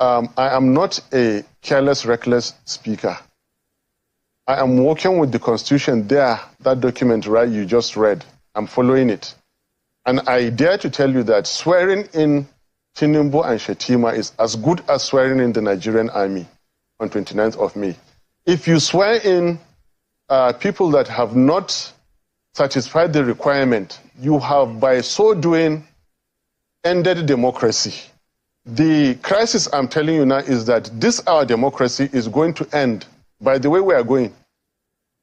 I am not a careless, reckless speaker. I am working with the Constitution there, that document, right, you just read. I'm following it. And I dare to tell you that swearing in Tinubu and Shettima is as good as swearing in the Nigerian army on 29th of May. If you swear in people that have not satisfied the requirement, you have, by so doing, ended democracy. The crisis I'm telling you now is that this, our democracy, is going to end. By the way we are going,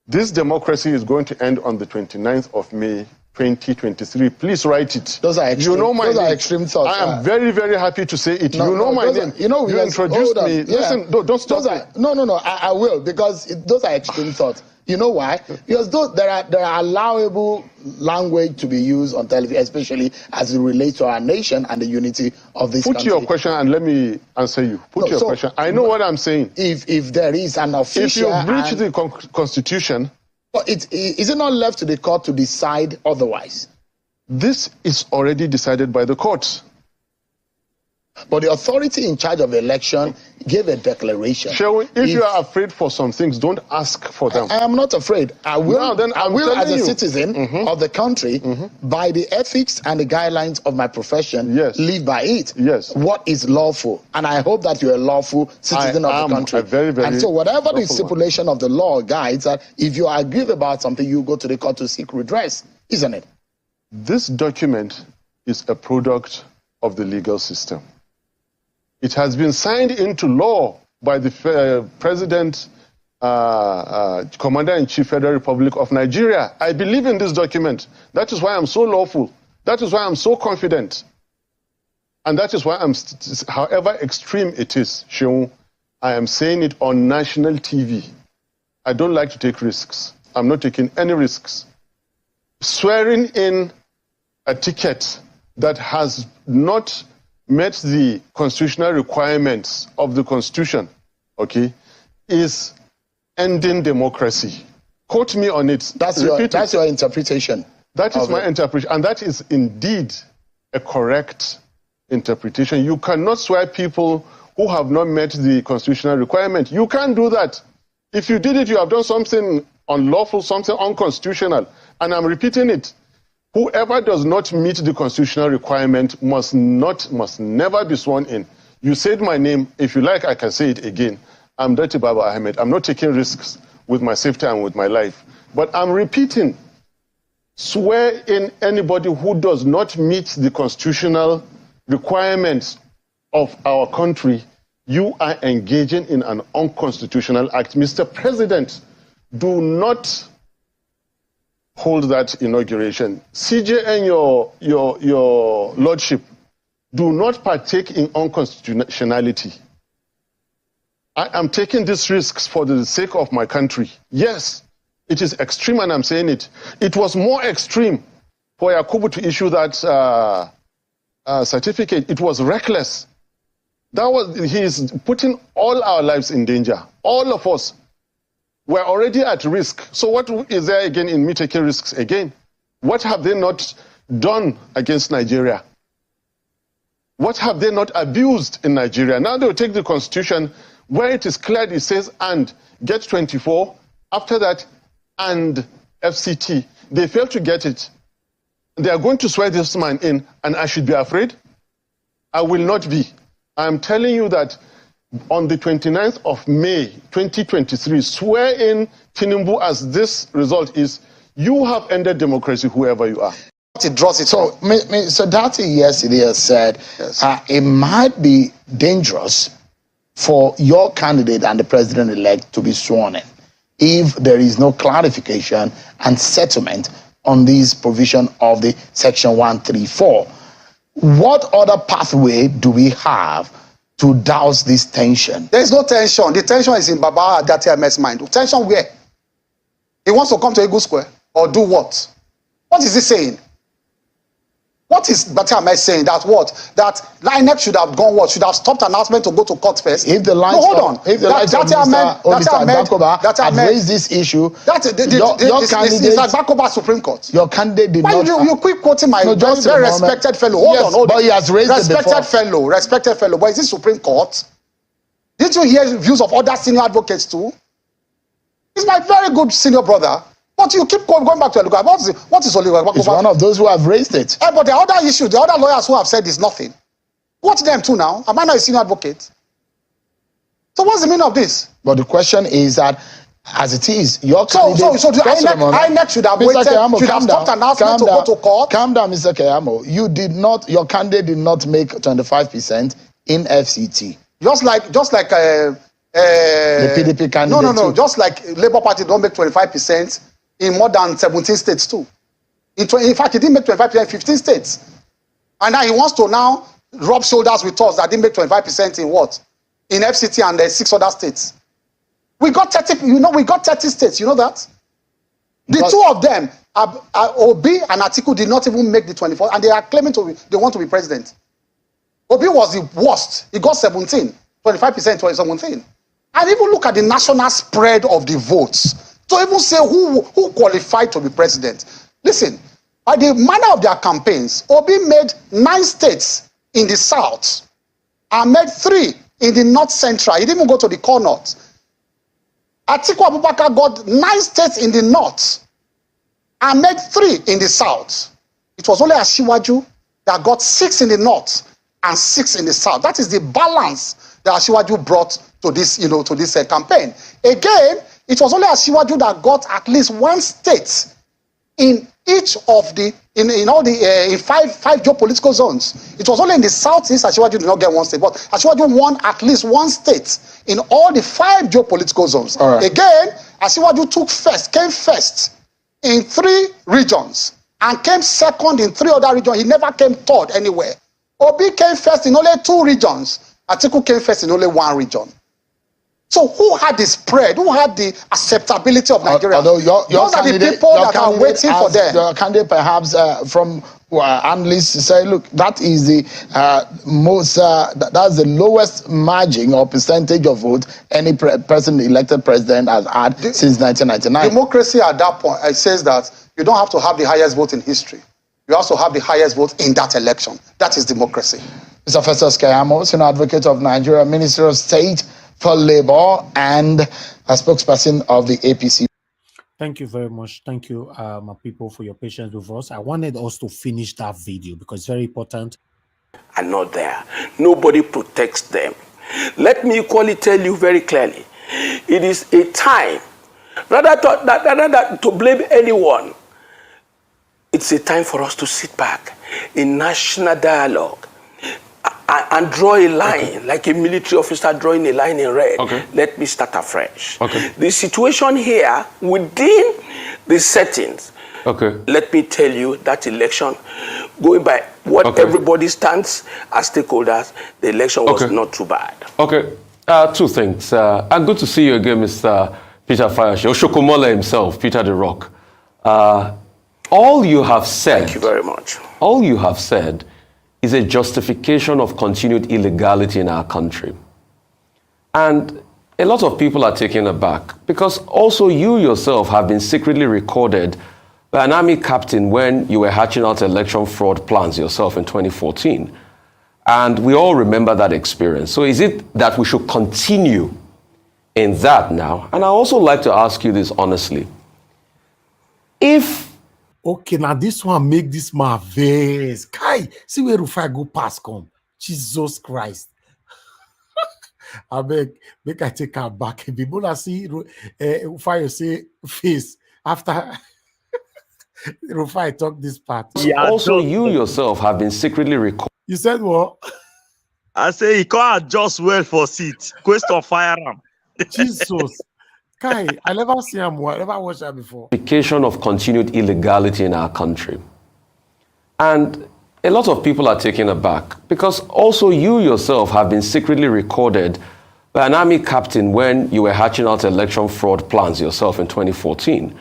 this democracy is going to end on the 29th of May, 2023. Please write it. Those are extreme, you know my those name. Are extreme thoughts. I am very, very happy to say it. You know my name. You introduced me. Yeah. Listen, don't stop. No. I will, because those are extreme thoughts. You know why? Because there are allowable language to be used on television, especially as it relates to our nation and the unity of this country. Put your question and let me answer you. Put your question. I know what I'm saying. If there is an official... If you breach the Constitution... But is it not left to the court to decide otherwise? This is already decided by the courts. But the authority in charge of the election gave a declaration. If you are afraid for some things, don't ask for them. I am not afraid. I will, as a citizen of the country, by the ethics and the guidelines of my profession, live by it. Yes. What is lawful? And I hope that you're a lawful citizen of the country. And so whatever the stipulation of the law guides, that if you are aggrieved about something, you go to the court to seek redress, isn't it? This document is a product of the legal system. It has been signed into law by the President, Commander-in-Chief, Federal Republic of Nigeria. I believe in this document. That is why I'm so lawful. That is why I'm so confident. And that is why however extreme it is, Sheung, I am saying it on national TV. I don't like to take risks. I'm not taking any risks. Swearing in a ticket that has not met the constitutional requirements of the Constitution, okay, is ending democracy. Quote me on it. That's your interpretation. That is my interpretation, and that is indeed a correct interpretation. You cannot swear people who have not met the constitutional requirement. You can't do that. If you did it, you have done something unlawful, something unconstitutional. And I'm repeating it. Whoever does not meet the constitutional requirement must never be sworn in. You said my name. If you like, I can say it again. I'm Dr. Baba Ahmed. I'm not taking risks with my safety and with my life. But I'm repeating, swear in anybody who does not meet the constitutional requirements of our country. You are engaging in an unconstitutional act. Mr. President, do not hold that inauguration. CJ and your lordship, do not partake in unconstitutionality. I am taking these risks for the sake of my country. Yes, it is extreme, and I'm saying it. It was more extreme for Yakubu to issue that certificate. It was reckless. He is putting all our lives in danger. All of us. We're already at risk. So what is there again in me taking risks again? What have they not done against Nigeria? What have they not abused in Nigeria? Now they'll take the Constitution where it is clear, it says, and get 24. After that, and FCT. They fail to get it. They are going to swear this man in, and I should be afraid? I will not be. I'm telling you that on the 29th of May, 2023, swear in Tinubu as this result is, you have ended democracy, whoever you are. It draws it. So Dati yesterday has said it might be dangerous for your candidate and the president-elect to be sworn in if there is no clarification and settlement on this provision of the Section 134. What other pathway do we have to douse this tension? There is no tension. The tension is in Baba Dati Ahmed's mind. Tension where? He wants to come to Eagle Square or do what? What is he saying? What is Dati Ahmed saying? That what? That INEC should have gone what? Should have stopped announcement to go to court first? If the lights if the lights of Mr. Ahmed raised this issue, it's like Bakoba Supreme Court. Your candidate did not. You keep quoting my very respected fellow. Hold on. But he has raised it before. Respected fellow. But is this Supreme Court? Did you hear views of other senior advocates too? He's my very good senior brother. But you keep going back to Electoral. What is Oliver? He's one of those who have raised it. But the other issue, the other lawyers who have said is nothing. Watch them too now. Am I not a senior advocate? So what's the meaning of this? But the question is that, as it is, your candidate... So the INEC should have waited, should have stopped announcement to go to court. Calm down, Mr. Keyamo. Your candidate did not make 25% in FCT. Just like the PDP candidate. No. Just like Labour Party don't make 25% in more than 17 states too. In fact, he didn't make 25% in 15 states. And now he wants to now rub shoulders with us that didn't make 25% in what? In FCT and 6 other states. We got 30, we got 30 states, you know that? The two of them, Obi and Atiku, did not even make the 24, and they are claiming they want to be president. Obi was the worst. He got 17, 25%, 2017. And even look at the national spread of the votes to even say who qualified to be president. Listen, by the manner of their campaigns, Obi made 9 states in the south and made 3 in the north central. He didn't even go to the core north. Atiku Abubakar got 9 states in the north and made 3 in the south. It was only Asiwaju that got 6 in the north and 6 in the south. That is the balance that Asiwaju brought to this, to this campaign. Again, it was only Asiwaju that got at least 1 state in each of the in 5 geopolitical zones. It was only in the southeast Asiwaju did not get 1 state, but Asiwaju won at least 1 state in all the 5 geopolitical zones. Right. Again, Asiwaju came first in 3 regions and came second in 3 other regions. He never came third anywhere. Obi came first in only 2 regions. Atiku came first in only 1 region. So who had the spread? Who had the acceptability of Nigeria? Although those are the people that are waiting for them. Your candidate perhaps from analysts say, look, that is the that's the lowest margin or percentage of vote any person elected president has had since 1999. Democracy at that point, it says that you don't have to have the highest vote in history. You also have the highest vote in that election. That is democracy. Mr. Festus Keyamo, Senior Advocate of Nigeria, Minister of State for Labour and a spokesperson of the APC. Thank you very much. Thank you, my people, for your patience with us. I wanted us to finish that video because it's very important. Are not there. Nobody protects them. Let me equally tell you very clearly, it is a time, rather than to blame anyone, it's a time for us to sit back in national dialogue and draw a line, like a military officer drawing a line in red. Okay. Let me start afresh. Okay. The situation here, within the settings, okay, let me tell you that election, going by what everybody stands as stakeholders, the election was not too bad. Okay, 2 things. Good to see you again, Mr. Peter Fayose, Oshokomola himself, Peter the Rock. All you have said... Thank you very much. All you have said is a justification of continued illegality in our country. And a lot of people are taken aback because also you yourself have been secretly recorded by an army captain when you were hatching out election fraud plans yourself in 2014. And we all remember that experience. So is it that we should continue in that now? And I also like to ask you this honestly. If Okay, now this one make this man vex. Kai, see where Rufai go past come. Jesus Christ. I beg, make I take her back. People that see Rufai say face after Rufai talk this part. Yeah, also you yourself have been secretly recorded. You said what? I say he can't adjust well for seat. Question firearm. Jesus. Kai, I never see him. I never watched that before. Indication of continued illegality in our country. And a lot of people are taken aback because also you yourself have been secretly recorded by an army captain when you were hatching out election fraud plans yourself in 2014.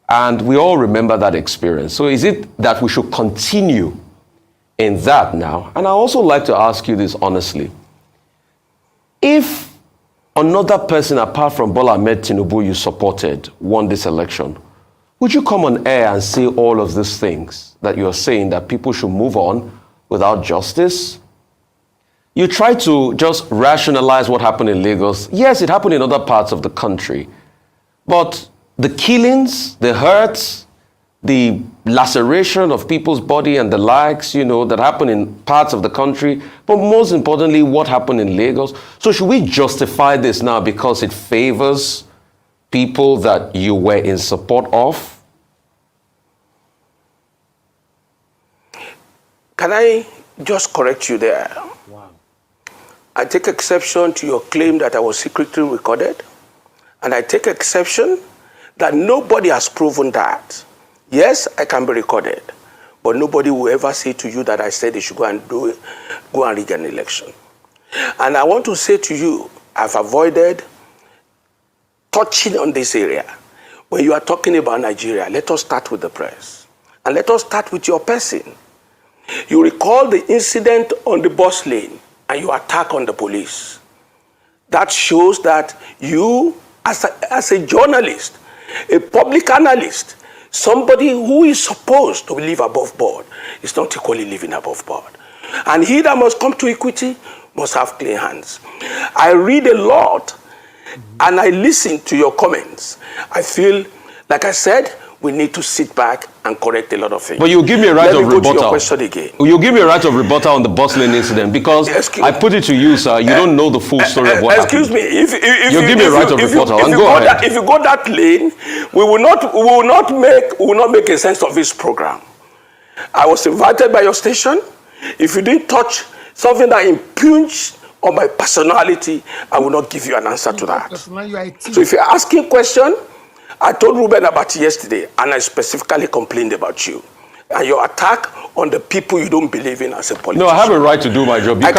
And we all remember that experience. So is it that we should continue in that now? And I also like to ask you this honestly. If another person apart from Bola Ahmed Tinubu you supported won this election, would you come on air and say all of these things that you're saying, that people should move on without justice? you try to just rationalize what happened in Lagos. Yes, it happened in other parts of the country. But the killings, the hurts, the laceration of people's body and the likes, that happen in parts of the country, but most importantly, what happened in Lagos. So should we justify this now because it favors people that you were in support of? Can I just correct you there? Wow. I take exception to your claim that I was secretly recorded, and I take exception that nobody has proven that. Yes, I can be recorded, but nobody will ever say to you that I said they should go and rig an election. And I want to say to you, I've avoided touching on this area. When you are talking about Nigeria, let us start with the press. And let us start with your person. You recall the incident on the bus lane and your attack on the police. That shows that you, as a journalist, a public analyst, somebody who is supposed to live above board is not equally living above board. And he that must come to equity must have clean hands. I read a lot and I listen to your comments. I feel, like I said, we need to sit back and correct a lot of things. But you give me a right of rebuttal. Go to your question again. You give me a right of rebuttal on the bus lane incident because I put it to you, sir. You don't know the full story of what happened. Excuse me. If you give me a right of rebuttal, and go ahead. If you go that lane, we will not make a sense of this program. I was invited by your station. If you didn't touch something that impugns on my personality, I will not give you an answer to that. So if you're asking question, I told Ruben about it yesterday, and I specifically complained about you and your attack on the people you don't believe in as a politician. No, I have a right to do my job. You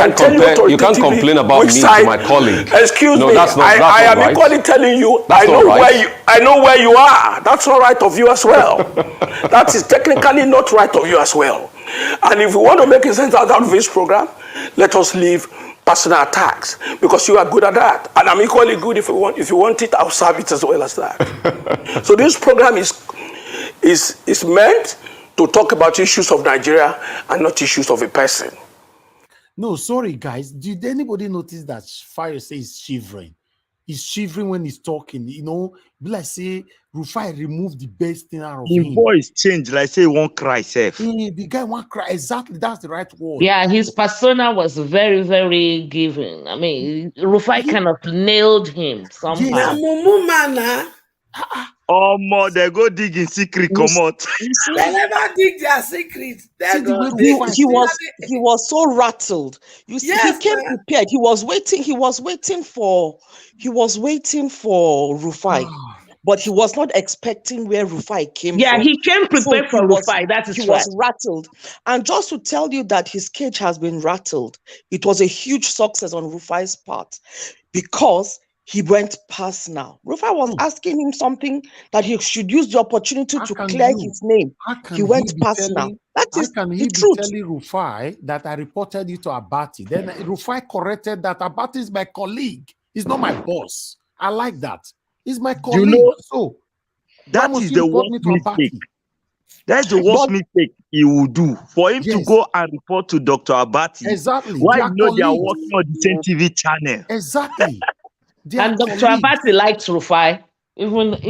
can't complain about me to my colleague. Excuse me. That's not I am right. equally telling you. I know where you are. That's not right of you as well. That is technically not right of you as well. And if we want to make a sense out of this program, let us leave personal attacks, because you are good at that, and I'm equally good. If you want it, I'll serve it as well as that. So this program is meant to talk about issues of Nigeria and not issues of a person. No, sorry guys. Did anybody notice that Fayose is shivering? He's shivering when he's talking. Like say Rufai removed the best thing out of him. His voice changed, like say he won't cry safe. The guy won't cry. Exactly, that's the right word. Yeah, his persona was very, very giving. I mean, Rufai kind of nailed him somehow. Oh, they go dig in secret, come out. They never dig their secret. He was so rattled. You see, he came prepared. He was waiting for Rufai. But he was not expecting where Rufai came from. Yeah, he came prepared for Rufai. He was rattled. And just to tell you that his cage has been rattled, it was a huge success on Rufai's part because he went personal. Rufai was asking him something that he should use the opportunity to clear his name. He went personal. That is the truth. How can he be telling Rufai that I reported you to Abati? Then Rufai corrected that Abati is my colleague. He's not my boss. I like that. He's my colleague. So that is the worst mistake. That's the worst mistake he will do. For him to go and report to Dr. Abati. Exactly. Why they are working on the same TV channel? Exactly. And Dr. Abati likes Rufai, even at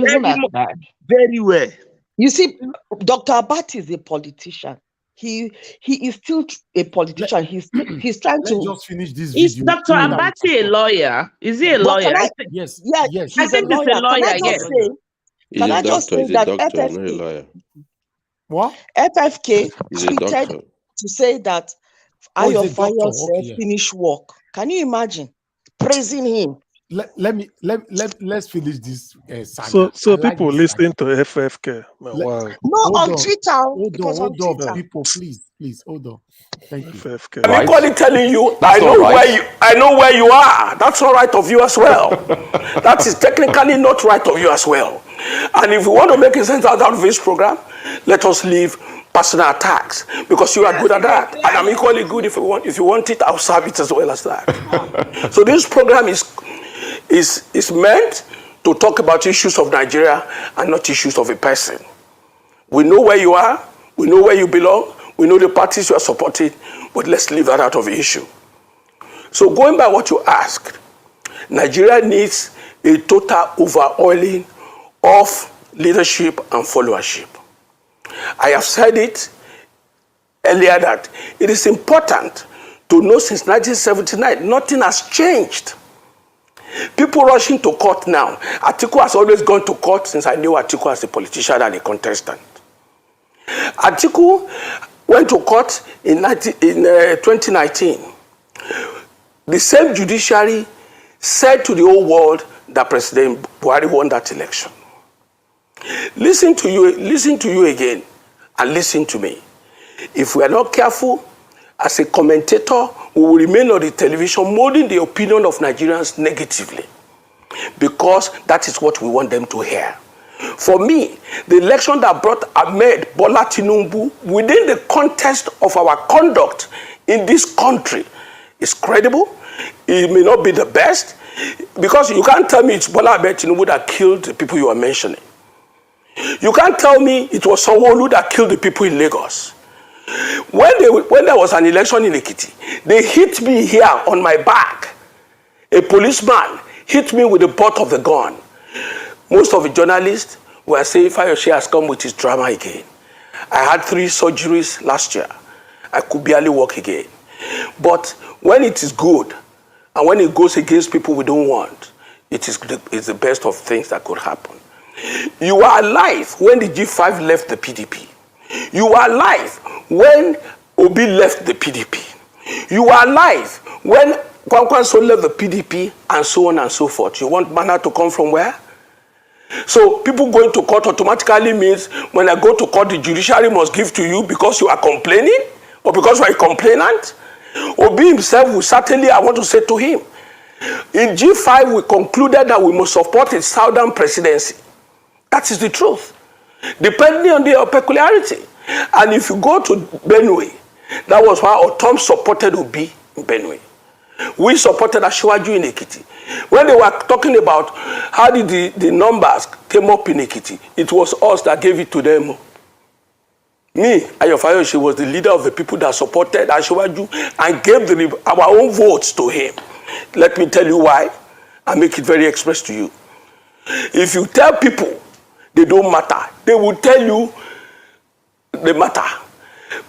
that. Very well. You see, Dr. Abati is a politician. He is still a politician. He's trying to just finish this video. Is Dr. Abati a lawyer? Is he a lawyer? Yes. Yes. I think he's a lawyer. Can I just say that FFK? What? FFK tweeted to say that Ayo Fayose finished work. Can you imagine praising him? Let's finish this. So people listening to FFK. Wow. On Twitter. Hold on, people, please hold on. Thank you. FFK. I'm equally telling you, I know where you are. That's not right of you as well. That is technically not right of you as well. And if we want to make a sense out of this program, let us leave personal attacks, because you are good at that, and I'm equally good. If you want it, I'll serve it as well as that. So this program is meant to talk about issues of Nigeria and not issues of a person. We know where you are, we know where you belong, we know the parties you are supporting, but let's leave that out of the issue. So going by what you asked, Nigeria needs a total overhauling of leadership and followership. I have said it earlier that it is important to know since 1979, nothing has changed. People rushing to court now. Atiku has always gone to court since I knew Atiku as a politician and a contestant. Atiku went to court in 2019. The same judiciary said to the whole world that President Buhari won that election. Listen to you again, and listen to me. If we are not careful, as a commentator, we will remain on the television molding the opinion of Nigerians negatively, because that is what we want them to hear. For me, the election that brought Ahmed Bola Tinubu within the context of our conduct in this country is credible. It may not be the best, because you can't tell me it's Bola Ahmed Tinubu that killed the people you are mentioning. You can't tell me it was Sanwo-Olu that killed the people in Lagos. When there was an election in Ekiti, they hit me here on my back. A policeman hit me with the butt of the gun. Most of the journalists were saying Fayose has come with his drama again. I had 3 surgeries last year. I could barely walk again. But when it is good, and when it goes against people we don't want, it's the best of things that could happen. You were alive when the G5 left the PDP. You were alive when Obi left the PDP. You were alive when Kwankwaso left the PDP, and so on and so forth. You want manna to come from where? So people going to court automatically means when I go to court, the judiciary must give to you because you are complaining or because you are a complainant. Obi himself will certainly, I want to say to him, in G5 we concluded that we must support a southern presidency. That is the truth, depending on their peculiarity. And if you go to Benue, that was why Otom supported Obi in Benue. We supported Asiwaju in Ekiti. When they were talking about how did the numbers came up in Ekiti, it was us that gave it to them. Me, Ayo Fayose, was the leader of the people that supported Asiwaju and gave our own votes to him. Let me tell you why, and make it very express to you. If you tell people they don't matter, they will tell you they matter.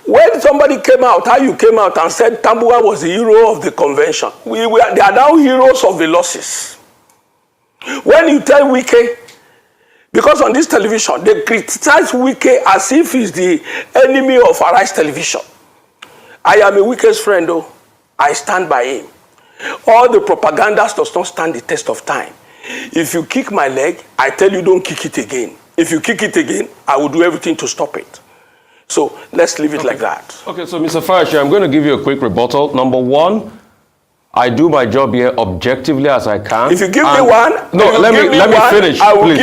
When somebody came out, how you came out and said Tambuwa was the hero of the convention, they are now heroes of the losses. When you tell Wike, because on this television, they criticize Wike as if he's the enemy of Arise Television. I am a Wike's friend, though. I stand by him. All the propaganda does not stand the test of time. If you kick my leg, I tell you don't kick it again. If you kick it again, I will do everything to stop it. So let's leave it like that. Okay, so Mr. Fayose, I'm going to give you a quick rebuttal. Number one, I do my job here objectively as I can. If you give me one, no, let me finish. I will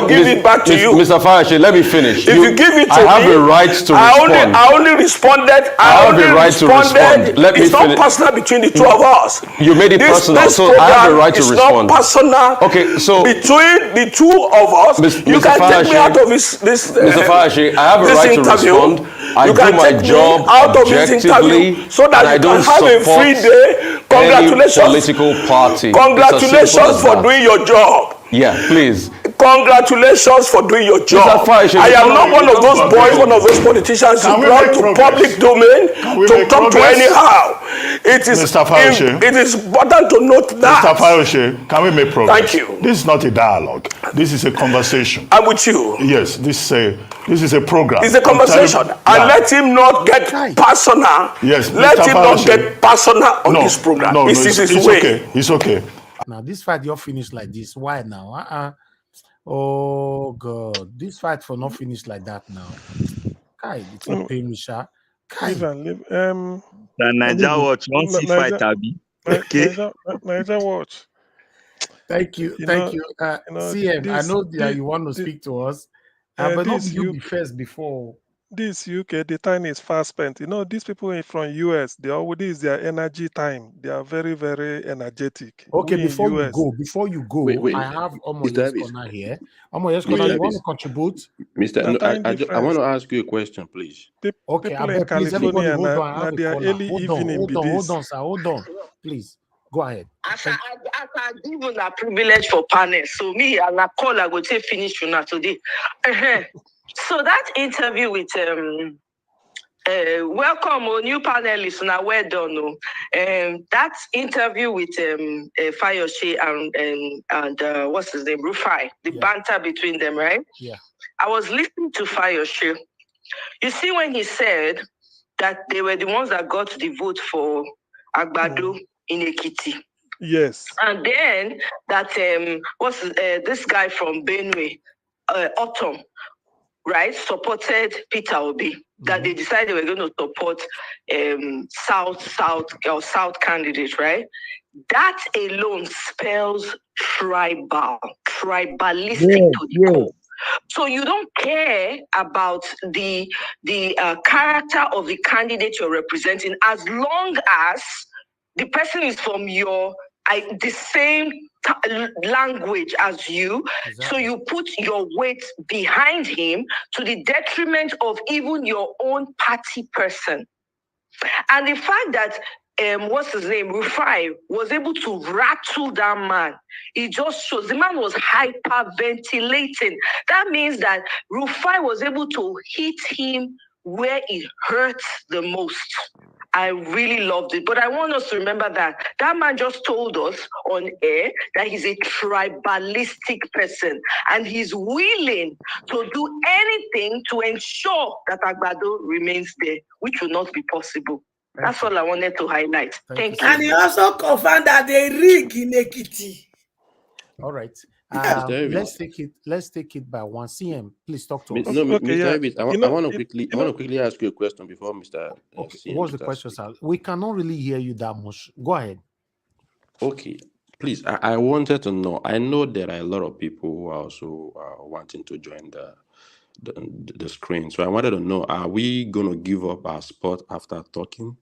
give it back to you. Mr. Fayose, let me finish. If you give it to me, I have a right to respond. I only responded. I have a right to respond. Let me it's finish. Not personal between the two of us. You made it personal, so I have a right to respond. It's not personal. Okay, so between the two of us, you can take me out of this. Mr. Fayose, I have a right to respond. I do my job objectively, so that I don't have a free day. Congratulations. Any political party. Congratulations for doing your job. Yeah, please. Congratulations for doing your job. I am not one of those boys, one of those politicians who brought to public domain to talk to anyhow. It is important to note that. Mr. Fayose, can we make progress? Thank you. This is not a dialogue. This is a conversation. I'm with you. Yes, this is a program. It's a conversation. And let him not get personal. Yes, let him not get personal on this program. No, it's okay. It's okay. Now, this fight you're finished like this. Why now? Oh, God. This fight for not finished like that now. Kai, it's not paying me, Sha. Kai. The Niger Watch, one see fight, Abi. Okay. Niger Watch. Thank you. CM, I know that you want to speak to us. But not you be first before. This UK, the time is fast spent. These people from US, this is their energy time. They are very, very energetic. Okay, before you go, wait. I have Omoye's Corner here. Omoye's Corner, you want to contribute? I want to ask you a question, please. People in California, hold on, sir. Hold on. Please go ahead. As I given a privilege for panel, so me and I call I go say finish you now today. So that interview with welcome new panelists now well done. That interview with Fayose and what's his name, Rufai, the banter between them, right? Yeah. I was listening to Fayose. You see when he said that they were the ones that got the vote for Agbado in Ekiti. Yes. And then that this guy from Benue, Autumn, right, supported PeterObi. That they decided they were going to support South candidate, right? That alone spells tribalistic to the core. So you don't care about the character of the candidate you're representing as long as the person is from the same language as you. Exactly. So you put your weight behind him to the detriment of even your own party person. And the fact that what's his name, Rufai, was able to rattle that man, it just shows the man was hyperventilating. That means that Rufai was able to hit him where it hurts the most. I really loved it. But I want us to remember that man just told us on air that he's a tribalistic person and he's willing to do anything to ensure that Agbado remains there, which will not be possible. That's all I wanted to highlight. Thank you. And he also confirmed that they rig in Ekiti. All right. Let's take it by one. CM, please talk to us. No, Mr. David, I want to quickly ask you a question before Mr. Okay. What's the question, sir? We cannot really hear you that much. Go ahead. Okay. Please, I wanted to know. I know there are a lot of people who are also wanting to join the screen. So I wanted to know, are we going to give up our spot after talking?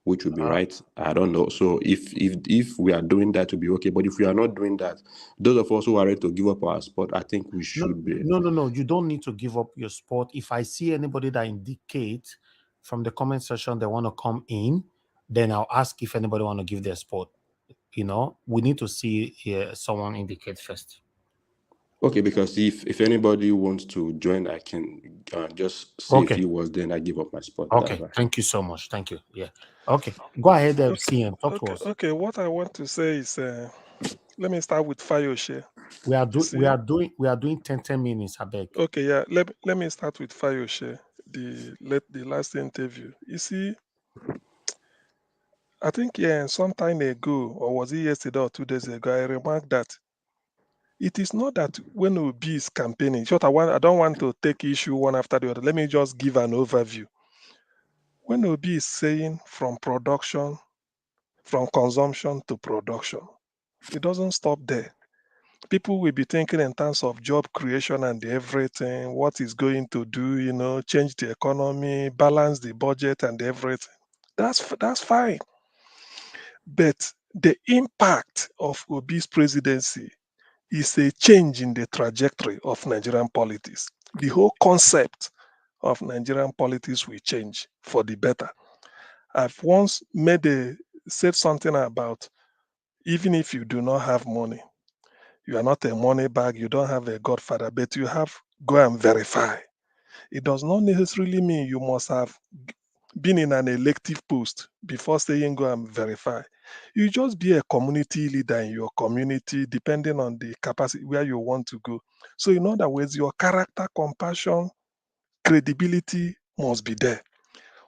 Which would be right. I don't know. So if we are doing that, to be okay. But if we are not doing that, those of us who are ready to give up our spot, I think we should be. No. You don't need to give up your spot. If I see anybody that indicates from the comment section they want to come in, then I'll ask if anybody want to give their spot. We need to see someone indicate first. Okay, because if anybody wants to join, I can just say a few words, then I give up my spot. Okay, thank you so much. Thank you. Yeah. Okay, go ahead, CM. Talk to us. Okay, what I want to say is, let me start with Fayose. We are doing 10 minutes. I beg. Okay, yeah. Let me start with Fayose. The last interview. You see, I think some time ago, or was it yesterday or 2 days ago, I remarked that it is not that when Obi is campaigning, I don't want to take issue one after the other. Let me just give an overview. When Obi is saying from consumption to production, it doesn't stop there. People will be thinking in terms of job creation and everything, what is going to do, change the economy, balance the budget and everything. That's fine. But the impact of Obi's presidency is a change in the trajectory of Nigerian politics. The whole concept of Nigerian politics will change for the better. I've once said something about, even if you do not have money, you are not a money bag, you don't have a godfather, but you go and verify. It does not necessarily mean you must have been in an elective post before saying go and verify. You just be a community leader in your community, depending on the capacity where you want to go. So in other words, your character, compassion, credibility must be there.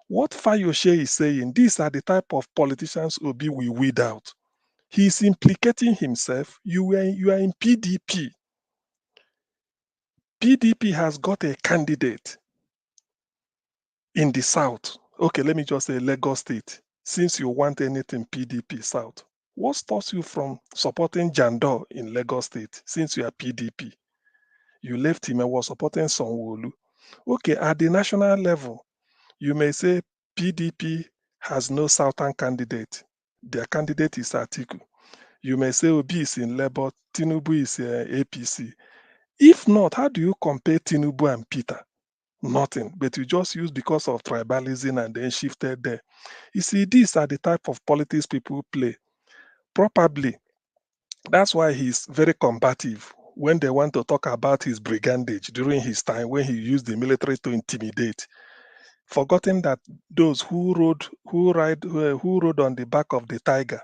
What Fayose is saying, these are the type of politicians Obi will weed out. He's implicating himself. You are in PDP. PDP has got a candidate in the South. Okay, let me just say Lagos State. Since you want anything PDP South, what stops you from supporting Jandor in Lagos State since you are PDP? You left him and was supporting Sanwo-Olu. Okay, at the national level, you may say PDP has no Southern candidate. Their candidate is Atiku. You may say Obi is in Labour, Tinubu is APC. If not, how do you compare Tinubu and Peter? Nothing, but you just use because of tribalism and then shifted there. You see, these are the type of politics people play. Probably that's why he's very combative when they want to talk about his brigandage during his time when he used the military to intimidate, forgetting that those who rode on the back of the tiger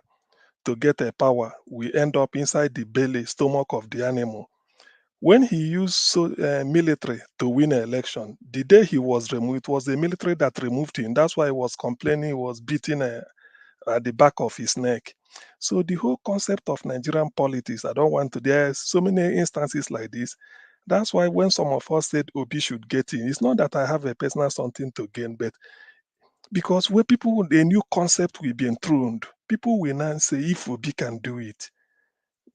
to get a power will end up inside the belly, stomach of the animal. When he used military to win an election, the day he was removed, it was the military that removed him. That's why he was complaining, he was beating at the back of his neck. So the whole concept of Nigerian politics, I don't want to, there's so many instances like this. That's why when some of us said Obi should get in, it's not that I have a personal something to gain, but because where people, a new concept will be enthroned, people will now say, if Obi can do it,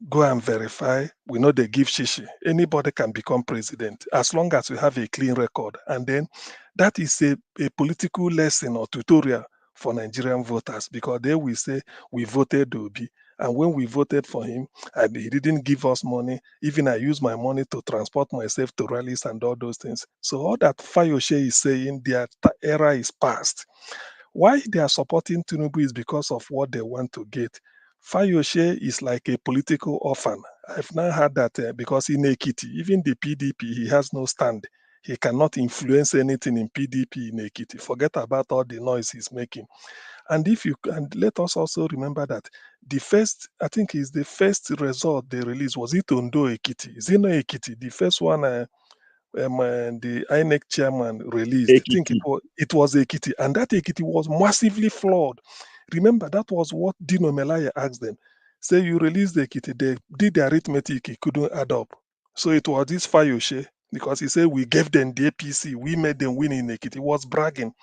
go and verify. We know they give shishi. Anybody can become president as long as you have a clean record. And then that is a political lesson or tutorial for Nigerian voters, because they will say we voted Obi. And when we voted for him, and he didn't give us money, even I use my money to transport myself to rallies and all those things. So all that Fayose is saying, their era is past. Why they are supporting Tinubu is because of what they want to get. Fayose is like a political orphan. I've now heard that because in Ekiti, even the PDP, he has no stand. He cannot influence anything in PDP in Ekiti. Forget about all the noise he's making. And let us also remember that the first, I think is the first result they released, was it Ondo Ekiti? Is it not Ekiti? The first one the INEC chairman released. I think it was Ekiti, and that Ekiti was massively flawed. Remember, that was what Dino Melaya asked them. Say you released the Ekiti, they did the arithmetic, it couldn't add up. So it was this Fayose, because he said we gave them the APC, we made them win in Ekiti. He was bragging,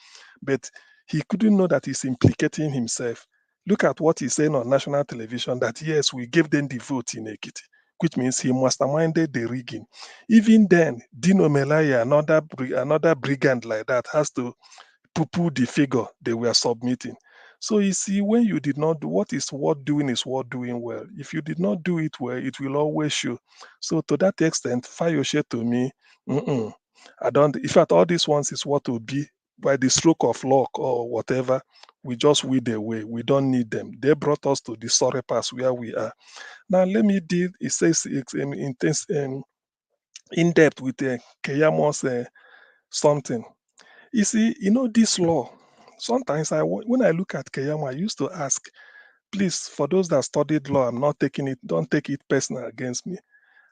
but he couldn't know that he's implicating himself. Look at what he's saying on national television, that yes, we gave them the vote in Ekiti, which means he masterminded the rigging. Even then, Dino Melaya, another brigand like that, has to poo-poo the figure they were submitting. So you see, when you did not do what is worth doing is worth doing well. If you did not do it well, it will always show. So to that extent, Fayose to me, I don't. In fact, all these ones is what will be by the stroke of luck or whatever. We just weed away. We don't need them. They brought us to the sorry pass where we are. Now let me deal. It says it's intense. In depth with Keyamo's something. You see, this law. Sometimes when I look at Keyamo, I used to ask, please, for those that studied law, I'm not taking it, don't take it personal against me.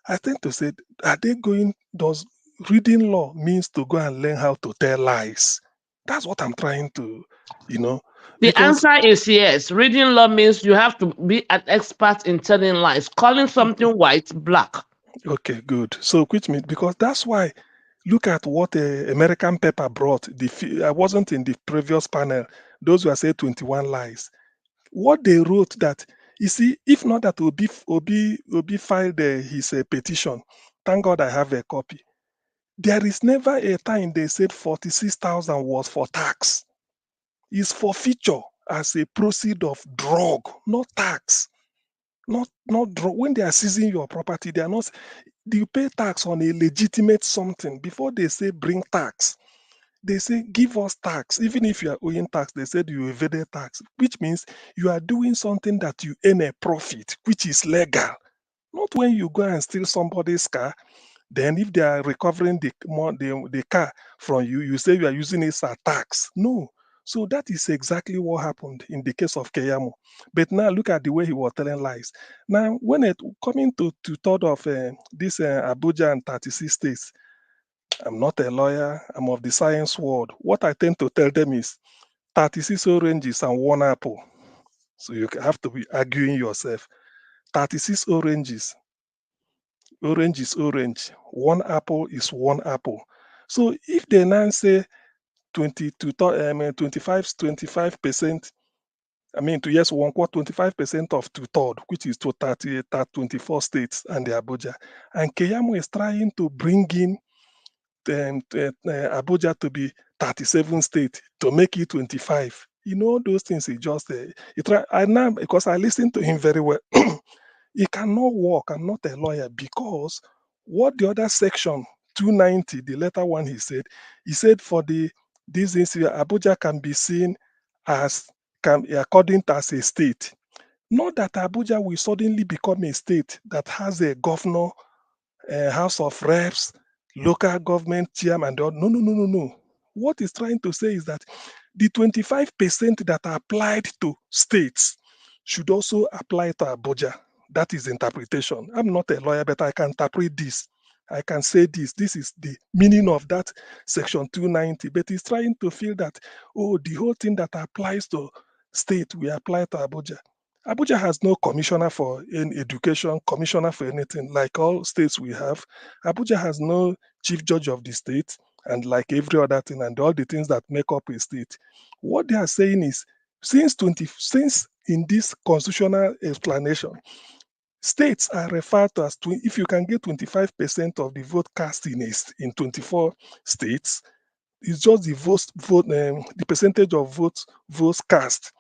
I tend to say, does reading law means to go and learn how to tell lies? That's what I'm trying to, The answer is yes. Reading law means you have to be an expert in telling lies, calling something white black. Okay, good. So which means, because that's why, look at what American paper brought. I wasn't in the previous panel. Those were say 21 lies. What they wrote that, you see, if not that Obi filed his petition, thank God I have a copy. There is never a time they said 46,000 was for tax. It's for feature as a proceed of drug, not tax. Not drug. When they are seizing your property, they are not. You pay tax on a legitimate something before they say bring tax. They say give us tax. Even if you are owing tax, they said you evaded tax, which means you are doing something that you earn a profit, which is legal. Not when you go and steal somebody's car. Then if they are recovering the car from you, you say you are using it as a tax. No. So that is exactly what happened in the case of Keyamo. But now look at the way he was telling lies. Now, when it coming to third of this Abuja and 36 states, I'm not a lawyer, I'm of the science world. What I tend to tell them is 36 oranges and 1 apple. So you have to be arguing yourself. 36 oranges. Orange is orange. 1 apple is 1 apple. So if they now say 25%, I mean, to yes, 25% of 2/3, which is to 24 states and the Abuja. And Keyamo is trying to bring in Abuja to be 37 states to make it 25. Those things he just now, because I listened to him very well. It cannot work. I'm not a lawyer, because what the other section 290, the latter one he said for this issue, Abuja can be seen according to as a state. Not that Abuja will suddenly become a state that has a governor, a House of Reps, local government chairman. No, no, no, no, no. What he's trying to say is that the 25% that are applied to states should also apply to Abuja. That is interpretation. I'm not a lawyer, but I can interpret this. I can say this. This is the meaning of that section 290. But he's trying to feel that, oh, the whole thing that applies to state will apply to Abuja. Abuja has no commissioner for education, commissioner for anything, like all states we have. Abuja has no chief judge of the state, and like every other thing, and all the things that make up a state. What they are saying is, since in this constitutional explanation, states are referred to as, if you can get 25% of the vote cast in 24 states, it's just the percentage of votes cast.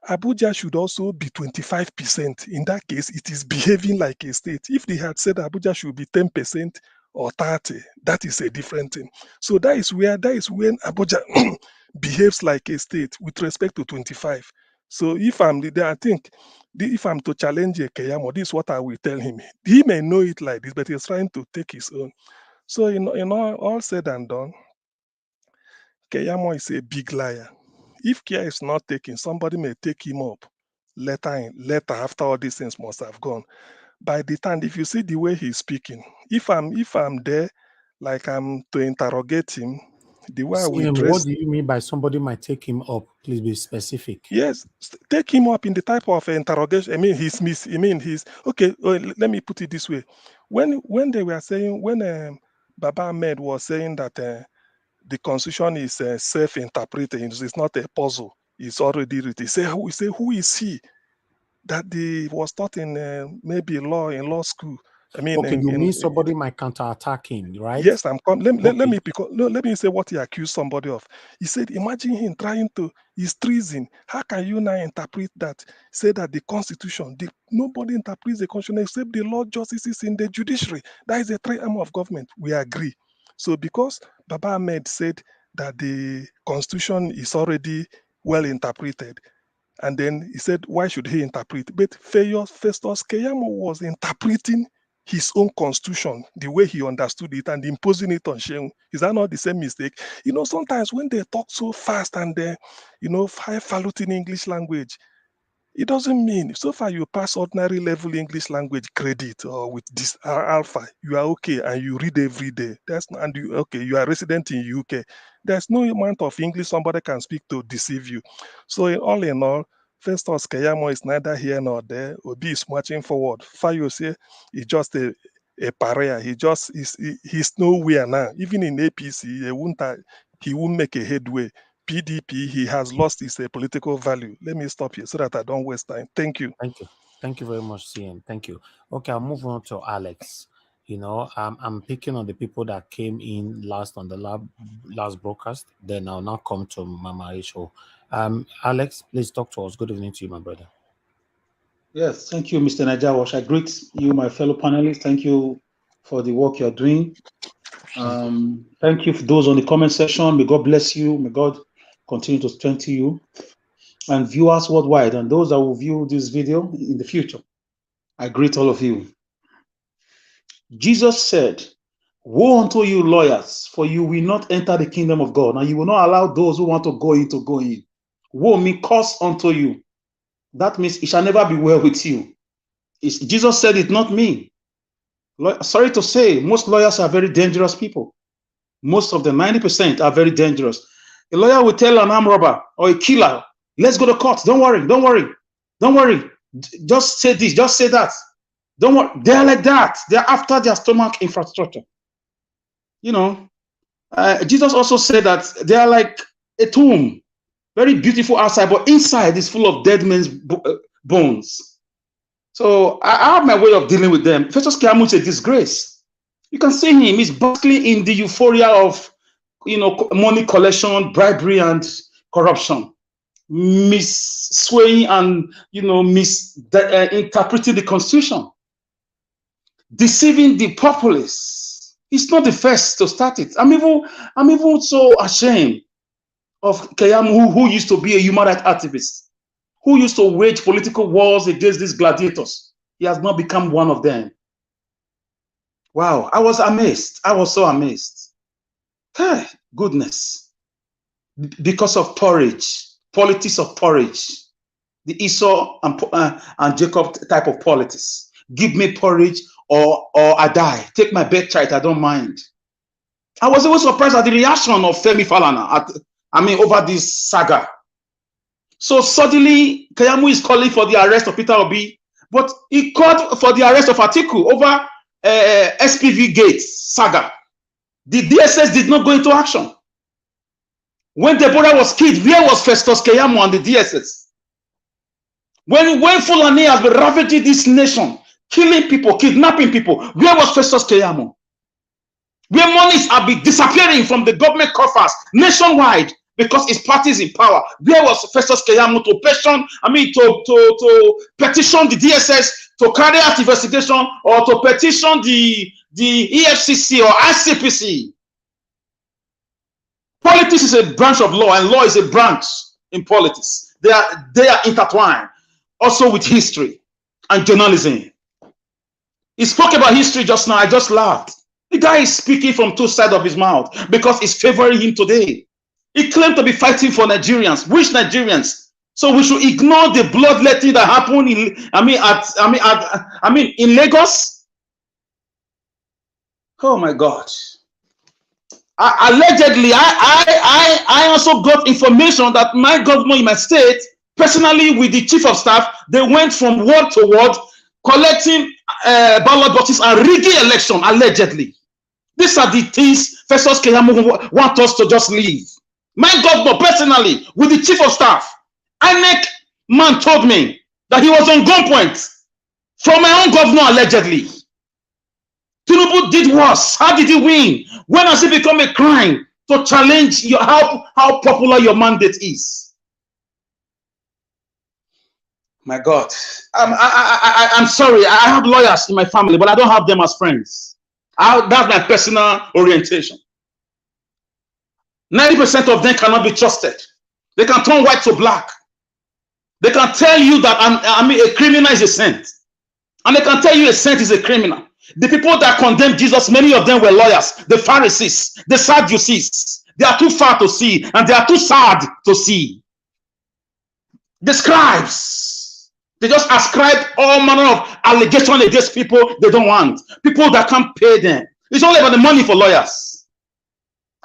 Abuja should also be 25%. In that case, it is behaving like a state. If they had said Abuja should be 10% or 30%, that is a different thing. So that is when Abuja behaves like a state with respect to 25. So if I'm there, I think if I'm to challenge a Keyamo, this is what I will tell him. He may know it like this, but he's trying to take his own. So in all said and done, Keyamo is a big liar. If care is not taken, somebody may take him up later after all these things must have gone. By the time, if you see the way he's speaking, if I'm there, like I'm to interrogate him, the way I will dress. What do you mean by somebody might take him up? Please be specific. Yes, take him up in the type of interrogation. I mean, okay. Let me put it this way: when they were saying, when Baba Ahmed was saying that the constitution is self-interpreted, it's not a puzzle, it's already written. He say, who is he that was taught in maybe in law school? I mean, okay, you mean somebody might counterattack him, right? Yes, let me say what he accused somebody of. He said, imagine him trying to, it's treason. How can you now interpret that? Say that the constitution, nobody interprets the constitution except the Lord justices in the judiciary. That is a triumph of government. We agree. So because Baba Ahmed said that the constitution is already well interpreted, and then he said, why should he interpret? But Festus Keyamo was interpreting his own constitution, the way he understood it, and imposing it on Shehu. Is that not the same mistake? Sometimes when they talk so fast and they, highfalutin English language, it doesn't mean, so far you pass ordinary level English language credit or with this alpha, you are okay and you read every day. You are resident in UK. There's no amount of English somebody can speak to deceive you. So in all, Festus Keyamo is neither here nor there. Obi is marching forward. Fayose is just a pariah. He's nowhere now. Even in APC, he won't make a headway. PDP, he has lost his political value. Let me stop here so that I don't waste time. Thank you. Thank you very much, CN. Thank you. Okay, I'll move on to Alex. I'm picking on the people that came in last on the last broadcast. Then I'll now come to Mama Aisho. Alex, please talk to us. Good evening to you, my brother. Yes, thank you, Mr. Najawash. I greet you, my fellow panelists. Thank you for the work you're doing. Thank you for those on the comment section. May God bless you. May God continue to strengthen you. And viewers worldwide, and those that will view this video in the future, I greet all of you. Jesus said, woe unto you lawyers, for you will not enter the kingdom of God, and you will not allow those who want to go in. Woe means curse unto you. That means it shall never be well with you. Jesus said it, not me. Sorry to say, most lawyers are very dangerous people. Most of them, 90%, are very dangerous. A lawyer will tell an armed robber or a killer, let's go to court. Don't worry. Just say this, just say that. Don't worry. They're like that. They're after their stomach infrastructure. Jesus also said that they are like a tomb, very beautiful outside, but inside is full of dead men's bones. So I have my way of dealing with them. Festus Keyamo is a disgrace. You can see him. He's basically in the euphoria of, money collection, bribery, and corruption, swaying and, misinterpreting the constitution, deceiving the populace. He's not the first to start it. I'm even so ashamed of Keyamo, who used to be a human rights activist, who used to wage political wars against these gladiators. He has not become one of them. Wow, I was amazed. I was so amazed. Hey, goodness. Because of porridge, politics of porridge, the Esau and Jacob type of politics. Give me porridge or I die. Take my birthright, I don't mind. I was always surprised at the reaction of Femi Falana over this saga. So suddenly, Keyamo is calling for the arrest of PeterObi, but he called for the arrest of Atiku over SPV Gate saga. The DSS did not go into action. When Deborah was killed, where was Festus Keyamo and the DSS? When Fulani has been ravaging this nation, killing people, kidnapping people, where was Festus Keyamo? Where monies have been disappearing from the government coffers nationwide because his party is in power. Where was Festus Keyamo to petition, to petition the DSS to carry out investigation or to petition the EFCC or ICPC? Politics is a branch of law, and law is a branch in politics. They are intertwined, also with history and journalism. He spoke about history just now. I just laughed. The guy is speaking from two sides of his mouth because it's favoring him today. He claimed to be fighting for Nigerians. Which Nigerians? So we should ignore the bloodletting that happened in Lagos. Oh my God. Allegedly, I also got information that my governor in my state, personally with the chief of staff, they went from ward to ward collecting ballot boxes and rigging election, allegedly. These are the things Festus Keyamo want us to just leave. My governor, personally, with the chief of staff, INEC man told me that he was on gunpoint from my own governor, allegedly. Tinubu did worse. How did he win? When has it become a crime to challenge how popular your mandate is? My God. I'm sorry. I have lawyers in my family, but I don't have them as friends. That's my personal orientation. 90% of them cannot be trusted. They can turn white to black. They can tell you that a criminal is a saint. And they can tell you a saint is a criminal. The people that condemned Jesus, many of them were lawyers, the Pharisees, the Sadducees. They are too far to see, and they are too sad to see. The scribes, they just ascribe all manner of allegations against people they don't want. People that can't pay them. It's all about the money for lawyers.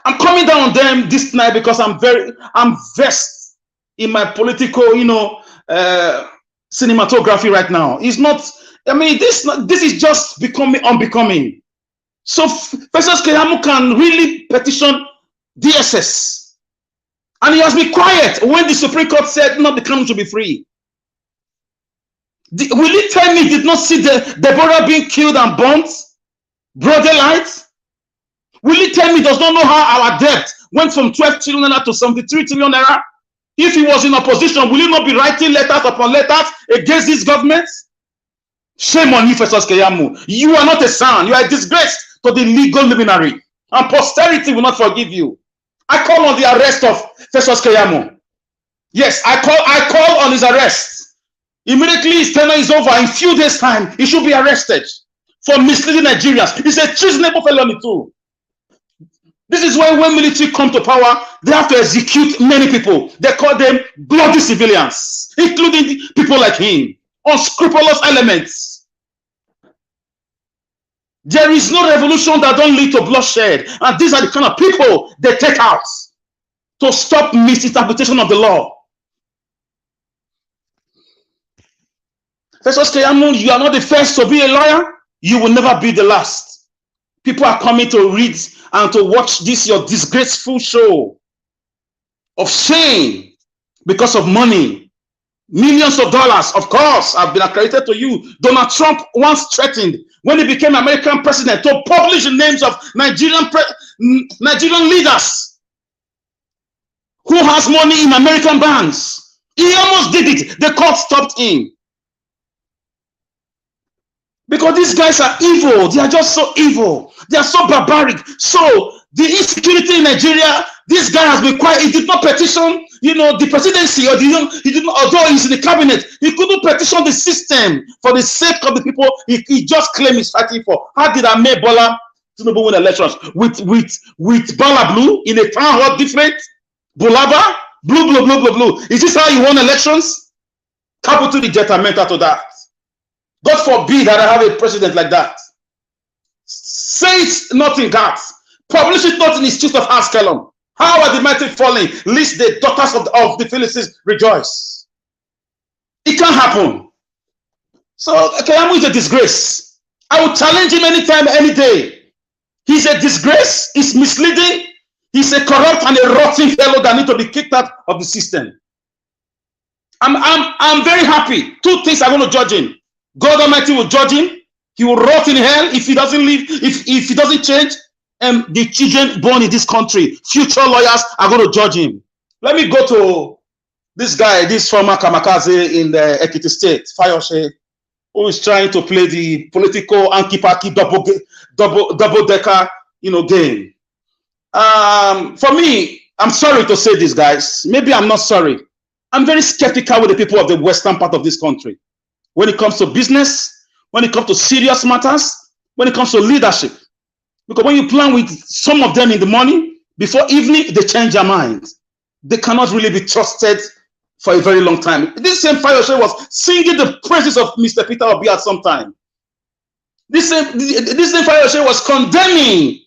I'm coming down on them this night because I'm versed in my political, cinematography right now. It's not. This is just becoming unbecoming. So Festus Keyamo can really petition DSS. And he has been quiet when the Supreme Court said not the Kanu to be free. Will you tell me he did not see Deborah being killed and burnt? Broad daylight? Will you tell me he does not know how our debt went from 12 trillion naira to 73 trillion naira? If he was in opposition, will you not be writing letters upon letters against this government? Shame on you, Festus Keyamo. You are not a son. You are a disgrace to the legal luminary. And posterity will not forgive you. I call on the arrest of Festus Keyamo. Yes, I call on his arrest. Immediately his tenure is over. In few days' time, he should be arrested for misleading Nigerians. It's a treasonable felony too. This is why when military come to power, they have to execute many people. They call them bloody civilians, including people like him. Unscrupulous elements. There is no revolution that don't lead to bloodshed, and these are the kind of people they take out to stop misinterpretation of the law. Festus Keyamo, you are not the first to be a lawyer. You will never be the last. People are coming to read and to watch this your disgraceful show of shame because of money. Millions of dollars, of course, have been accredited to you. Donald Trump once threatened, when he became American president, to publish the names of Nigerian leaders who has money in American banks. He almost did it. The court stopped him. Because these guys are evil. They are just so evil. They are so barbaric. So the insecurity in Nigeria, this guy has been quiet. He did not petition the presidency, or he didn't, although he's in the cabinet, he couldn't petition the system for the sake of the people he just claimed he's fighting for. How did Ahmed Bola Tinubu win elections? With Bala Blue in a town hall different? Bulaba? Blue. Is this how you won elections? Capital rejectamento to that. God forbid that I have a president like that. Say it not in Gath. Publish it not in the streets of Askelon. How are the mighty falling? Lest the daughters of the Philistines rejoice. It can't happen. So Keyamo is a disgrace. I will challenge him anytime, any day. He's a disgrace. He's misleading. He's a corrupt and a rotten fellow that needs to be kicked out of the system. I'm very happy. Two things are going to judge him. God Almighty will judge him. He will rot in hell if he doesn't leave, if he doesn't change. And the children born in this country, future lawyers are going to judge him. Let me go to this guy, this former kamikaze in the Ekiti State, Fayose, who is trying to play the political anki-paki double-decker, game. For me, I'm sorry to say this, guys. Maybe I'm not sorry. I'm very skeptical with the people of the western part of this country. When it comes to business, when it comes to serious matters, when it comes to leadership. Because when you plan with some of them in the morning, before evening, they change their minds. They cannot really be trusted for a very long time. This same Fayose was singing the praises of Mr. PeterObi at some time. This same Fayose was condemning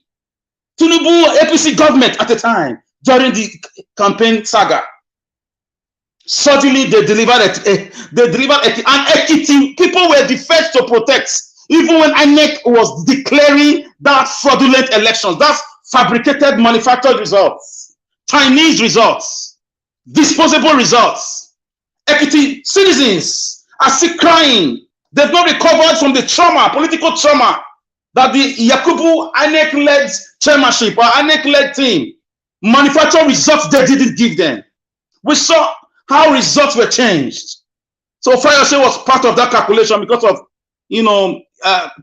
Tinubu APC government at the time during the campaign saga. Suddenly, they delivered an Ekiti. People were the first to protest. Even when INEC was declaring that fraudulent elections, that's fabricated, manufactured results, Chinese results, disposable results. Ekiti citizens are still crying. They've not recovered from the trauma, political trauma, that the Yakubu INEC-led chairmanship or INEC-led team manufactured results they didn't give them. We saw how results were changed. So Fayose was part of that calculation because of,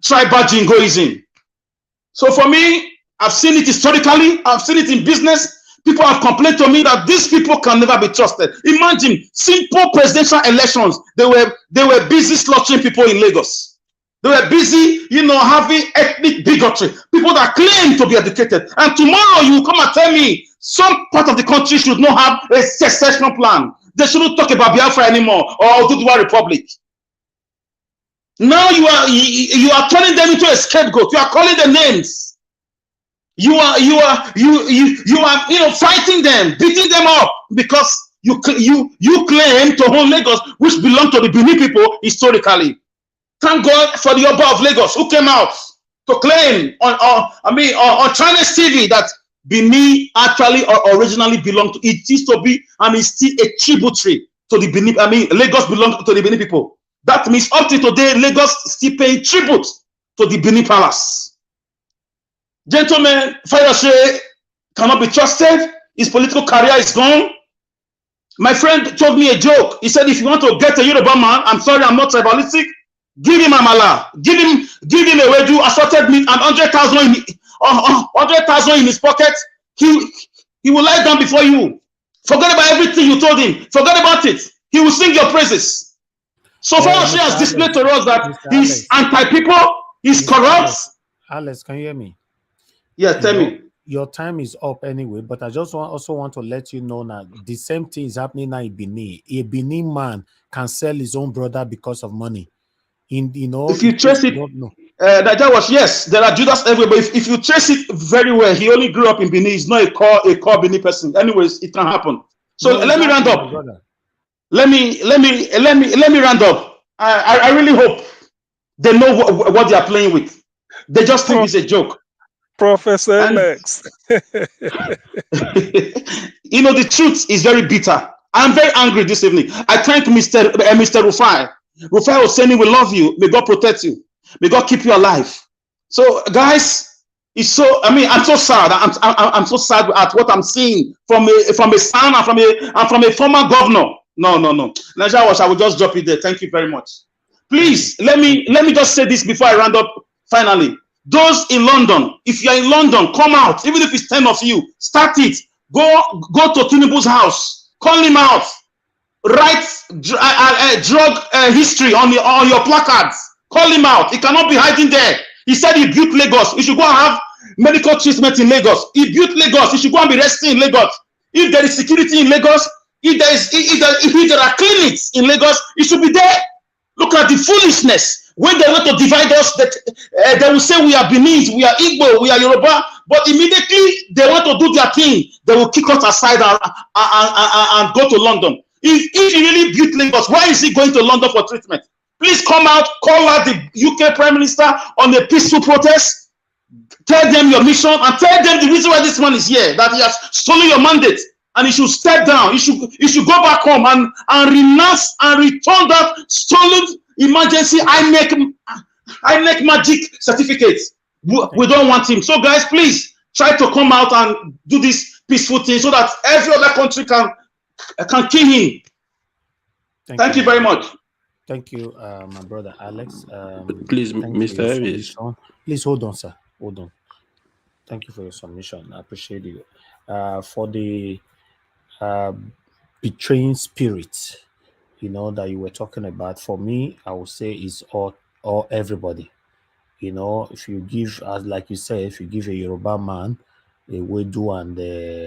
tribal jingoism. So for me, I've seen it historically, I've seen it in business. People have complained to me that these people can never be trusted. Imagine simple presidential elections. They were busy slaughtering people in Lagos. They were busy, having ethnic bigotry. People that claim to be educated. And tomorrow you will come and tell me some part of the country should not have a secession plan. They shouldn't talk about Biafra anymore or Oduduwa Republic. Now you are turning them into a scapegoat. You are calling them names. You are fighting them, beating them up because you claim to own Lagos, which belonged to the Benin people historically. Thank God for the Oba of Lagos who came out to claim on Chinese TV that Benin actually or originally belonged to it. Used to be and is still a tributary to the Benin. Lagos belonged to the Benin people. That means up to today, Lagos is still paying tribute to the Benin Palace. Gentlemen, Fayose cannot be trusted. His political career is gone. My friend told me a joke. He said, if you want to get a Yoruba man, I'm sorry, I'm not tribalistic, give him amala, give him a wedu, assorted meat, and 100,000 in his pocket. He will lie down before you. Forget about everything you told him. Forget about it. He will sing your praises. So Fayose has displayed to us that he's anti-people, he's corrupt. Alex, can you hear me? Yeah, tell me. Your time is up anyway, but I just also want to let you know now the same thing is happening now in Benin. A Benin man can sell his own brother because of money. If you trace it, that was, yes, there are Judas everywhere, but if you trace it very well, he only grew up in Benin. He's not a core Benin person. Anyways, it can happen. So let me round up. Let me round up. I really hope they know what they are playing with. They just think it's a joke. Professor Alex. The truth is very bitter. I'm very angry this evening. I thank Mr. Rufai. Rufai Oseni, we love you. May God protect you. May God keep you alive. So, guys, it's so. I'm so sad. I'm so sad at what I'm seeing from a son and from a former governor. No. I will just drop it there. Thank you very much. Please let me just say this before I round up. Finally, those in London, if you are in London, come out. Even if it's 10 of you, start it. Go to Tinubu's house. Call him out. Write drug history on your placards. Call him out. He cannot be hiding there. He said he built Lagos. He should go and have medical treatment in Lagos. He built Lagos. He should go and be resting in Lagos. If there is security in Lagos, if there are clinics in Lagos, it should be there. Look at the foolishness. When they want to divide us, they will say we are Benin, we are Igbo, we are Yoruba, but immediately they want to do their thing, they will kick us aside and go to London. If he really built Lagos, why is he going to London for treatment? Please come out, call out the UK Prime Minister on a peaceful protest, tell them your mission, and tell them the reason why this man is here, that he has stolen your mandate, and he should step down. He should go back home and renounce and return that stolen emergency INEC magic certificates. We don't want him. So guys, please try to come out and do this peaceful thing so that every other country can kill him. Thank you very much. Thank you, my brother Alex. Please, Mr. Elvis. Please hold on, sir. Hold on. Thank you for your submission. I appreciate you. For the betraying spirit, that you were talking about, for me, I would say it's all everybody. If you give, as like you said, if you give a Yoruba man a wedu and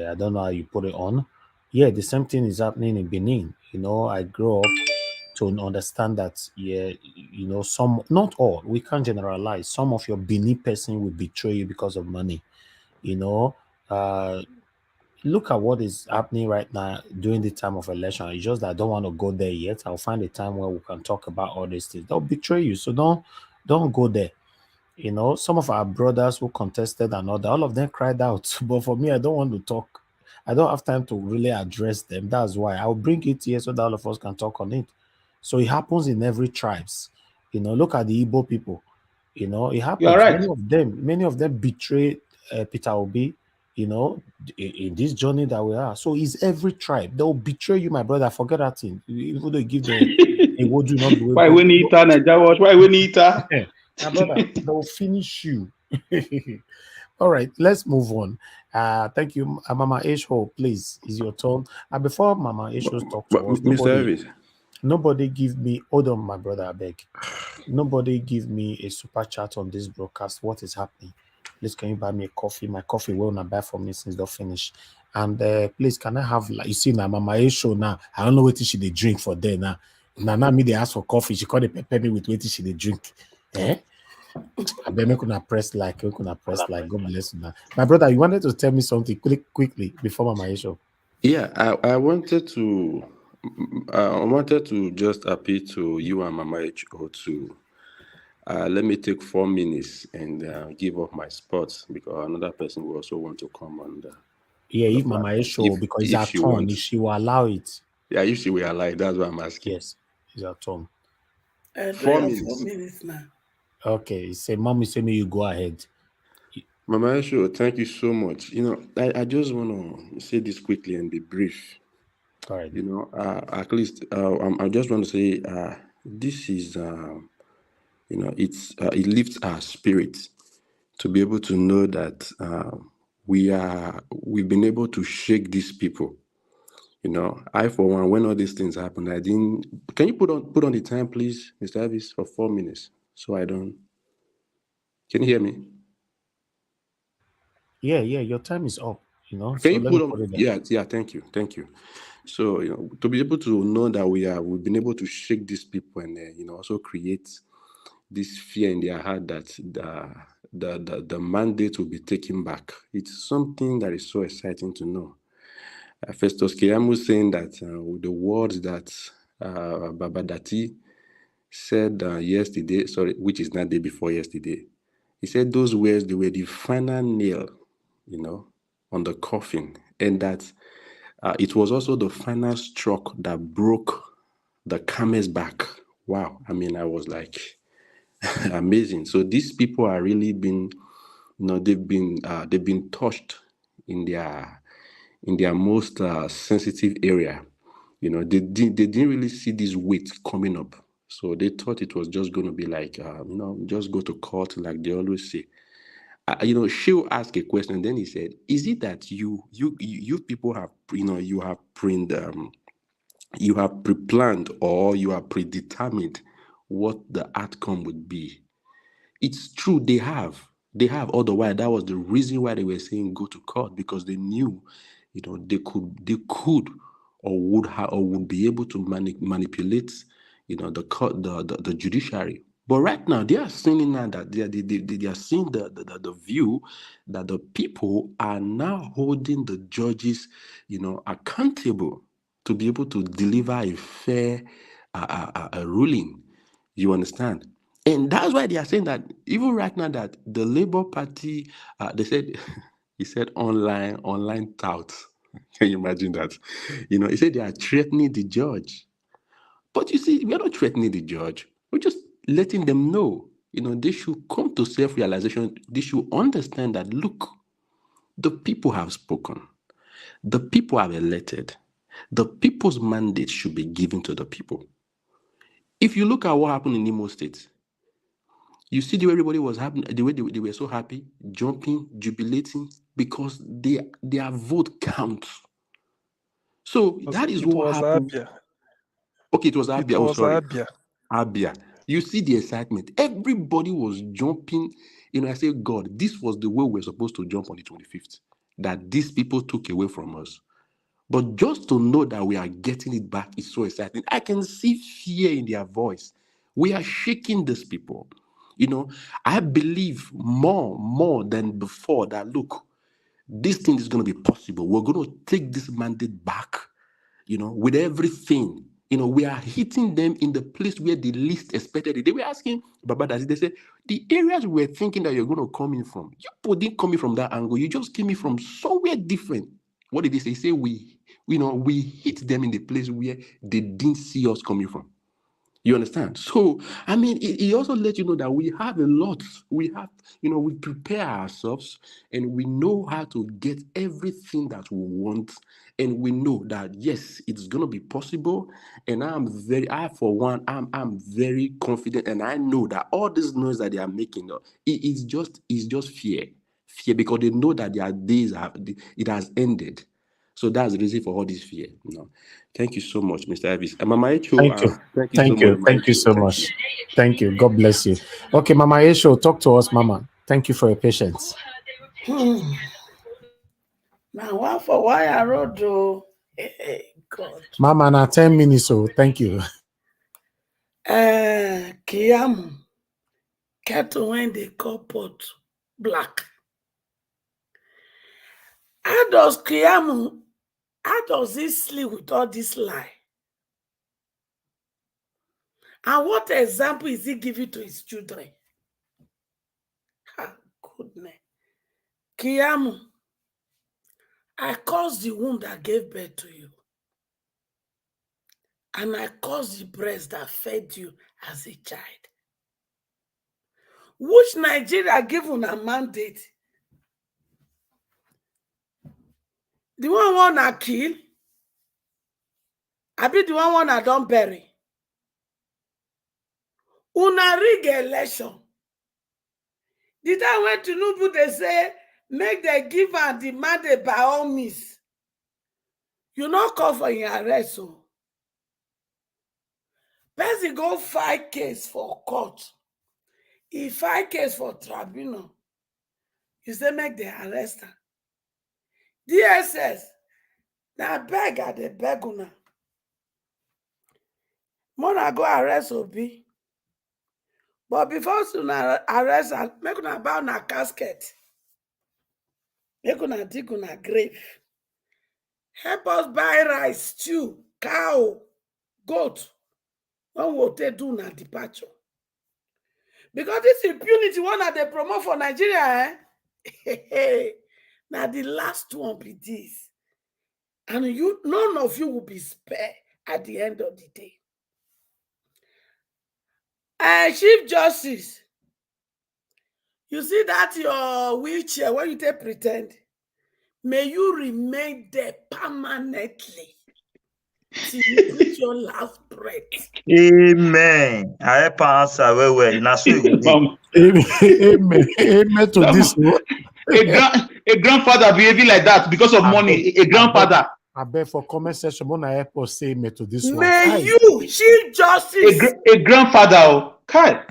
I don't know how you put it on, yeah, the same thing is happening in Benin. I grew up to understand that, some, not all, we can't generalize. Some of your Benin person will betray you because of money. Look at what is happening right now during the time of election. It's just that I don't want to go there yet. I'll find a time where we can talk about all these things. They'll betray you, so don't go there. Some of our brothers who contested and all of them cried out. But for me, I don't want to talk. I don't have time to really address them. That's why I'll bring it here so that all of us can talk on it. So it happens in every tribes. Look at the Igbo people. It happens. You're right. Many of them betray PeterObi, in this journey that we are. So it's every tribe. They'll betray you, my brother. Forget that thing. Even though you give them a would you not why we need that? Why we need that? My brother, they'll finish you. All right, let's move on. Thank you, Mama Esho. Please, is your turn. Before Mama Esho talks to us, nobody give me. Hold on, my brother. I beg. Nobody give me a super chat on this broadcast. What is happening? Please, can you buy me a coffee? My coffee will not buy for me since they'll finish. And please, can I have, like, you see now, Mama Esho now, I don't know what she they drink for there now. Now me they ask for coffee. She called the pepper me with what she they drink. I bet me could press like, God bless you now. My brother, you wanted to tell me something quickly before Mama Esho. Yeah, I wanted to just appeal to you and Mama Esho to let me take 4 minutes and give up my spot because another person will also want to come on the. Yeah, if Mama Esho, because it's her turn, if she will allow it. Yeah, if she will allow it, that's what I'm asking. Yes, it's her turn. 4 minutes. 4 minutes now. Okay, say, Mommy, say me, you go ahead. Mama Esho, thank you so much. I just want to say this quickly and be brief. All right. At least I just want to say this is, it lifts our spirit to be able to know that we've been able to shake these people. I, for one, when all these things happened, can you put on the time, please, Mr. Elvis, for 4 minutes? So I don't. Can you hear me? Yeah, your time is up. Can you put on? Yeah. Thank you. So to be able to know that we've been able to shake these people and also create this fear in their heart that the mandate will be taken back. It's something that is so exciting to know. Festus Keyamo saying that with the words that Baba Dati said yesterday, which is not day before yesterday, he said those words, they were the final nail, on the coffin, and that it was also the final stroke that broke the camel's back. Wow. I mean, I was like, amazing. So these people are really been, they've been touched in their most sensitive area. They didn't really see this weight coming up. So they thought it was just going to be like, just go to court like they always say. she'll ask a question, and then he said, "Is it that you people have, you have pre-planned or you are predetermined what the outcome would be?" It's true, they have. Otherwise, that was the reason why they were saying go to court, because they knew, they could or would be able to manipulate, the court, the judiciary. But right now, they are seeing now that they are seeing the view that the people are now holding the judges, accountable to be able to deliver a fair a ruling. You understand? And that's why they are saying that even right now that the Labour Party, they said, he said online touts. Can you imagine that? He said they are threatening the judge. But you see, we are not threatening the judge. We're just letting them know, they should come to self-realization. They should understand that, look, the people have spoken. The people have elected. The people's mandate should be given to the people. If you look at what happened in Imo State, you see the way everybody was happy, the way they were so happy, jumping, jubilating, because their vote counts. So that is what happened. Abia. Okay, it was Abia. Oh, sorry. Abia. Abia. You see the excitement. Everybody was jumping. I say, God, this was the way we were supposed to jump on the 25th, that these people took away from us. But just to know that we are getting it back is so exciting. I can see fear in their voice. We are shaking these people. I believe more than before that, look, this thing is going to be possible. We're going to take this mandate back, with everything. We are hitting them in the place where they least expected it. They were asking Baba Dazi, they said, the areas we were thinking that you're going to come in from, you didn't come in from that angle. You just came in from somewhere different. What did they say? They say we hit them in the place where they didn't see us coming from. You understand? So, I mean, it also lets you know that we have a lot. We have, we prepare ourselves and we know how to get everything that we want. And we know that, yes, it's going to be possible. And I'm very very confident. And I know that all this noise that they are making, it's just fear. Fear, because they know that their days it has ended. So that's the reason for all this fear. Thank you so much, Mr. Elvis. And Mama Echo, thank you so much. Thank you. God bless you. Okay, Mama Echo, talk to us, Mama. Thank you for your patience. Now, what for why I wrote though? God. Mama, now 10 minutes, so thank you. Keyamo, cattle when they call pot black. How does Keyamo? How does he sleep with all this lie? And what example is he giving to his children? Goodness. Keyamo, I caused the womb that gave birth to you. And I caused the breast that fed you as a child. Which Nigeria given a mandate? The one wanna kill? I be the one wanna don't bury. Una rig election. The time when Tinubu they say make the give and demand it by all means. You not call for your arrest. So person go file case for court. He file case for tribunal. You say make the arrest her. DSS. Now beg at the beg una. Mona go arrest Obi. But before una arrest her, make una buy una casket. Make una dig una grave. Help us buy rice, stew, cow, goat. When will they do na departure? Because this impunity one that they promote for Nigeria, now the last one be this. And none of you will be spared at the end of the day. Chief Justice, you see that your wheelchair, when you take pretend, may you remain there permanently till you breathe your last breath. Amen. I answer well. Amen to this one. A grandfather behaving like that because of money. A grandfather. I bet for comment section, when I help us say amen to this one. May you, Chief Justice. A grandfather. Kai.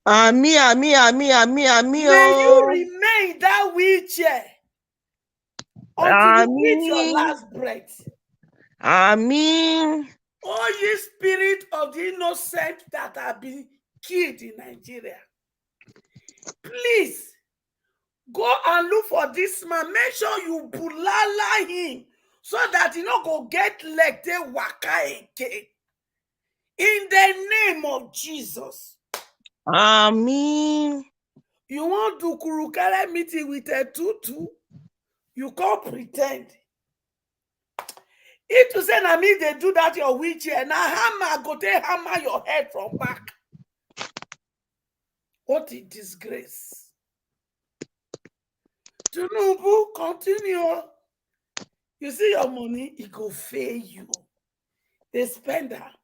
Ami. May you remain in that wheelchair until you reach your last breath. Amen. Oh, ye spirit of the innocent that have been killed in Nigeria, please go and look for this man. Make sure you bulala him so that he not go get elected waka again. In the name of Jesus. Amen. You want to kurukere meeting with a tutu? You can't pretend. If you say na me they do that your wheelchair, now hammer go they hammer your head from back. What a disgrace. Tinubu, continue. You see your money, it go fail you. They spend that.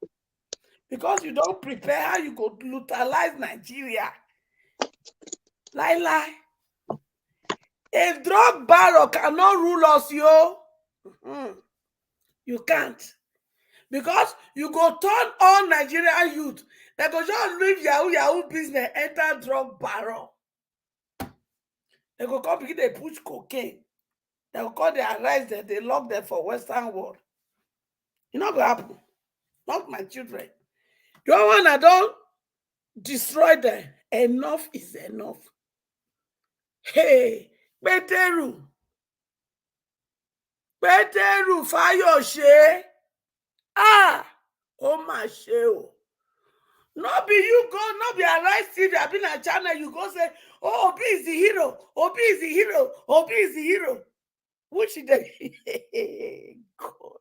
Because you don't prepare how you go utilize Nigeria. Lie. A drug barrel cannot rule us, yo. You can't. Because you go turn all Nigerian youth. They go just leave Yahoo business, enter drug barrel. They go come begin they push cocaine. They will call their arrest them, they lock them for Western world. You know what will happen? Not my children. You want to don't destroy them. Enough is enough. Hey, Peteru, Fayose. Oh my show. Not be you go, not be arrest if you have been a channel, you go say, oh, Obi is the hero, Obi is the hero, Obi is the hero. Which is the God.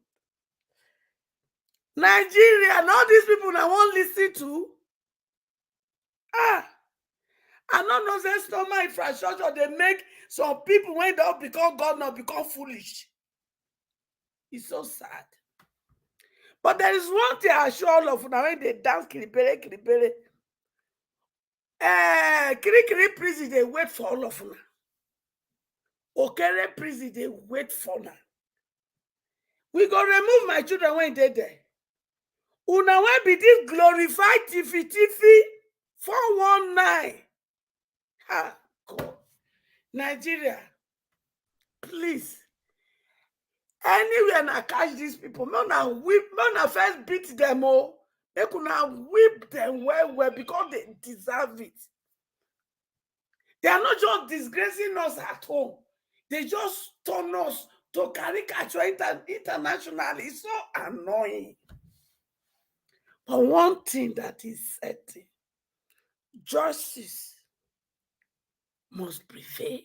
Nigeria, and all these people I won't listen to. I don't know say stomach infrastructure, they make some people when they don't become governor become foolish. It's so sad. But there is one thing I assure all of you now when they dance kiripere. Kiri prison, they wait for all of you now. Okere prison, they wait for now. We go remove my children when they there. Una when be this glorified tiffy 419. God. Nigeria, please. Anywhere I catch these people, I first beat them all. They could not whip them well because they deserve it. They are not just disgracing us at home. They just turn us to caricature internationally. It's so annoying. But one thing that is certain, justice must prevail.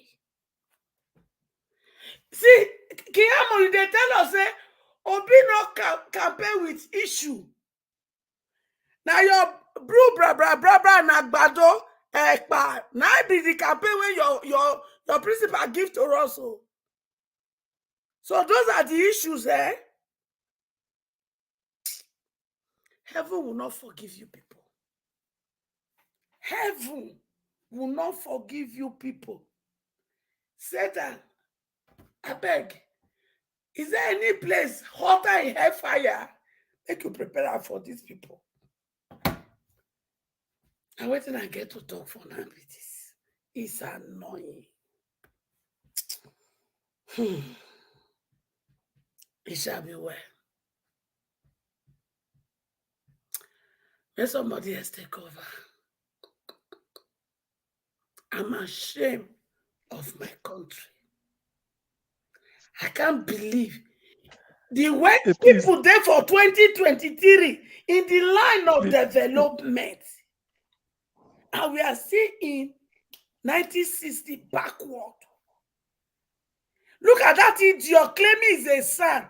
See, Keyamo, they tell us, say, Obi no campaign with issue. Now your bra nagbado ekpa. Now be the campaign when your principal give to us. So those are the issues, eh? Heaven will not forgive you people. Heaven will not forgive you people. Satan, I beg. Is there any place hotter in hellfire? Make you prepare for these people. And wait till I get to talk for now with this. It's annoying. It shall be well. Let somebody else take over. I'm ashamed of my country. I can't believe the way people there for 2023 in the line of development. And we are still in 1960 backward. Look at that idiot claiming he's a son.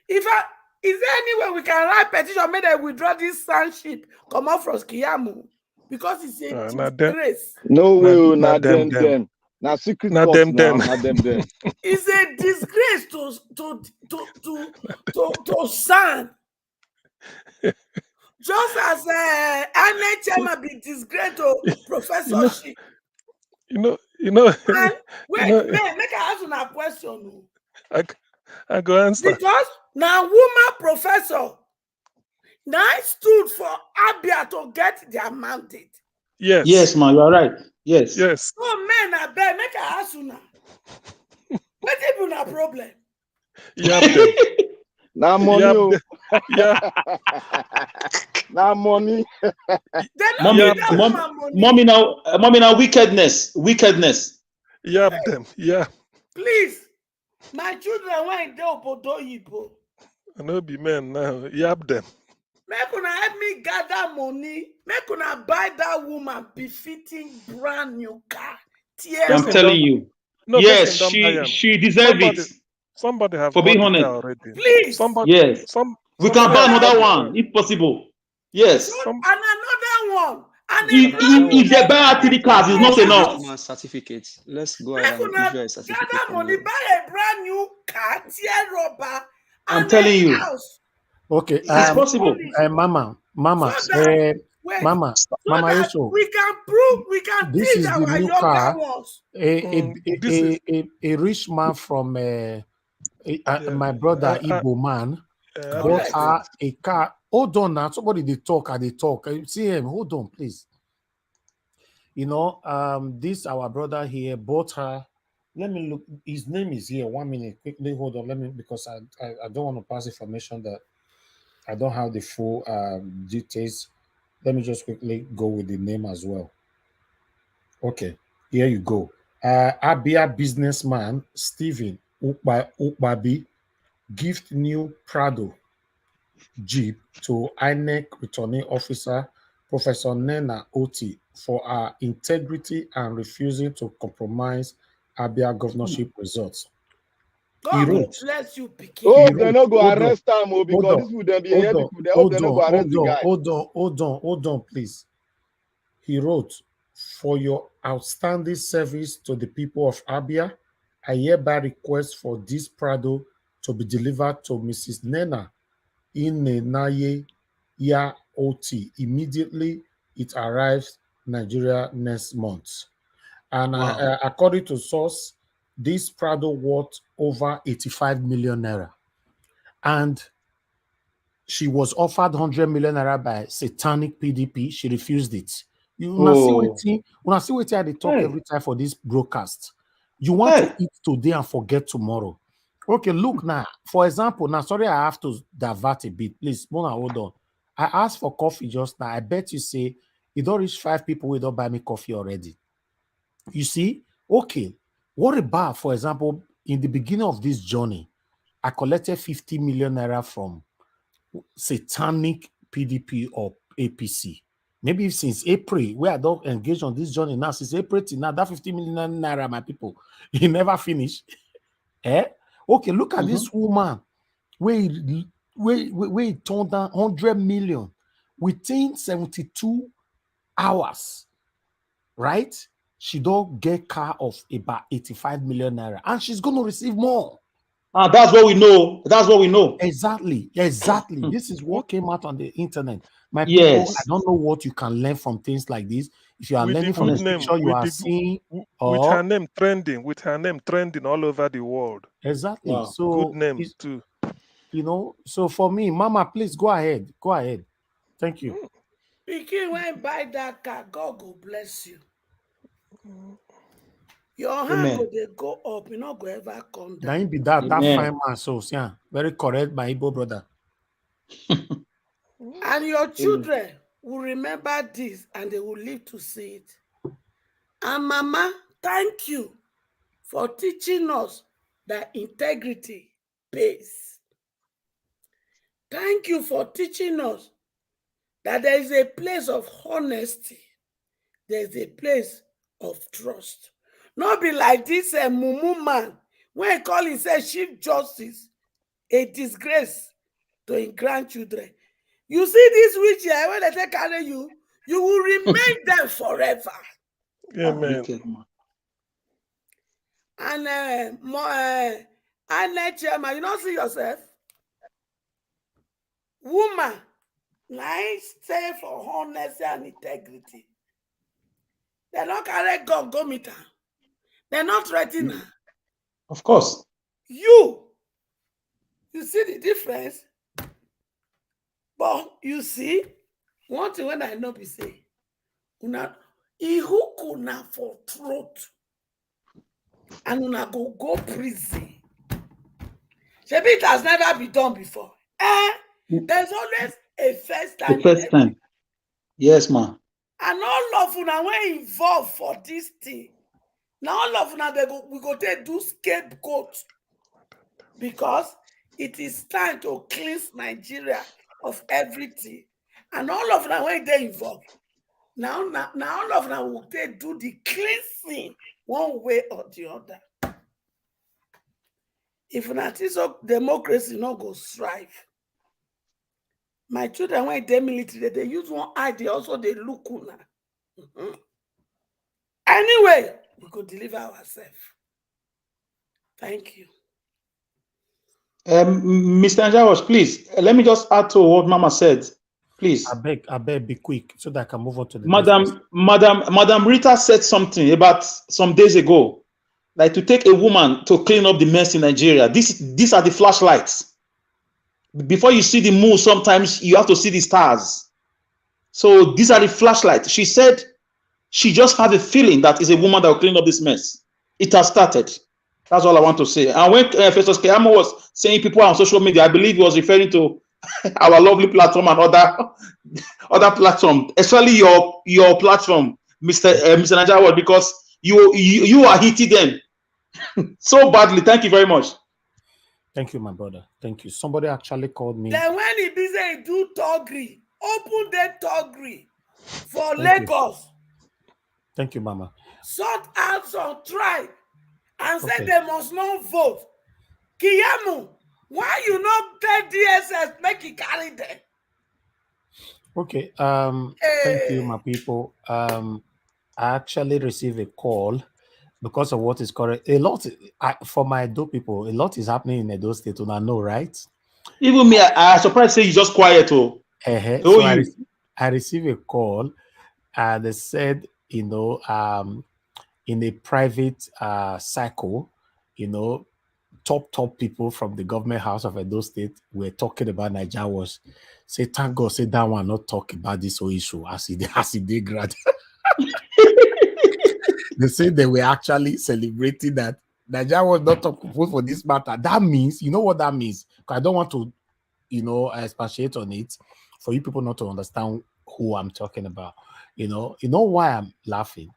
Is there any way we can write petition made them withdraw this sonship come out from Keyamo? Because it's a disgrace. No way, not them. Now secret not courts them. Not them. It's a disgrace to son. Just as Anne Chema be disgrace to professorship. And wait, man, make I ask you a question. I go answer. Because now woman professor now I stood for Abia to get their mandate. Yes. Yes, man, you are right. Yes. Yes. Oh man, I bet make I ask you now. What is a problem? Yeah. Now money. Yeah. Now money. Mommy now wickedness. Yap them. Yeah. Please, my children went there Obodo Yibo. I know be men now. Yap them. Make una help me gather money. Make una buy that woman befitting brand new car. I'm telling you. No, yes, she deserves it. Somebody have for being bought the honest car already. Please. Yes. We can buy another one if possible. Yes. And another one. And if they buy 3 cars, it's not enough. Certificates. Let's go ahead and give you a certificate. Gather money, buy a brand new car, tear rubber. I'm telling you. House. Okay, it's possible. Mama, so we can prove, we can this teach is the our new younger car. ones. A rich man from my brother Igbo man bought her a car. Hold on now, somebody they talk. See him. Hold on, please. This our brother here bought her. Let me look. His name is here. 1 minute, quickly. Hold on. Let me, because I don't want to pass information that I don't have the full details. Let me just quickly go with the name as well. Okay, here you go. Abia businessman Stephen Ukbabi gift new Prado Jeep to INEC returning officer Professor Nena Oti for her integrity and refusing to compromise Abia governorship results. God will bless you, Pikin. Oh, they're not going to arrest him because this would be here. They're not going to arrest the guy. Hold on, please. He wrote, for your outstanding service to the people of Abia, I hereby request for this Prado to be delivered to Mrs. Nena Inenaye Ya Oti. Immediately it arrives Nigeria next month. And according to source, this Prado worth over 85 million naira. And she was offered 100 million naira by satanic PDP. She refused it. You wanna see what they talk every time for this broadcast. You want to eat today and forget tomorrow. Okay, look now. For example, now sorry, I have to divert a bit. Please, Mona, hold on. I asked for coffee just now. I bet you say you don't reach 5 people who don't buy me coffee already. You see, okay. What about, for example, in the beginning of this journey, I collected 50 million naira from satanic PDP or APC. Maybe since April, where I don't engage on this journey now, since April till now, that 50 million naira, my people, he never finished. Okay, look at this woman where he turned down 100 million within 72 hours, right? She don't get car of about 85 million naira, and she's going to receive more. That's what we know. That's what we know. Exactly. This is what came out on the internet. My people, I don't know what you can learn from things like this. If you are learning from the picture you are seeing, with her name trending all over the world. Exactly. Wow. So good name too. So for me, Mama, please go ahead. Thank you. Pikin, when buy that car, God will bless you. Your hand go up, you not go ever come down. Now be that fine man, so yeah, very correct, my Igbo brother. And your children will remember this and they will live to see it. And Mama, thank you for teaching us that integrity pays. Thank you for teaching us that there is a place of honesty. There is a place of trust. Not be like this mumu man when he call himself Chief Justice, a disgrace to his grandchildren. You see this witch here, when they take carry you, you will remain them forever. Amen. And chairman, you don't see yourself. Woman, nice stay for honesty and integrity. They're not carry gun go meet her. They're not threatening her. Of course. You see the difference? But you see, one thing when I know be say, una he who could not for throat and una go prison. Maybe it has never been done before. There's always a first time. The first time. Yes, ma'am. And all of una when involved for this thing. Now all of una we go take do scapegoat because it is time to cleanse Nigeria of everything. And all of them when they involved. Now all of them will take do the cleansing one way or the other. If not this democracy not go strive. My children when they military, they use one eye, they also they look una. Anyway, we could deliver ourselves. Thank you. Mr. Njawash, please, let me just add to what Mama said. Please. I beg, be quick so that I can move on to the Madam Rita said something about some days ago, like to take a woman to clean up the mess in Nigeria. These are the flashlights. Before you see the moon, sometimes you have to see the stars. So these are the flashlights. She said she just had a feeling that is a woman that will clean up this mess. It has started. That's all I want to say. And when Festus Keyamo was saying people on social media, I believe he was referring to our lovely platform and other platform, especially your platform, Mr. Njawash, because you are hitting them so badly. Thank you very much. Thank you, my brother. Thank you. Somebody actually called me. Then when he be say do Togri, open the Togri for Lagos. Thank you, Mama. Sort out some tribe and say they must not vote. Keyamo, why you not tell DSS make it carry them? Okay. Thank you, my people. I actually received a call because of what is correct. A lot for my Edo people, a lot is happening in Edo State, and I know, right? Even me, I surprised say you just quiet. So I received a call, and they said, in a private cycle, top people from the government house of Edo State were talking about Njawash. Say, thank God, say that one not talk about this whole issue as they grad. They said they were actually celebrating that Njawash not talking for this matter. That means, you know what that means? Because I don't want to, expatiate on it for you people not to understand who I'm talking about. You know why I'm laughing?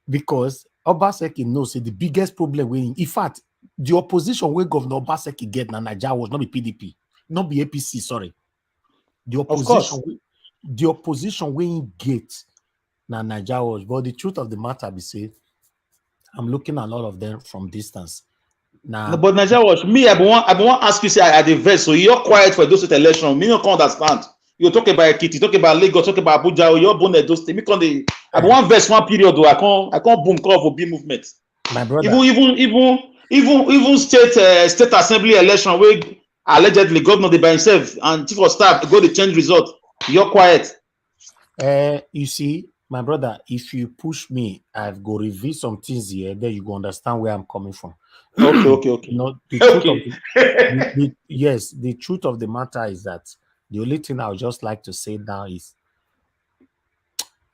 Because Obaseki knows the biggest problem in fact, the opposition where Governor Obaseki get na Njawash, not be PDP, not be APC, sorry. The opposition where he get na Njawash, but the truth of the matter be say, I'm looking at a lot of them from distance. Now, but Njawash, me, I want to ask you, say I the verse, so you're quiet for those election. Me not understand. You talk about Ekiti, talk about Lagos, talk about Abuja, you're born at those things. I want verse one period though. I can't boom call for B movement. My brother. Even state assembly election where allegedly governor by himself and chief of staff go to change result. You're quiet. You see, my brother, if you push me, I've go reveal some things here, then you go understand where I'm coming from. Okay. The truth of the matter is that the only thing I would just like to say now is,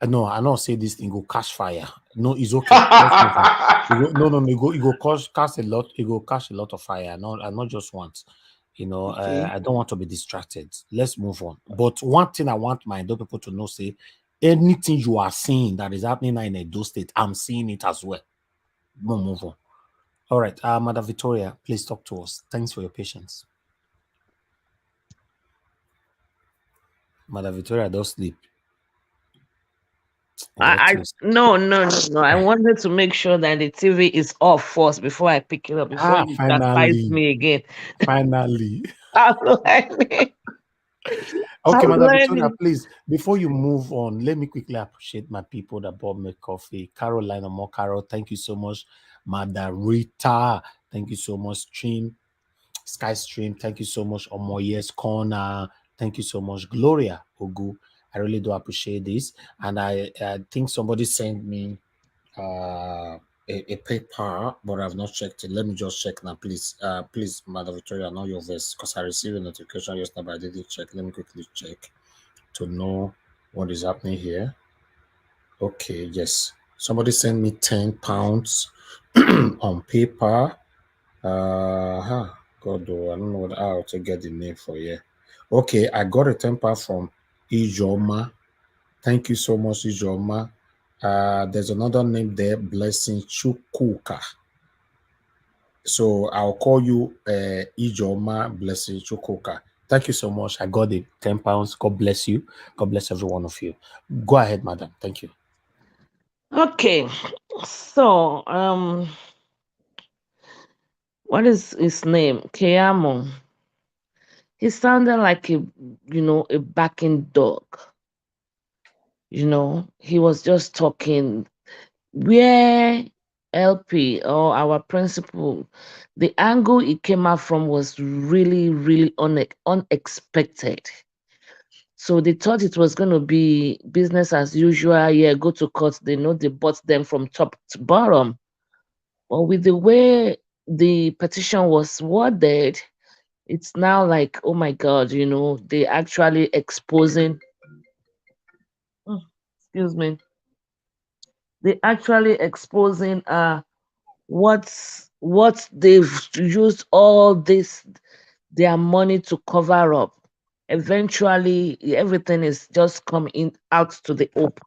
no, I don't say this thing go catch fire. No, it's okay. It go cast a lot. It go catch a lot of fire. I not just once. I don't want to be distracted. Let's move on. But one thing I want my Edo people to know, say, anything you are seeing that is happening in Edo State, I'm seeing it as well. We'll move on. All right, Madam Victoria, please talk to us. Thanks for your patience. Madam Victoria, don't sleep. No. I wanted to make sure that the TV is off first before I pick it up. Before you chastise me again. Finally. Okay, Madam Victoria, please, before you move on, let me quickly appreciate my people that bought me coffee. Caroline Omokaro, thank you so much. Madam Rita, thank you so much. Skystream, thank you so much. Omoyes Corner, thank you so much. Gloria Ogu, I really do appreciate this. And I think somebody sent me a paper, but I've not checked it. Let me just check now, please. Please, Madam Victoria, know your voice, because I received a notification yesterday, but I didn't check. Let me quickly check to know what is happening here. Okay, yes. Somebody sent me £10 on paper. God, I don't know how to get the name for you. Okay, I got a £10 from Ijoma. Thank you so much, Ijoma. There's another name there, Blessing Chukuka. So I'll call you Ijoma Blessing Chukuka. Thank you so much. I got the £10. God bless you. God bless every one of you. Go ahead, madam. Thank you. Okay, so what is his name? Keyamo. He sounded like a backing dog. He was just talking where LP or our principal, the angle it came out from was really, really unexpected. So they thought it was going to be business as usual. Yeah, go to court. They know they bought them from top to bottom. But with the way the petition was worded, it's now like, oh my God, they actually exposing. Excuse me. They actually exposing what they've used all their money to cover up. Eventually, everything is just coming out to the open.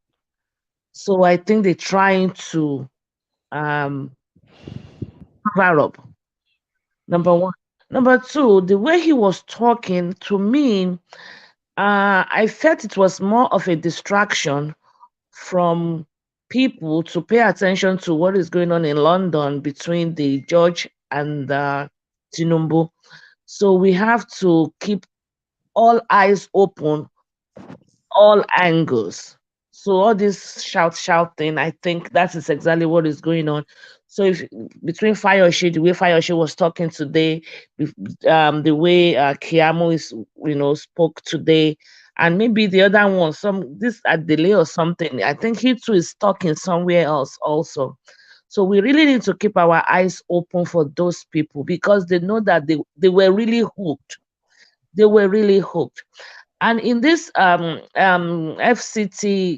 So I think they're trying to cover up. Number one. Number two, the way he was talking to me, I felt it was more of a distraction from people to pay attention to what is going on in London between the judge and Tinubu. So we have to keep all eyes open, all angles. So all this shouting, I think that is exactly what is going on. So if between Fayose, the way Fayose was talking today, the way Keyamo spoke today, and maybe the other one, this a delay or something. I think he too is talking somewhere else also. So we really need to keep our eyes open for those people, because they know that they were really hooked. They were really hooked. And in this FCT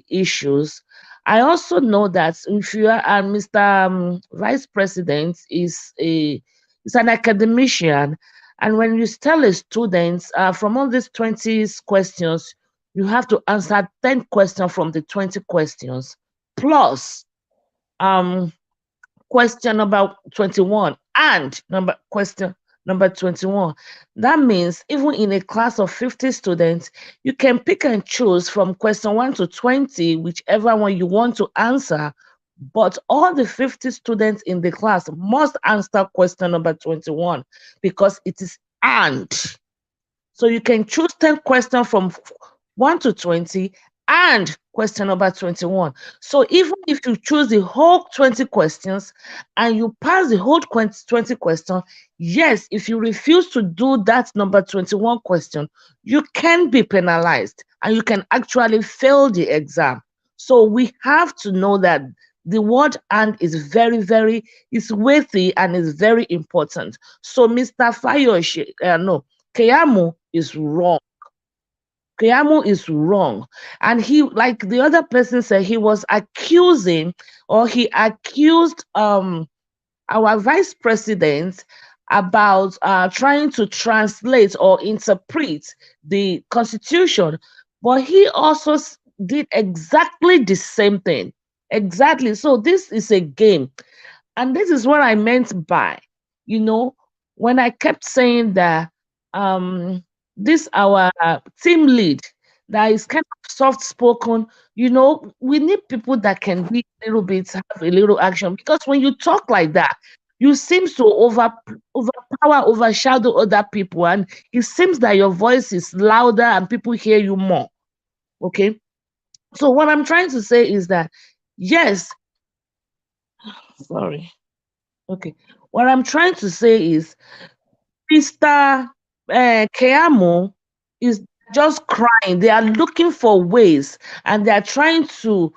issues, I also know that if you are Mr. Vice President is an academician, and when you tell a student from all these 20 questions, you have to answer 10 questions from the 20 questions, plus question number 21 and question number 21. That means even in a class of 50 students, you can pick and choose from question 1 to 20, whichever one you want to answer. But all the 50 students in the class must answer question number 21, because it is and. So you can choose 10 questions from 1 to 20 and question number 21. So even if you choose the whole 20 questions and you pass the whole 20 questions, yes, if you refuse to do that number 21 question, you can be penalized and you can actually fail the exam. So we have to know that the word and is very, very, is weighty and is very important. So Mr. Fayose, Keyamo is wrong. Keyamo is wrong. And he, like the other person said, he was accusing, or he accused our vice president about trying to translate or interpret the constitution. But he also did exactly the same thing. Exactly. So this is a game. And this is what I meant by, when I kept saying that this our team lead that is kind of soft spoken, we need people that can be a little bit, have a little action, because when you talk like that, you seem to overpower, overshadow other people, and it seems that your voice is louder and people hear you more. Okay, so what I'm trying to say is that yes, sorry. Okay, what I'm trying to say is Mr. Keyamo is just crying. They are looking for ways, and they are trying to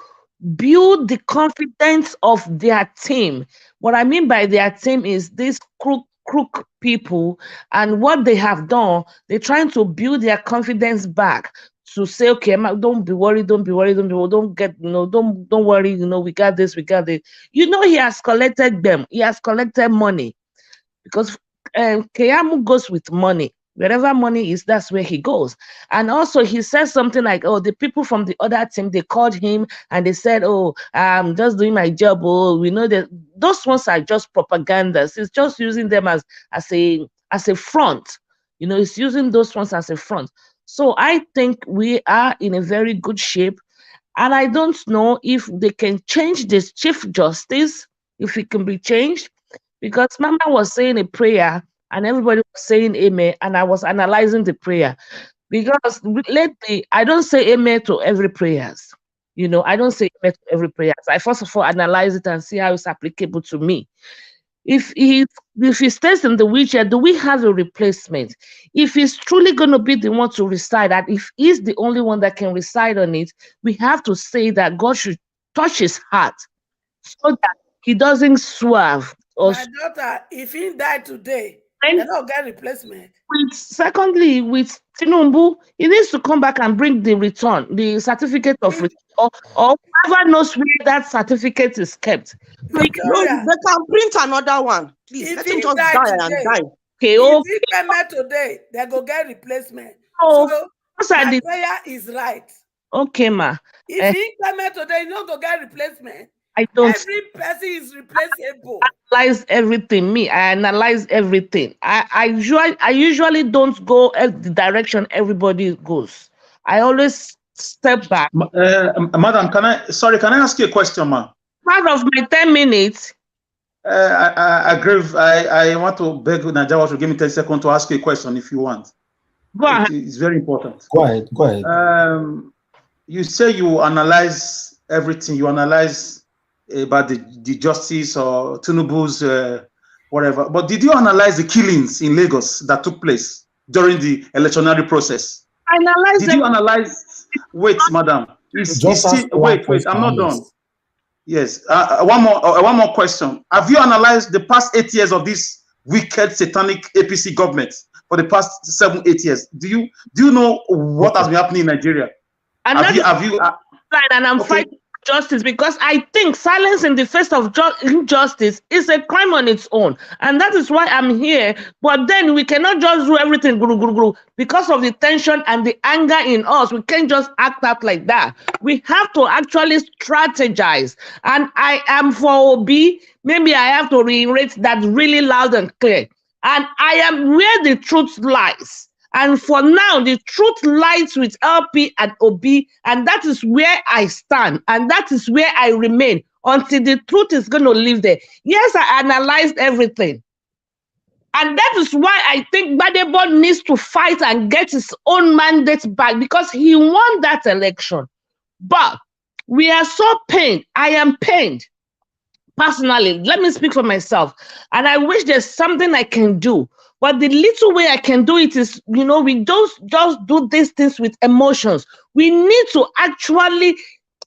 build the confidence of their team. What I mean by their team is these crook people, and what they have done, they're trying to build their confidence back to say, okay, don't be worried, don't be worried, don't get, don't worry, we got this, we got it. He has collected them, he has collected money, because Keyamo goes with money. Wherever money is, that's where he goes. And also he says something like, oh, the people from the other team, they called him and they said, oh, I'm just doing my job. Oh, we know that those ones are just propagandas. He's just using them as a front. He's using those ones as a front. So I think we are in a very good shape. And I don't know if they can change this Chief Justice, if it can be changed, because Mama was saying a prayer and everybody was saying amen, and I was analyzing the prayer, because lately I don't say amen to every prayers. I don't say amen to every prayer. I first of all analyze it and see how it's applicable to me. If he stays in the wheelchair, do we have a replacement? If he's truly going to be the one to reside, and if he's the only one that can reside on it, we have to say that God should touch his heart so that he doesn't swerve. My daughter, if he died today, they don't get replacement. Secondly, with Tinubu, he needs to come back and bring the return, the certificate of return, or whoever knows where that certificate is kept. No, they can print another one. Please, let him just die and die. If he came out today, they go get replacement. So my prayer is right. Okay, ma. If he came out today, you don't go get replacement. I don't. Every person is replaceable. I analyze everything. I usually don't go the direction everybody goes. I always step back. Madam, can I ask you a question, ma'am? Part of my 10 minutes. I agree. I want to beg Najawa to give me 10 seconds to ask you a question if you want. Go ahead. It's very important. Go ahead. You say you analyze everything. You analyze about the justice or Tinubu's whatever. But did you analyze the killings in Lagos that took place during the electionary process? Did you analyze? Wait, madam. Wait. I'm not done. Yes. One more question. Have you analyzed the past 8 years of this wicked, satanic APC government for the past 7-8 years? Do you know what has been happening in Nigeria? And I'm fighting justice, because I think silence in the face of injustice is a crime on its own, and that is why I'm here. But then we cannot just do everything because of the tension and the anger in us. We can't just act out like that. We have to actually strategize, and I am for Obi. Maybe I have to reiterate that really loud and clear, and I am where the truth lies. And for now, the truth lies with LP and Obi, and that is where I stand, and that is where I remain until the truth is going to live there. Yes, I analyzed everything. And that is why I think Badebo needs to fight and get his own mandate back, because he won that election. But we are so pained. I am pained. Personally, let me speak for myself. And I wish there's something I can do. But the little way I can do it is, we don't just do these things with emotions. We need to actually,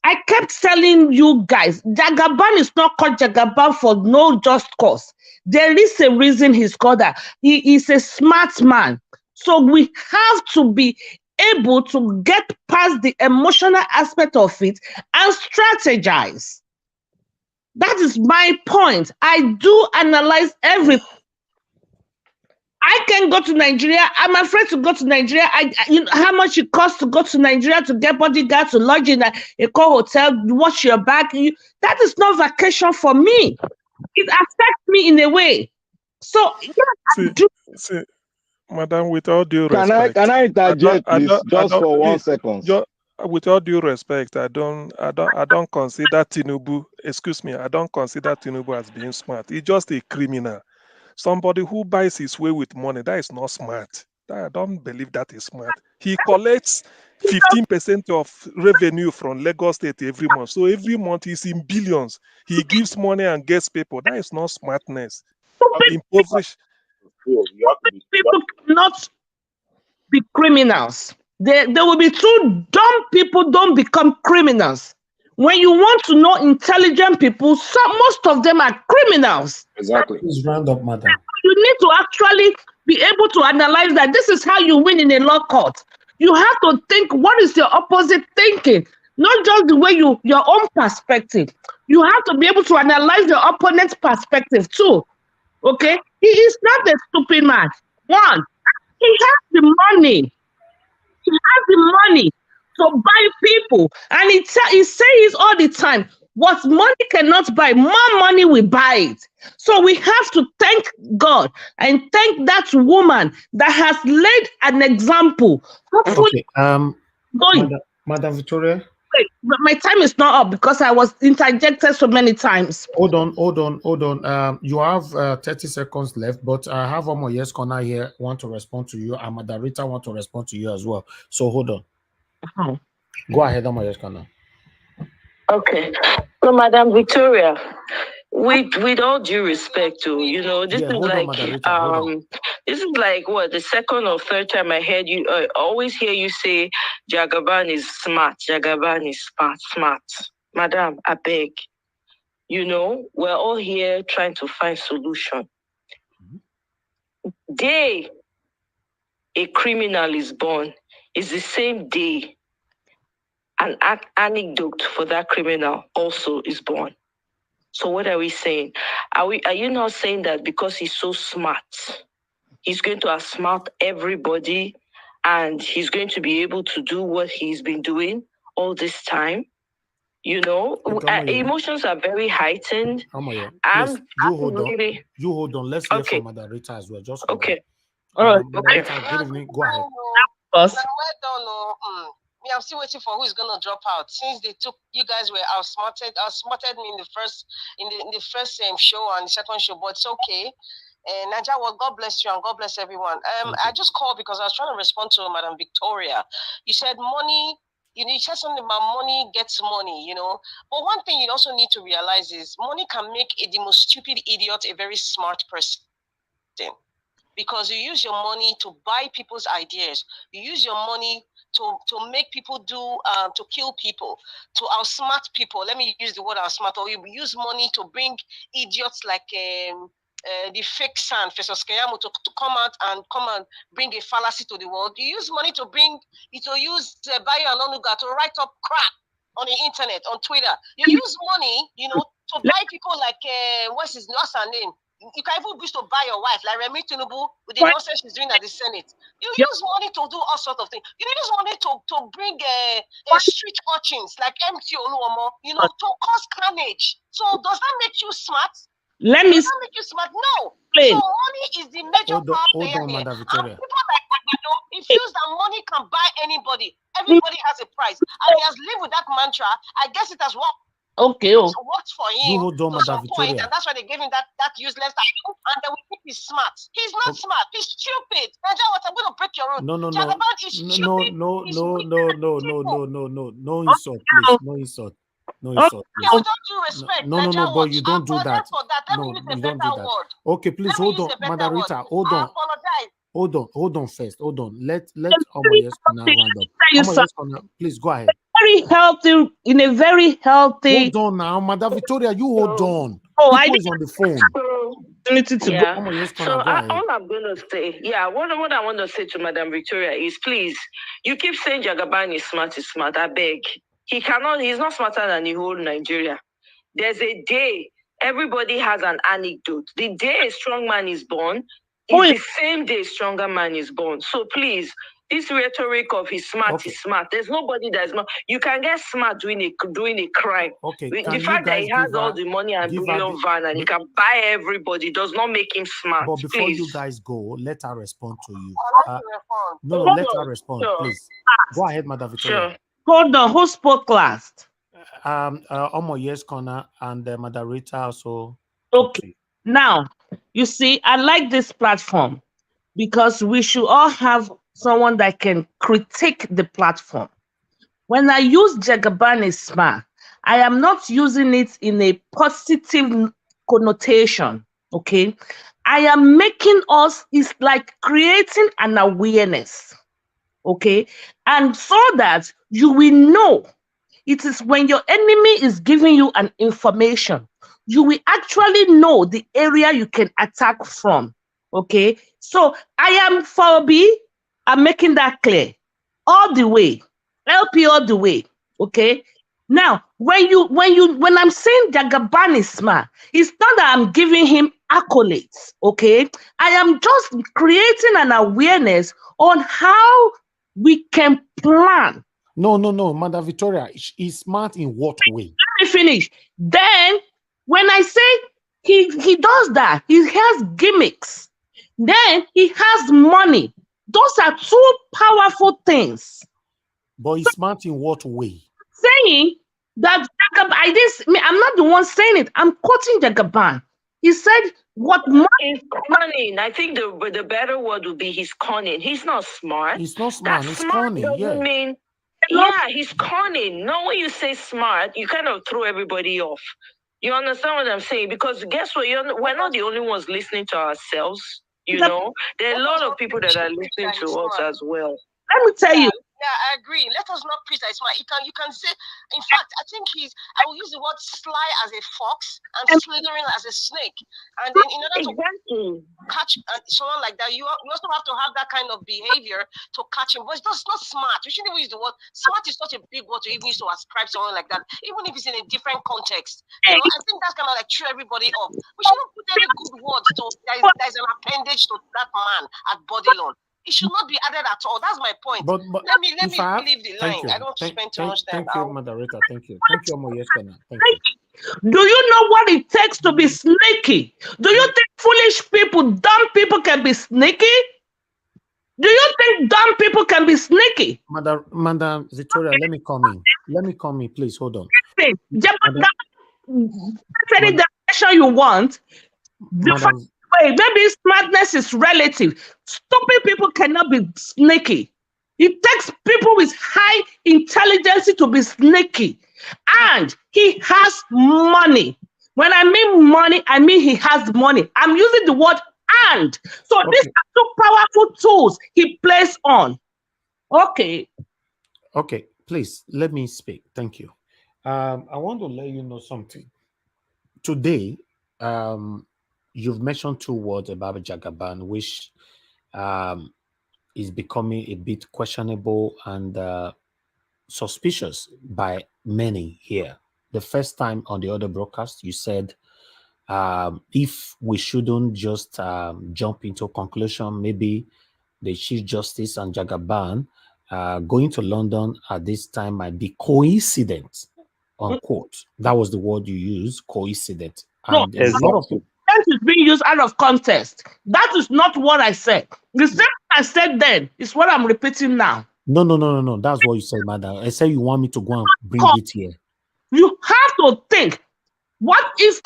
I kept telling you guys, Jagaban is not called Jagaban for no just cause. There is a reason he's called that. He is a smart man. So we have to be able to get past the emotional aspect of it and strategize. That is my point. I do analyze everything. I can go to Nigeria. I'm afraid to go to Nigeria. How much it costs to go to Nigeria to get bodyguard, to lodge in a hotel, watch your back. That is not vacation for me. It affects me in a way. So, see, madam, with all due respect, can I interject, please, just for 1 second? With all due respect, I don't consider Tinubu. Excuse me, I don't consider Tinubu as being smart. He's just a criminal. Somebody who buys his way with money, that is not smart. I don't believe that is smart. He collects 15% of revenue from Lagos State every month. So every month he's in billions. He gives money and gets people. That is not smartness. Impoverished. People cannot be criminals. There will be true dumb people don't become criminals. When you want to know intelligent people, most of them are criminals. Exactly. Please round up, madam. You need to actually be able to analyze that this is how you win in a law court. You have to think, what is your opposite thinking? Not just the way your own perspective. You have to be able to analyze your opponent's perspective too. Okay? He is not a stupid man. One, he has the money. He has the money to buy people. And he says all the time, what money cannot buy, more money will buy it. So we have to thank God and thank that woman that has laid an example. Hopefully, okay. Madam Victoria. Wait, but my time is not up because I was interjected so many times. Hold on. You have 30 seconds left, but I have one more yes corner here want to respond to you. And Madarita want to respond to you as well. So hold on. Go ahead, yes corner. Okay. So, Madam Victoria, with all due respect to, this is like what, the second or third time I heard you, always hear you say Jagaban is smart. Jagaban is smart. Madam, I beg. We're all here trying to find solution. Day a criminal is born is the same day an anecdote for that criminal also is born. So what are we saying? Are you not saying that because he's so smart, he's going to outsmart everybody and he's going to be able to do what he's been doing all this time? Emotions are very heightened. You hold on. Let's hear from Madarita as well. Just okay. All right. Madarita, good evening. Go ahead. Me, I'm still waiting for who is gonna drop out. Since you guys were outsmarted me in the first show and the second show, but it's okay. And Naja, well, God bless you and God bless everyone. I just called because I was trying to respond to Madam Victoria. You said money. You said something about money gets money. But one thing you also need to realize is money can make the most stupid idiot a very smart person. Because you use your money to buy people's ideas. You use your money to make people to kill people, to outsmart people. Let me use the word outsmart. Or you use money to bring idiots like the fake son, Fayose Keyamo, to come and bring a fallacy to the world. You use money to use Bayo and Onuga to write up crap on the internet, on Twitter. You use money, to buy people like what's her name? You can even wish to buy your wife, like Remi Tinubu, with the nonsense she's doing at the Senate. You use money to do all sorts of things. You use money to bring street urchins like MT Oluomo, to cause carnage. So does that make you smart? Does that make you smart? No. So money is the major power player here. And people like Agado, he feels that money can buy anybody. Everybody has a price. And he has lived with that mantra. I guess it has worked. Okay. So what's for him to some point, and that's why they gave him that useless title. And then we think he's smart. He's not smart. He's stupid. Naja, what? I'm going to break your rule. No. No insult, please. No insult. No insult. Yeah, with all due respect. No, but you don't do that. No, you don't do that. Okay, please hold on, Madarita. Hold on first. Hold on. Let Omoyes now round up. Please go ahead. In a very healthy. Hold on now, Madam Victoria. You hold on. I was on the phone. All I'm going to say, what I want to say to Madam Victoria is, please, you keep saying Jagaban is smart. I beg. He's not smarter than the whole Nigeria. There's a day, everybody has an anecdote. The day a strong man is born, it's the same day a stronger man is born. So please, this rhetoric of he's smart is smart. There's nobody that's not. You can get smart doing a crime. Okay. The fact that he has all the money and Bullion van and he can buy everybody does not make him smart. But before please. You guys go, let her respond to you. No, let her respond, please. Go ahead, Madam Victoria. Sure. Hold on. Who spoke last? Omoyes Corner and Madarita also. Okay. Now, you see, I like this platform because we should all have someone that can critique the platform. When I use Jagaban is smart, I am not using it in a positive connotation, okay? I am making it's like creating an awareness, okay? And so that you will know It is when your enemy is giving you an information, you will actually know the area you can attack from. Okay, so I am Fayose. I'm making that clear all the way. LP all the way. Okay. Now, when I'm saying Jagaban is smart, it's not that I'm giving him accolades. Okay, I am just creating an awareness on how we can plan. No, Madam Victoria, he's smart in what way? Let me finish. Then, when I say he does that, he has gimmicks. Then he has money. Those are two powerful things. But he's smart in what way? Saying that I'm not the one saying it. I'm quoting Jagaban. He said, "What money is cunning." I think the better word would be he's cunning. He's not smart. He's not smart. He's smart cunning. doesn't Yeah. mean. Yeah, he's cunning. Now, when you say smart, you kind of throw everybody off. You understand what I'm saying? Because guess what? We're not the only ones listening to ourselves. You know, there are a lot of people that are listening to us as well. Let me tell you. Yeah, I agree. Let us not preach that smart. You can say, in fact, I think I will use the word sly as a fox and slithering as a snake. And then in order to catch someone like that, you also have to have that kind of behavior to catch him. But it's not smart. We shouldn't even use the word smart. Is such a big word to even use to ascribe someone like that, even if it's in a different context. You know, I think that's kind of like throw everybody off. We shouldn't put any good words to that is an appendage to that man at Bullion. It should not be added at all. That's my point. But let me leave the line. I don't spend too much time. Thank you, moderator. Thank you. Thank you, Omoyeskena. Thank you. Do you know what it takes to be sneaky? Do you think foolish people, dumb people can be sneaky? Do you think dumb people can be sneaky? Madam Victoria, let me come in. Let me come in, please. Hold on. Any definition you want. Wait, maybe smartness is relative. Stupid people cannot be sneaky. It takes people with high intelligence to be sneaky. And he has money. When I mean money, I mean he has money. I'm using the word and. So these are two powerful tools he plays on. Okay. Okay, please, let me speak. Thank you. I want to let you know something. Today, you've mentioned two words about Jagaban, which is becoming a bit questionable and suspicious by many here. The first time on the other broadcast, you said if we shouldn't just jump into a conclusion, maybe the Chief Justice and Jagaban going to London at this time might be coincident, unquote. That was the word you used, coincident. And a lot of people, that is being used out of context. That is not what I said. The same I said then is what I'm repeating now. No. That's what you said, madam. I said you want me to go and bring it here. You have to think, what if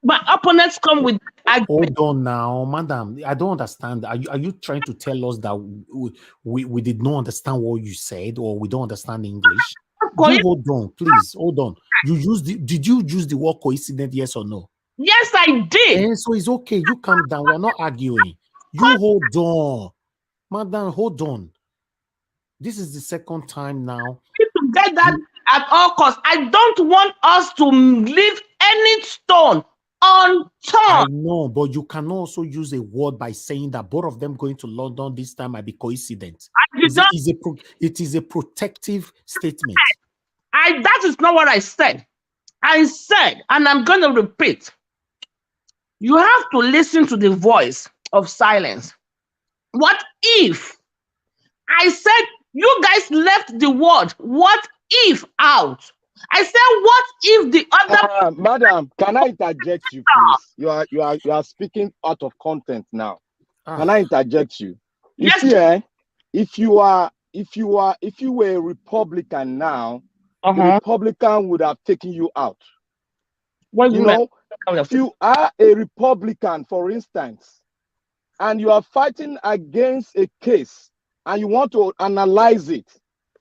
my opponents come with Hold on now, madam. I don't understand. Are you trying to tell us that we did not understand what you said, or we don't understand English? Hold on, please. Hold on. Did you use the word coincident, yes or no? Yes, I did. And so it's okay. You calm down. We're not arguing. You hold on. Madam, hold on. This is the second time now. To get that at all costs. I don't want us to leave any stone unturned. I know, but you can also use a word by saying that both of them going to London this time might be coincident. It is a protective statement. That is not what I said. I said, and I'm going to repeat, you have to listen to the voice of silence. What if I said you guys left the word "what if" out? I said, what if the other madam, can I interject you, please? You are speaking out of content now. Can I interject you? You see, if you were a Republican now, the Republican would have taken you out. If you are a Republican, for instance, and you are fighting against a case and you want to analyze it,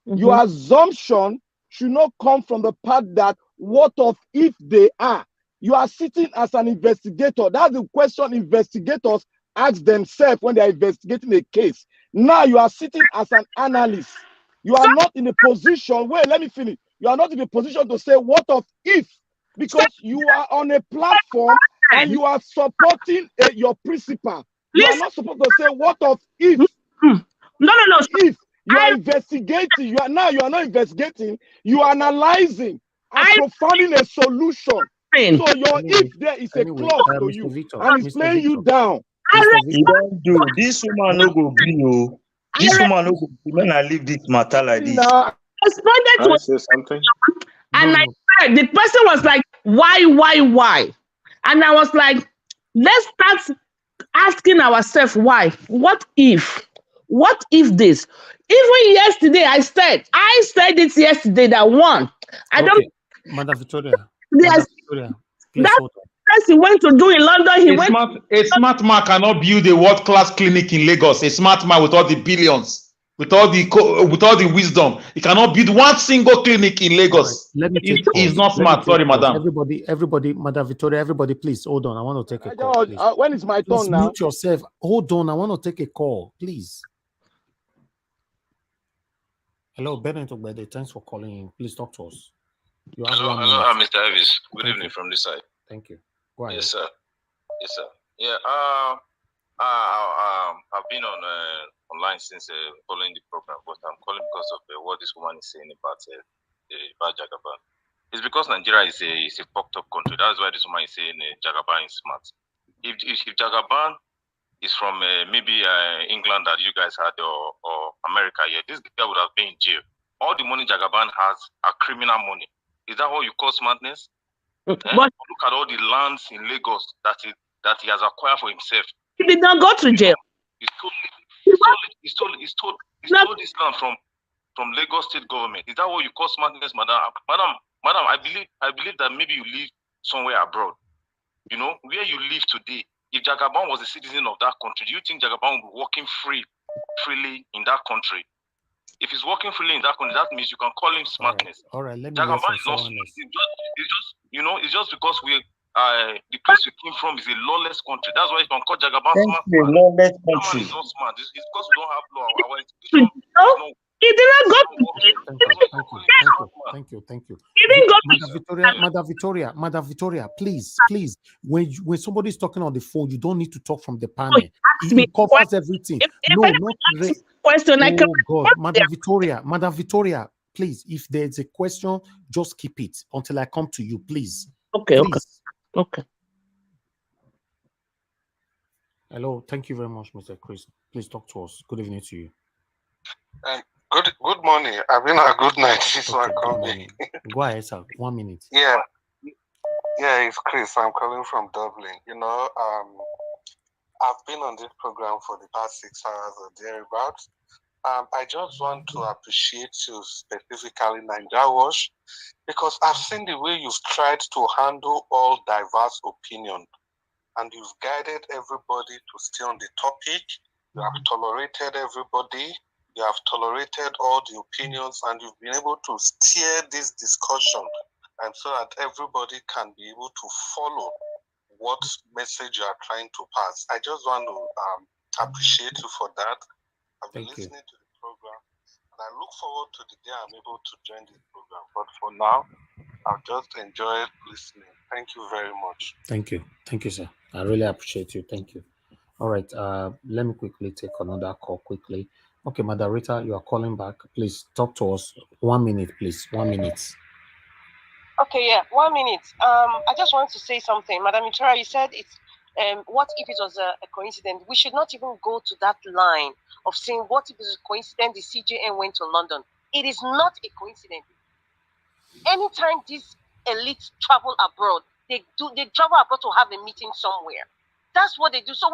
your assumption should not come from the part that what if they are. You are sitting as an investigator. That's the question investigators ask themselves when they are investigating a case. Now you are sitting as an analyst. You are not in a position, wait, let me finish. You are not in a position to say what of if, because you are on a platform and you are supporting your principal. You are not supposed to say what of if. No. If you are investigating, you are not investigating, you are analyzing and profiling a solution. So your if there is a clause to you, Victor, and it's playing you down. You don't do this woman no go be you. This woman no go be when I leave this matter like this. I responded to say something? And I said, the person was like, why? And I was like, let's start asking ourselves why. What if? What if this? Even yesterday, I said it yesterday that one. I don't. Madam Victoria. Yes. Please hold on. He went to do in London. A smart man cannot build a world-class clinic in Lagos. A smart man with all the billions, with all the wisdom, he cannot build one single clinic in Lagos. Right. Let me take He's not smart. Sorry, madam. Everybody, Madam Victoria, everybody, please hold on. I want to take a call. When is my turn now? Mute yourself. Hold on. I want to take a call, please. Hello, Bennett Ogbede. Thanks for calling in. Please talk to us. Hello, Mr. Elvis. Good evening from this side. Thank you. Go ahead. Yes, sir. Yeah. I've been on online since following the program, but I'm calling because of what this woman is saying about Jagaban. It's because Nigeria is a fucked up country. That's why this woman is saying Jagaban is smart. If Jagaban is from maybe England that you guys had or America, this guy would have been in jail. All the money Jagaban has are criminal money. Is that what you call smartness? Look at all the lands in Lagos that he has acquired for himself. He did not go to jail. He stole this land from Lagos state government. Is that what you call smartness, madam? Madam, I believe that maybe you live somewhere abroad. You know, where you live today. If Jagaban was a citizen of that country, do you think Jagaban would be walking freely in that country? If he's walking freely in that country, that means you can call him smartness. All right. Let me Jagaban is not smart. It's just because the place we came from is a lawless country. That's why you can call Jagaban smart. Lawless country. Is not smart. It's because we don't have law. Our institution he did not go to jail. Thank you. He didn't go to Madam Victoria, please. When somebody is talking on the phone, you don't need to talk from the panel. It covers everything. Question. Madam Victoria, please. If there's a question, just keep it until I come to you, please. Okay. Hello. Thank you very much, Mr. Chris. Please talk to us. Good evening to you. Good morning. I mean, a good night. This one coming. Go ahead, sir. 1 minute. Yeah, it's Chris. I'm calling from Dublin. You know, I've been on this program for the past 6 hours or thereabouts. I just want to appreciate you specifically, Naija Wash, because I've seen the way you've tried to handle all diverse opinions, and you've guided everybody to stay on the topic. You have tolerated everybody. You have tolerated all the opinions, and you've been able to steer this discussion, and so that everybody can be able to follow what message you are trying to pass. I just want to appreciate you for that. I've been listening to the program, and I look forward to the day I'm able to join this program. But for now, I've just enjoyed listening. Thank you very much. Thank you, sir. I really appreciate you. Thank you. All right. Let me quickly take another call quickly. Okay, Madam Rita, you are calling back. Please talk to us. 1 minute, please. 1 minute. Okay, yeah, 1 minute. I just want to say something. Madam Victoria, you said it's what if it was a coincidence? We should not even go to that line of saying what if it's a coincidence the CJN went to London. It is not a coincidence. Anytime these elites travel abroad, they travel abroad to have a meeting somewhere. That's what they do. So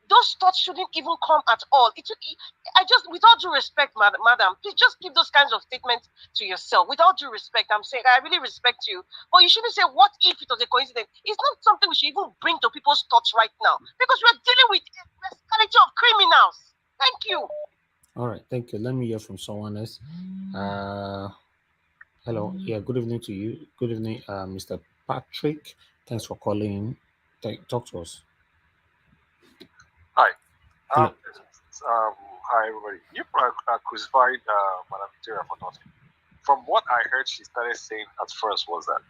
those thoughts shouldn't even come at all. With all due respect, madam, please just give those kinds of statements to yourself. With all due respect, I'm saying I really respect you, but you shouldn't say what if it was a coincidence. It's not something we should even bring to people's thoughts right now, because we are dealing with a mescality of criminals. Thank you. All right, thank you. Let me hear from someone else. Hello. Yeah, good evening to you. Good evening, Mr. Patrick. Thanks for calling. Talk to us. Hi. Hi, everybody. You crucified Madam Victoria for nothing. from what I heard she started saying at first was that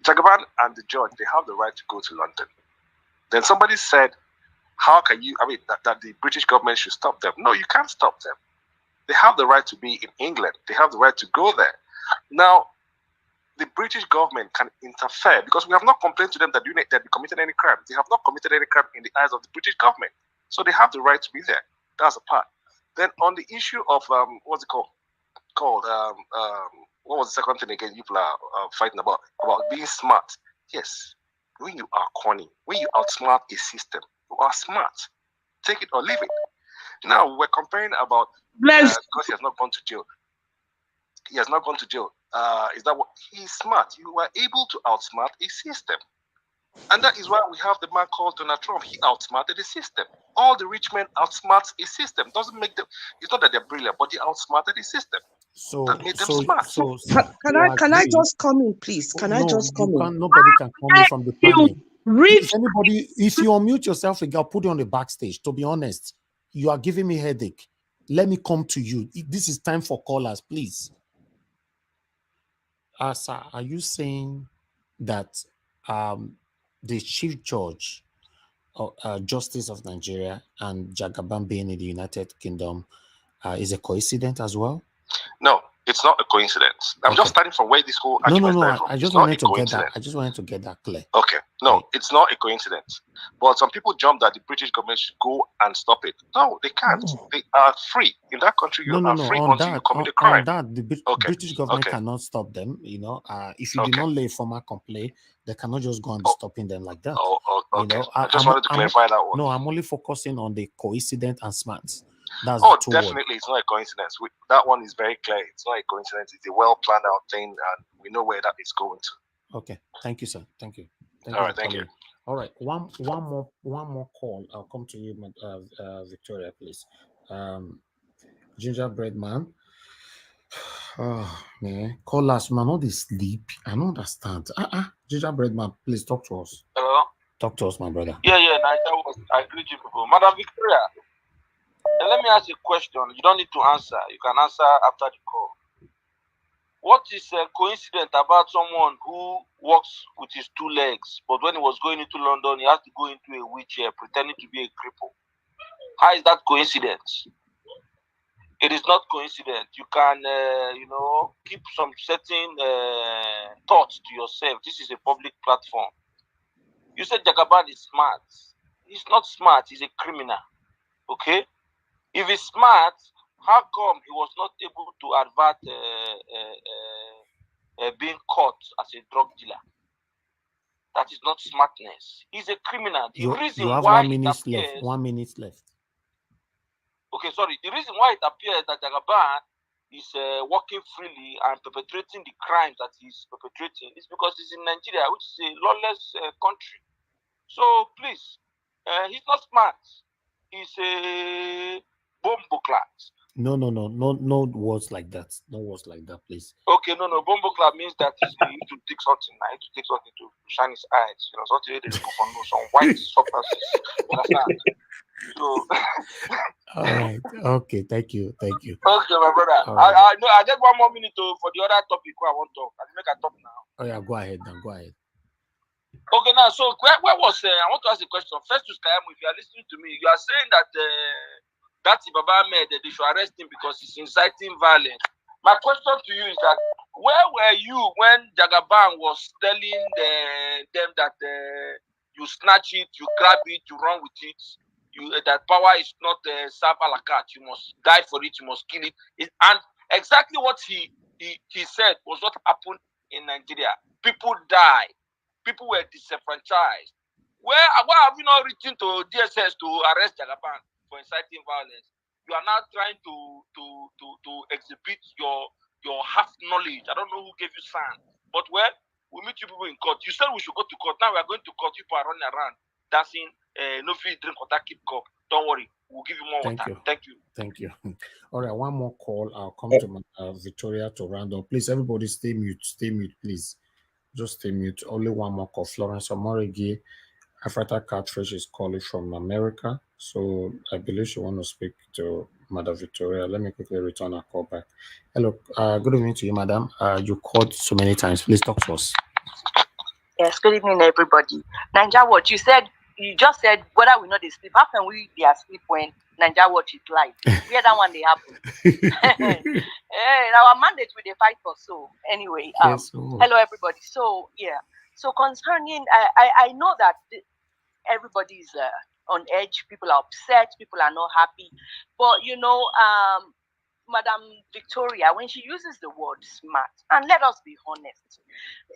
Jagaban and the judge, they have the right to go to London. Then somebody said, how can you, that the British government should stop them. No, you can't stop them. They have the right to be in England. They have the right to go there. Now, the British government can interfere because we have not complained to them that they committed any crime. They have not committed any crime in the eyes of the British government. So they have the right to be there. That's a part. Then on the issue of, what's it called? What was the second thing again people are fighting about being smart? Yes. When you are corny, when you outsmart a system, you are smart. Take it or leave it. Now, we're comparing about because he has not gone to jail. He has not gone to jail. Is that what? He's smart. You were able to outsmart a system. And that is why we have the man called Donald Trump. He outsmarted the system. All the rich men outsmart a system. Doesn't make them, it's not that they're brilliant, but they outsmarted the system. That made them smart. Can I just come in, please? Can I just come in? Nobody can come in from the panel. If you unmute yourself, I'll put you on the backstage. To be honest, you are giving me headache. Let me come to you. This is time for callers, please. Sir, are you saying that the Chief Judge, Justice of Nigeria, and Jagaban being in the United Kingdom is a coincidence as well? No, it's not a coincidence. I'm just starting from where this whole argument started from. I just wanted to get that. I just wanted to get that clear. Okay, no, it's not a coincidence. But some people jump that the British government should go and stop it. No, they can't. They are free in that country. You are free until you commit a crime. The British government cannot stop them. You know, if you do not lay a formal complaint, they cannot just go and be stopping them like that. Okay. You know, I just wanted to clarify that one. No, I'm only focusing on the coincident and smart. That's definitely, it's not a coincidence. That one is very clear. It's not a coincidence. It's a well planned out thing, and we know where that is going to. Okay, thank you, sir. Thank you. All right, thank you. All right, one more call. I'll come to you, Victoria, please. Gingerbread man. Oh man, call us, man. All this sleep. I don't understand. Gingerbread man, please talk to us. Hello. Talk to us, my brother. Yeah. I greet you people, Madam Victoria. Let me ask you a question. You don't need to answer. You can answer after the call. What is a coincidence about someone who walks with his two legs, but when he was going into London, he has to go into a wheelchair pretending to be a cripple? How is that coincidence? It is not coincidence. You can, keep some certain thoughts to yourself. This is a public platform. You said Jagaban is smart. He's not smart. He's a criminal. Okay? If he's smart, how come he was not able to avert being caught as a drug dealer? That is not smartness. He's a criminal. You have 1 minute left. 1 minute left. Okay, sorry. The reason why it appears that Jagaban is walking freely and perpetrating the crimes that he's perpetrating is because he's in Nigeria, which is a lawless country. So please, he's not smart. He's a bombo class. No words like that. No words like that, please. Okay, no. Bombo class means that he needs to take something. I need to take something to shine his eyes. You know, something they put on some white substances. Understand? So. All right. Okay. Thank you. Okay, my brother. Right. I know. I get 1 more minute for the other topic I want to talk. I make a talk now. Oh yeah, go ahead. Then go ahead. Okay, now, so where was I want to ask a question. First to Keyamo, if you are listening to me, you are saying that that's Baba Ahmed, they should arrest him because he's inciting violence. My question to you is that where were you when Jagaban was telling them that you snatch it, you grab it, you run with it, that power is not served a la carte, you must die for it, you must kill it. And exactly what he said was what happened in Nigeria. People died. People were disenfranchised. Why have you not written to DSS to arrest Jagaban for inciting violence? You are now trying to exhibit your half knowledge. I don't know who gave you sand, but we meet you people in court. You said we should go to court. Now we are going to court. People are running around, dancing. No free drink water, keep cup. Don't worry, we'll give you more water. Thank you. All right, one more call. I'll come to Victoria to round up. Please, everybody, stay mute, please. Just stay mute. Only one more call. Florence Omorigi, Africa Catfish is calling from America. So I believe she wants to speak to Madam Victoria. Let me quickly return our call back. Hello, good evening to you, madam. You called so many times. Please talk to us. Yes, good evening, everybody. Ninja Watch, you just said whether we know they sleep. How can we be asleep when Ninja Watch is live? Where that one they happen? Our mandate with the fight for so. Anyway, Yes, hello everybody. So yeah, so concerning, I know that everybody is on edge. People are upset. People are not happy. But you know, Madam Victoria, when she uses the word smart, and let us be honest,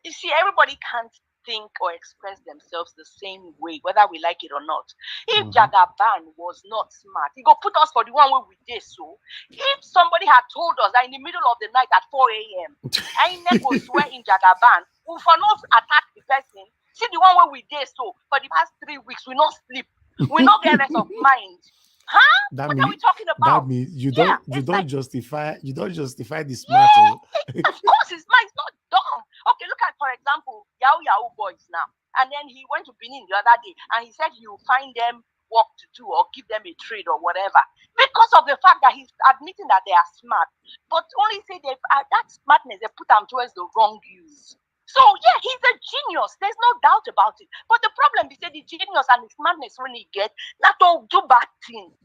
you see, everybody can't think or express themselves the same way, whether we like it or not. If Jagaban was not smart, he go put us for the one where we did so. If somebody had told us that in the middle of the night at 4 a.m., I go swear in Jagaban, we for not attack the person. See the one where we did so for the past 3 weeks, we not sleep, we not get rest of mind. Huh? What are we talking about? That means you don't justify the smart. Of course, it's smart. It's not dumb. Okay, look at, for example, Yahoo boys now. And then he went to Benin the other day and he said he will find them work to do or give them a trade or whatever. Because of the fact that he's admitting that they are smart. But only say that smartness, they put them towards the wrong use. So yeah, he's a genius. There's no doubt about it. But the problem is that the genius and the smartness when he get, not all do bad things.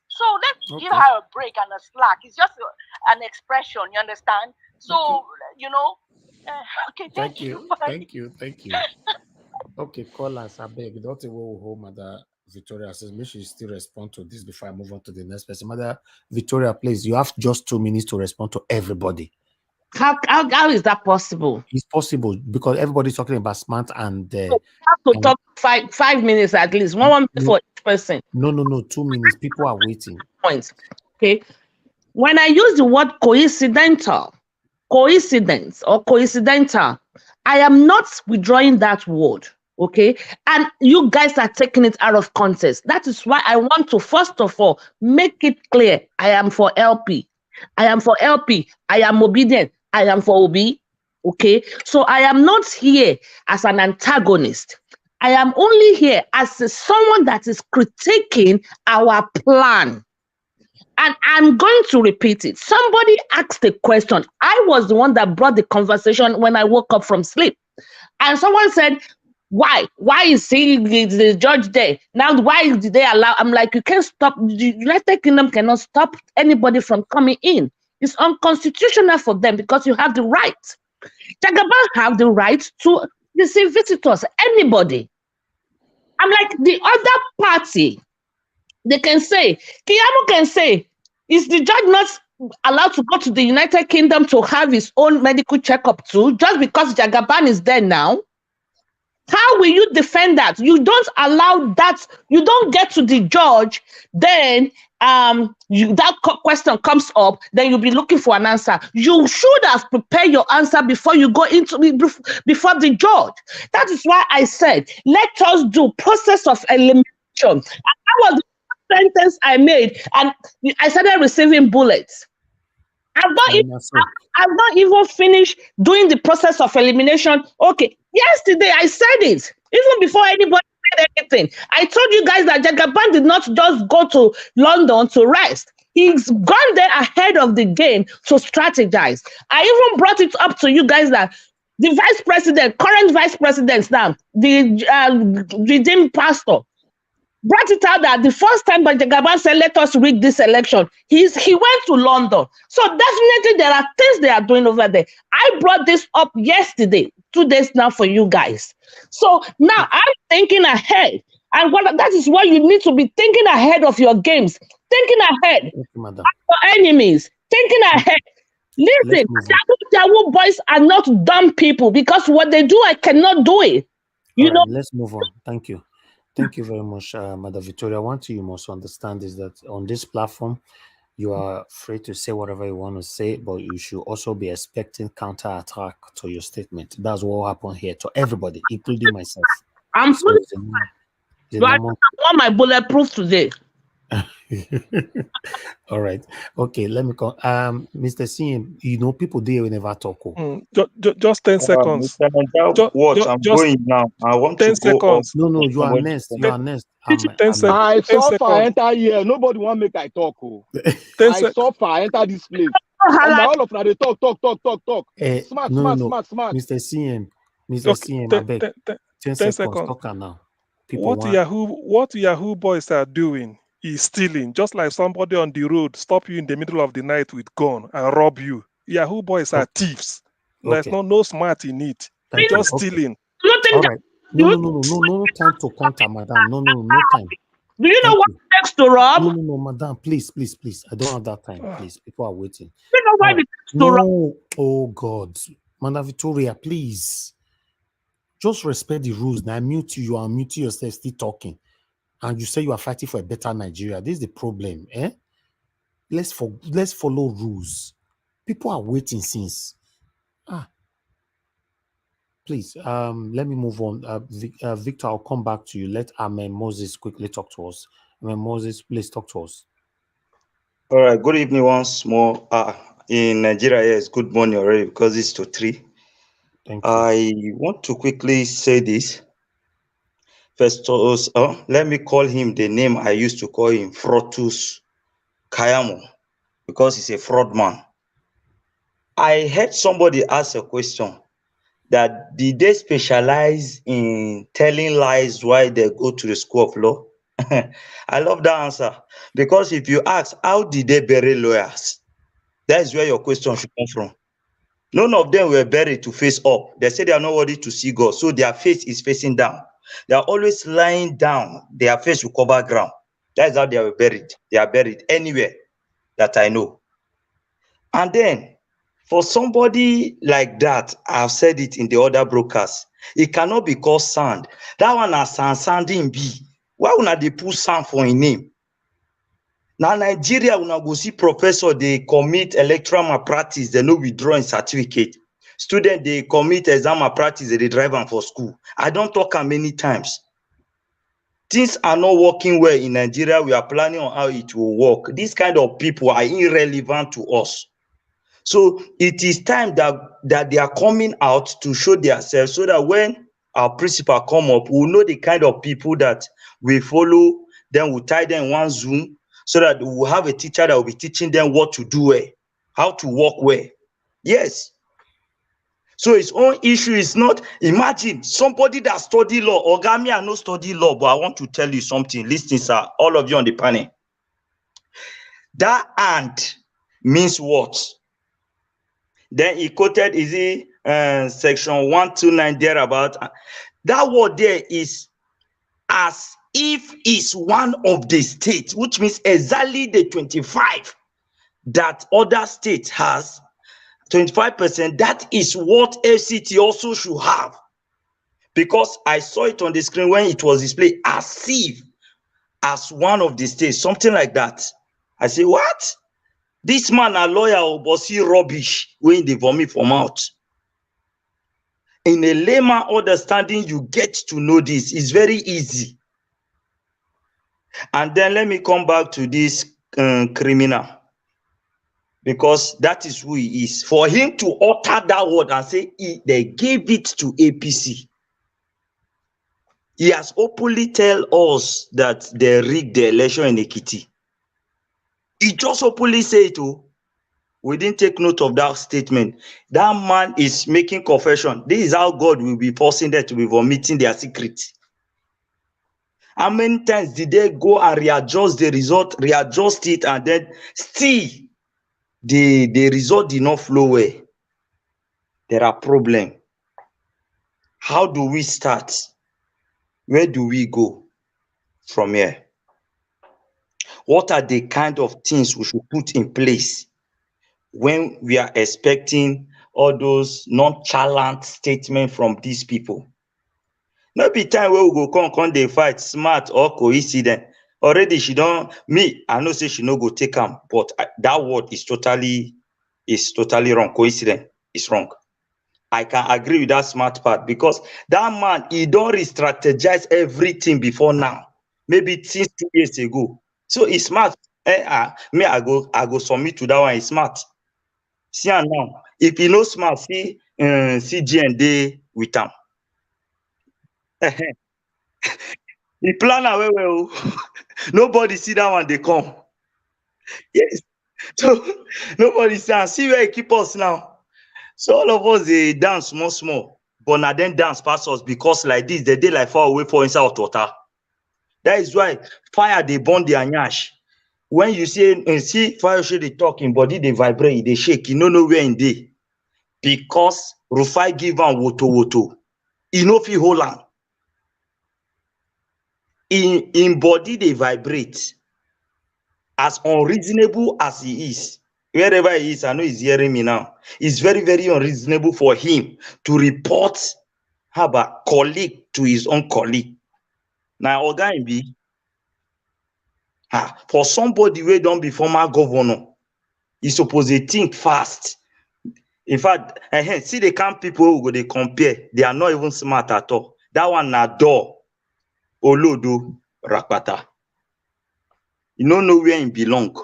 So let's give her a break and a slack. It's just an expression, you understand? So you know, okay. Thank you. Thank you. Okay, call us. I beg. Don't will hold Mother Victoria says. Make sure you still respond to this before I move on to the next person. Mother Victoria, please. You have just 2 minutes to respond to everybody. How is that possible? It's possible because everybody's talking about smart and you have to talk 5 minutes at least. One minute for each person. No, 2 minutes. People are waiting. Points. Okay. When I use the word coincidence, I am not withdrawing that word. Okay. And you guys are taking it out of context. That is why I want to first of all make it clear. I am for LP. I am obedient. I am for Obi. Okay. So I am not here as an antagonist. I am only here as someone that is critiquing our plan. And I'm going to repeat it. Somebody asked the question. I was the one that brought the conversation when I woke up from sleep. And someone said, why? Why is the judge there? Now, why did they allow? I'm like, you can't stop. The United Kingdom cannot stop anybody from coming in. It's unconstitutional for them because you have the right. Jagaban have the right to receive visitors, anybody. I'm like, the other party, they can say, Keyamo can say, is the judge not allowed to go to the United Kingdom to have his own medical checkup too, just because Jagaban is there now? How will you defend that? You don't allow that. You don't get to the judge, then that question comes up, then you'll be looking for an answer. You should have prepared your answer before you go before the judge. That is why I said, let us do process of elimination. And that was the sentence I made, and I started receiving bullets. I've not even finished doing the process of elimination. Okay, yesterday I said it, even before anybody said anything. I told you guys that Jagaban did not just go to London to rest. He's gone there ahead of the game to strategize. I even brought it up to you guys that the vice president, current vice president now, the redeemed pastor, brought it out that the first time Jagaban said, let us rig this election, he went to London. So definitely there are things they are doing over there. I brought this up yesterday, 2 days now for you guys. So now I'm thinking ahead. And that is why you need to be thinking ahead of your games. Thinking ahead of your enemies. Thinking ahead. Listen, Yahoo boys are not dumb people because what they do, I cannot do it. You know. Let's move on. Thank you. Thank you very much, Madam Victoria. One thing you must understand is that on this platform, you are free to say whatever you want to say, but you should also be expecting counter-attack to your statement. That's what will happen here to everybody, including myself. I'm fully. I want my bulletproof today. All right. Okay, let me call. Mr. CM, you know, people there will never talk. Just 10 seconds. Watch, I'm Just going now. I want 10 to go off. seconds. No, you are next. You are next. 10 seconds. I 10 suffer seconds. enter here. Nobody want make I talk. Oh. 10 I suffer enter this place. And now all of now they talk. Smart. Mr. CM, CM, I beg. 10 seconds. Talk now. People What Yahoo boys are doing is stealing, just like somebody on the road stop you in the middle of the night with gun and rob you. Yahoo boys are thieves. There's no smart in it. Just stealing. All right. No time to counter, madam. No time. Do you know what it takes to rob? No, madam. Please. I don't have that time. Please, people are waiting. You know why it takes to rob? Oh God, Madam Victoria, please. Just respect the rules. Now, I mute you. You are muting yourself, still talking. And you say you are fighting for a better Nigeria. This is the problem. Let's follow rules. People are waiting since. Please, let me move on. Victor, I'll come back to you. Let Amen Moses quickly talk to us. Amen Moses, please talk to us. All right. Good evening once more. In Nigeria, yes, good morning already because it's to 3. Thank you. I want to quickly say this. First, let me call him the name I used to call him, Frotus Keyamo, because he's a fraud man. I heard somebody ask a question that did they specialize in telling lies while they go to the school of law? I love that answer, because if you ask, how did they bury lawyers? That's where your question should come from. None of them were buried to face up. They say they are not worthy to see God, so their face is facing down. They are always lying down. Their face will cover ground. That's how they are buried. They are buried anywhere that I know. And then, for somebody like that, I've said it in the other broadcasts, it cannot be called sand. That one has sanding be. Why would they put sand for a name? Now, Nigeria, when I go see professor, they commit electoral malpractice, they no withdraw certificate. Student, they commit exam malpractice, they drive them for school. I don't talk many times. Things are not working well in Nigeria. We are planning on how it will work. These kind of people are irrelevant to us. So it is time that they are coming out to show themselves, so that when our principal come up, we'll know the kind of people that we follow. Then we'll tie them in one Zoom, so that we'll have a teacher that will be teaching them what to do well, how to work well. Yes. So his own issue is not, imagine somebody that study law. Ogami, I no study law, but I want to tell you something. Listen, sir, all of you on the panel. That and means what? Then he quoted, is it section 129 thereabout? That word there is as if it's one of the states, which means exactly the 25 that other states has, 25%. That is what FCT also should have. Because I saw it on the screen when it was displayed as if as one of the states, something like that. I say, what? This man a lawyer, but see rubbish when they vomit from out. In a layman understanding, you get to know this. It's very easy. And then let me come back to this criminal, because that is who he is. For him to utter that word and say they gave it to APC, he has openly tell us that they rigged the election in Ekiti. He just openly say it. We didn't take note of that statement. That man is making confession. This is how God will be forcing them to be vomiting their secret. How many times did they go and readjust the result, readjust it, and then still the result did not flow well? There are problems. How do we start? Where do we go from here? What are the kind of things we should put in place when we are expecting all those nonchalant statements from these people? No be time where we go come they fight smart or coincident. Already she don't, me, I know say she no go take him, but that word is totally wrong. Coincident is wrong. I can agree with that smart part, because that man, he don't re-strategize everything before now. Maybe since 2 years ago. So it's smart. Me, I go submit to that one. It's smart. See am now. If he no smart, see GND with him. The planner well. Nobody see that one, they come. Yes. So nobody see am. See where he keep us now. So all of us they dance small. But now then dance past us because like this, they like far away for inside hot water. That is why fire they burn their nyash. When you see Fayose they talking, body they vibrate, they shake, you know where in day. Because Rufai give am woto. He no fit hold am. In body they vibrate. As unreasonable as he is, wherever he is, I know he's hearing me now. It's very, very unreasonable for him to report about colleague to his own colleague. Now, Oga be for somebody who don't be former governor, he supposed to think fast. In fact, see the kind of people who go they compare, they are not even smart at all. That one na door, Olodo, Rakpata. You don't know where he belong.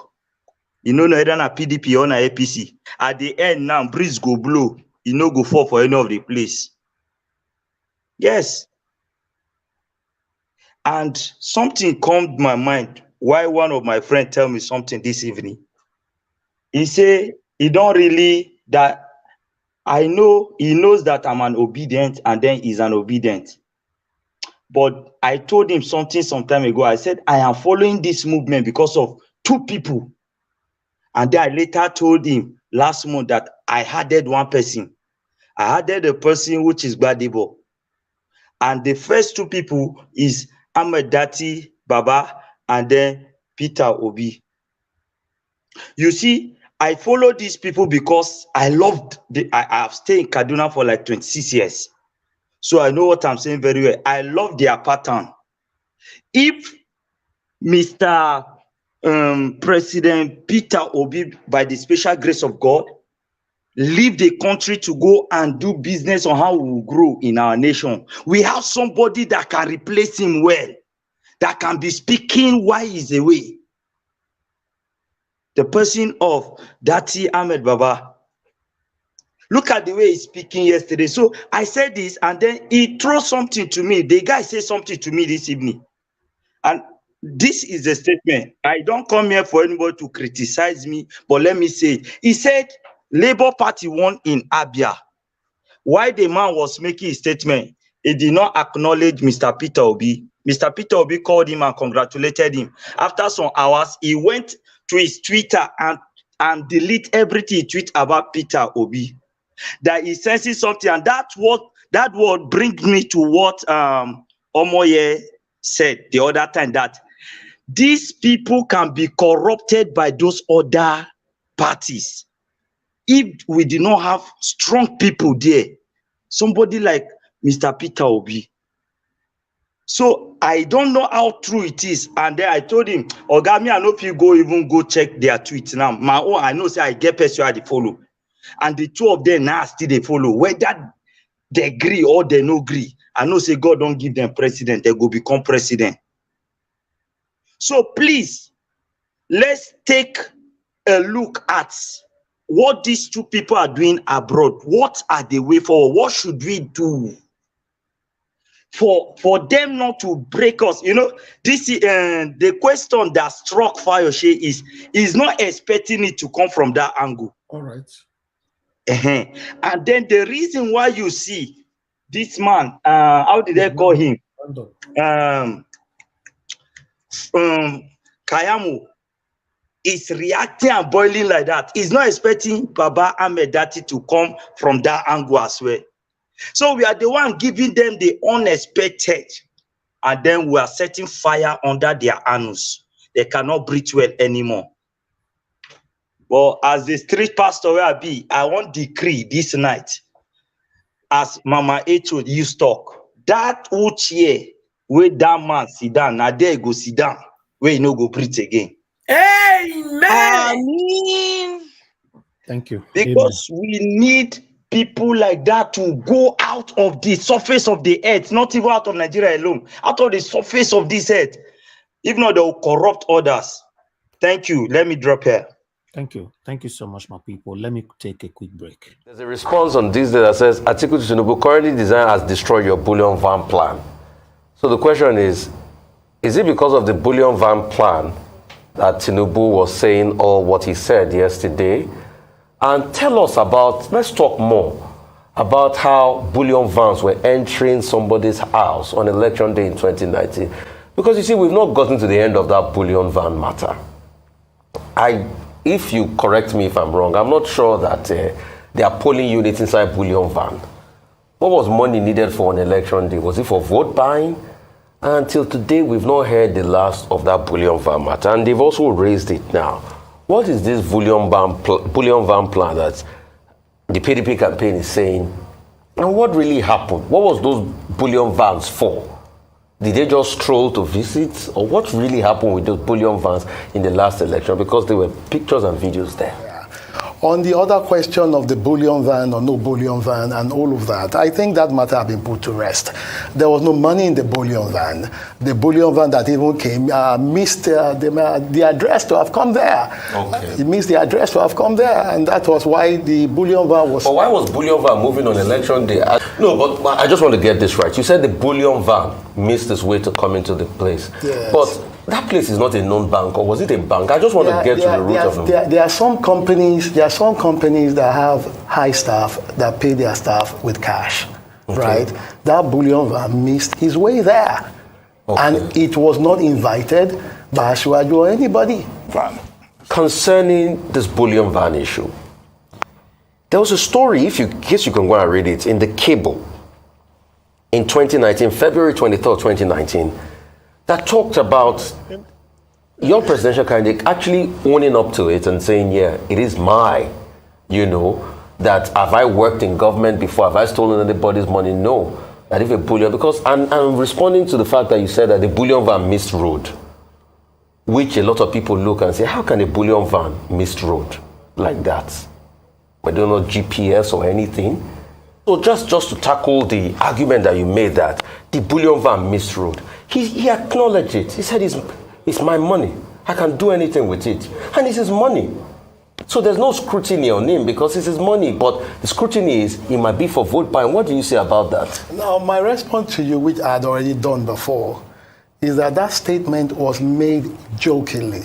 You know either na PDP or na APC. At the end now, breeze go blow. You no go fall for any of the place. Yes. And something come to my mind. Why one of my friends tell me something this evening. He say he don't really that I know he knows that I'm an obedient and then he's an obedient. But I told him something some time ago. I said I am following this movement because of two people. And then I later told him last month that I added one person. I added a person which is Gbadebo. And the first two people is Ahmed Dati Baba and then PeterObi. You see, I follow these people because I loved I have stayed in Kaduna for like 26 years. So I know what I'm saying very well. I love their pattern. If Mr. President PeterObi, by the special grace of God, leave the country to go and do business on how we will grow in our nation, we have somebody that can replace him well, that can be speaking while he's away. The person of Dati Ahmed Baba. Look at the way he's speaking yesterday. So I said this and then he threw something to me. The guy said something to me this evening. And this is a statement. I don't come here for anybody to criticize me, but let me say it. He said Labour Party won in Abia. Why the man was making a statement, he did not acknowledge Mr. PeterObi. Mr. PeterObi called him and congratulated him. After some hours, he went to his Twitter and delete everything he tweet about PeterObi. That he senses something, and that word brings me to what Omoye said the other time, that these people can be corrupted by those other parties. If we did not have strong people there, somebody like Mr. PeterObi. So I don't know how true it is. And then I told him, Ogami, I know if you go check their tweets now. My own, I know say I get person they follow. And the two of them now still they follow. Whether they agree or they no agree. I know say God don't give them president, they go become president. So please, let's take a look at what these two people are doing abroad. What are the way forward? What should we do for them not to break us? You know, this is the question that struck Fayose is not expecting it to come from that angle. All right. And then the reason why you see this man, how did they call him? Keyamo is reacting and boiling like that. He's not expecting Baba Ahmed Dati to come from that angle as well. So we are the one giving them the unexpected, and then we are setting fire under their anus. They cannot breathe well anymore. But as the street pastor where I be, I want decree this night, as Mama Echo used talk, that chair where that man sit down, now there go sit down, where you no go breathe again. Amen. Amen. Thank you. Because we need people like that to go out of the surface of the earth, not even out of Nigeria alone, out of the surface of this earth. If not, they will corrupt others. Thank you. Let me drop here. Thank you. Thank you so much, my people. Let me take a quick break. There's a response on this that says, Atiku Tinubu currently design has destroyed your bullion van plan. So the question is it because of the bullion van plan that Tinubu was saying all what he said yesterday? And tell us about, let's talk more about how bullion vans were entering somebody's house on election day in 2019. Because you see, we've not gotten to the end of that bullion van matter. If you correct me if I'm wrong, I'm not sure that there are polling units inside bullion van. What was money needed for an election day? Was it for vote buying? And until today, we've not heard the last of that bullion van matter. And they've also raised it now. What is this bullion van plan that the PDP campaign is saying? And what really happened? What was those bullion vans for? Did they just stroll to visit? Or what really happened with those bullion vans in the last election? Because there were pictures and videos there. On the other question of the bullion van or no bullion van and all of that, I think that matter has been put to rest. There was no money in the bullion van. The bullion van that even came missed the address to have come there. Okay. It missed the address to have come there, and that was why the bullion van was... But why was bullion van moving on election day? No, but I just want to get this right. You said the bullion van missed its way to come into the place. Yes. But that place is not a known bank, or was it a bank? I just want to get to the root of it. There are some companies that have high staff that pay their staff with cash, right? That bullion van missed his way there. And it was not invited by Ashwaju or anybody. Concerning this bullion van issue, there was a story, if you guess you can go and read it, in the Cable in 2019, February 23rd, 2019, that talked about your presidential candidate actually owning up to it and saying, yeah, it is my, that have I worked in government before? Have I stolen anybody's money? No. That if a bullion, because I'm responding to the fact that you said that the bullion van missed road, which a lot of people look and say, how can a bullion van miss road like that? I don't know GPS or anything. So just to tackle the argument that you made that the bullion van missed road, he acknowledged it. He said, it's my money. I can do anything with it. And it's his money. So there's no scrutiny on him because it's his money. But the scrutiny is, it might be for vote buying. What do you say about that? Now, my response to you, which I had already done before, is that statement was made jokingly.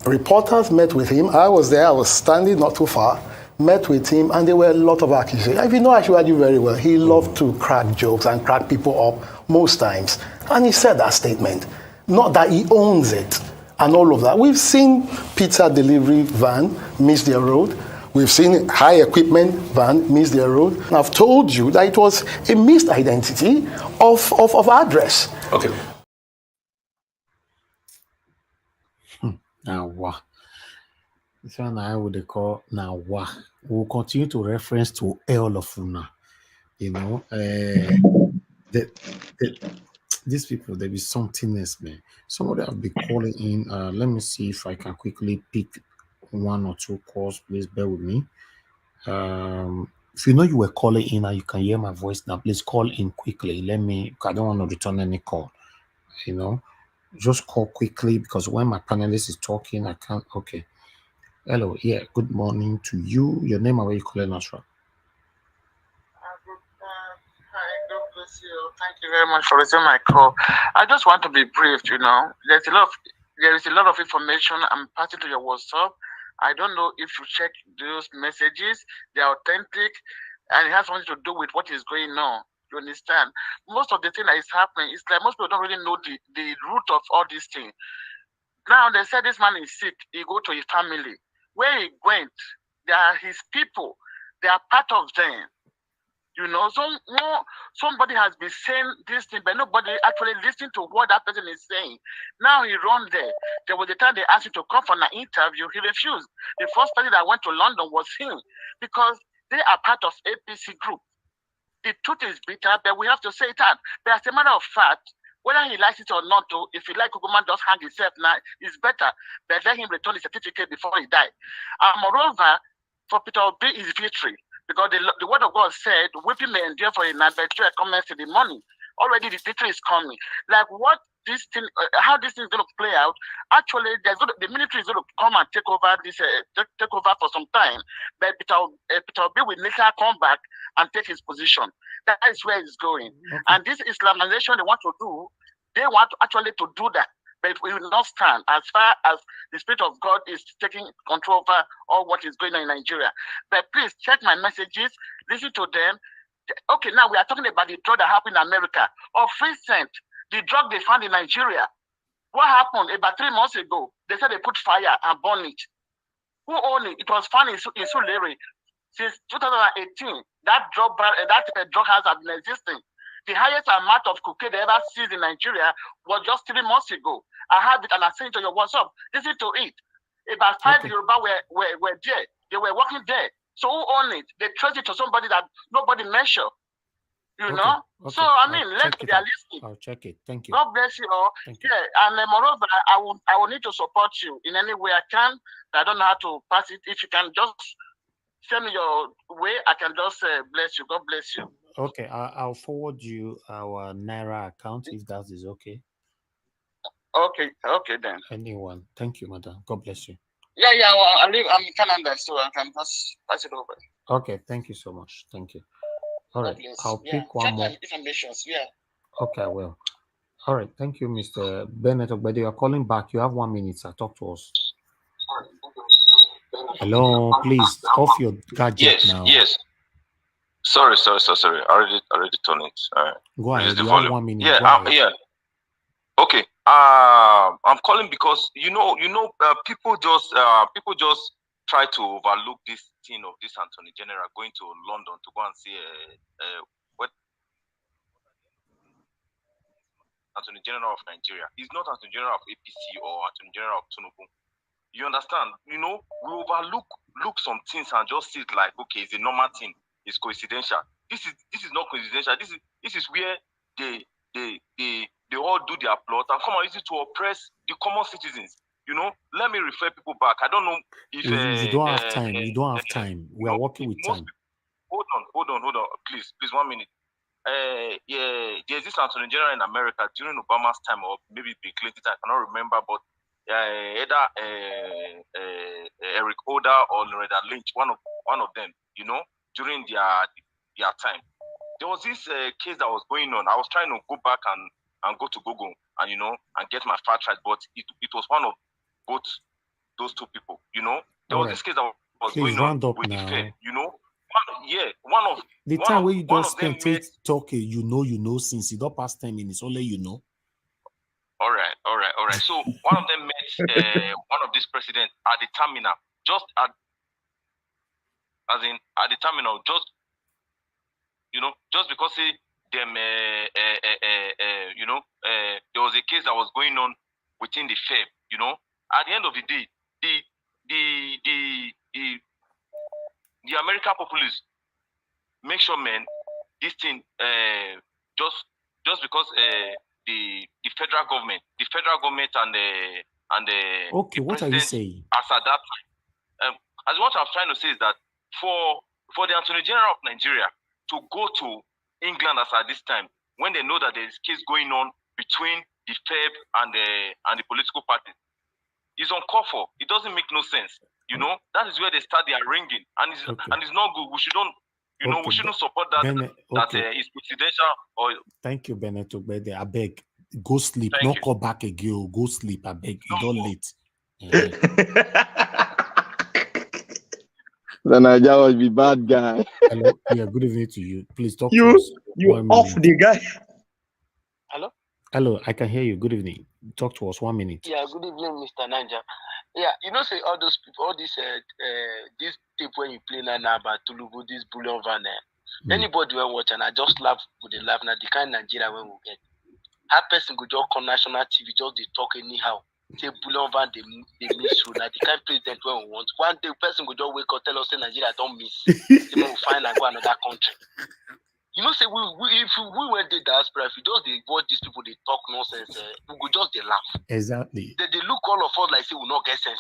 Reporters met with him. I was there. I was standing not too far. Met with him, and there were a lot of accusations. If you know Ashwaju very well, he loved to crack jokes and crack people up most times. And he said that statement. Not that he owns it and all of that. We've seen pizza delivery van miss their road. We've seen high equipment van miss their road. And I've told you that it was a missed identity of address. Okay. Now, wow. This one I would call now. Wow. We'll continue to reference to all of Una. These people, there be something else, man. Somebody have been calling in. Let me see if I can quickly pick one or two calls. Please bear with me. If you know you were calling in and you can hear my voice now, please call in quickly. I don't want to return any call. Just call quickly because when my panelist is talking, I can't. Okay. Hello. Yeah. Good morning to you. Your name and where you calling us from? Hi, God bless you. Thank you very much for receiving my call. I just want to be brief. There is a lot of information I'm passing to your WhatsApp. I don't know if you check those messages. They are authentic, and it has something to do with what is going on. You understand? Most of the thing that is happening is like most people don't really know the root of all these things. Now they said this man is sick. He go to his family. Where he went, they are his people. They are part of them. Somebody has been saying this thing, but nobody actually listening to what that person is saying. Now he run there. There was a time they asked him to come for an interview. He refused. The first person that went to London was him because they are part of APC group. The truth is bitter, but we have to say it out. But as a matter of fact, whether he likes it or not, if he like Kukuman just hang himself now, it's better. But let him return the certificate before he died. Moreover, for PeterObi is victory. Because the word of God said, weeping may endure for a night, but joy comes in the morning. Already the victory is coming. Like what this thing is going to play out. Actually, the military is going to come and take over this, take over for some time. But PeterObi will later come back and take his position. That is where it's going. Okay. And this Islamization they want to do, they want actually to do that. But we will not stand as far as the Spirit of God is taking control over all what is going on in Nigeria. But please check my messages, listen to them. Okay, now we are talking about the drug that happened in America. Of recent, the drug they found in Nigeria. What happened about 3 months ago? They said they put fire and burn it. Who owned it? It was found in Sulere. Since 2018, that drug house has been existing. The highest amount of cocaine they ever seized in Nigeria was just 3 months ago. I have it and I sent it to your WhatsApp. Listen to it. About 5 Yoruba were there. They were working there. So who owned it? They traced it to somebody that nobody mentioned. You know? Okay. So I mean, let's be realistic. I'll check it. Thank you. God bless you all. Yeah, and moreover, I will need to support you in any way I can. I don't know how to pass it. If you can just send me your way, I can just bless you. God bless you. Okay, I'll forward you our Naira account if that is okay. Okay then. Anyone. Thank you, madam. God bless you. Yeah, well, I'm in Canada, so I can just pass it over. Okay, thank you so much. Thank you. All right, I'll pick one more. Informations, yeah. Okay, I will. All right, thank you, Mr. Bennett Ogbede. You are calling back. You have 1 minute, sir. Talk to us. Hello, please off your gadget now. Yes. Sorry. I already turned it. Go ahead. You volume. have 1 minute. Yeah. Okay. I'm calling because people just try to overlook this thing of this Attorney General going to London to go and see what Attorney General of Nigeria. He's not Attorney General of APC or Attorney General of Tinubu. You understand? We overlook some things and just see it like, okay, it's a normal thing. It's coincidental. This is not coincidental. This is where they all do their plot and come and use it to oppress the common citizens. Let me refer people back. I don't know if you don't have time. You don't have time. We are working with time. Hold on. Please, 1 minute. There's this Attorney General in America during Obama's time, or maybe Bill Clinton. I cannot remember, but either Eric Holder or Loretta Lynch, one of them, during their time. There was this case that was going on. I was trying to go back and go to Google and and get my facts right, but it was one of both those two people. There was this case that was going on with the Fed. One of the time where you don't spend talking, since you don't pass 10 minutes, only All right. So one of them met one of these presidents at the terminal, at the terminal, just because there was a case that was going on within the Fed. At the end of the day, the American populace make sure, man, this thing just because the federal government and the okay, what are you saying? As at that time, as what I'm trying to say is that for the Attorney General of Nigeria to go to England as at this time, when they know that there is case going on between the FEB and the political party, is uncalled for. It doesn't make no sense. That is where they start their ringing, and it's not good. We shouldn't. We shouldn't support that. That is presidential. Or thank you, Bennett Ogbede. I beg, go sleep. Don't call back again. Go sleep. I beg. You don't late. Then I will be bad guy. Hello. Yeah. Good evening to you. Please talk. You to us. off the guy. Hello. I can hear you. Good evening. Talk to us. 1 minute. Yeah. Good evening, Mr. Nanja. Yeah, say all those people, all these this tape when you play now about Tulubu, this Bullion van. Anybody will watch and I just laugh with the laugh. Now the kind of Nigeria when we get, that person go just come national TV, just they talk anyhow. Say Bullion van they miss you. Now the kind of president when we want. One day person go just wake up tell us say Nigeria don't miss. Then we find and go another country. Say if we went to diaspora, if you just watch these people they talk nonsense, we go just they laugh. Exactly. They look all of us like say we not get sense.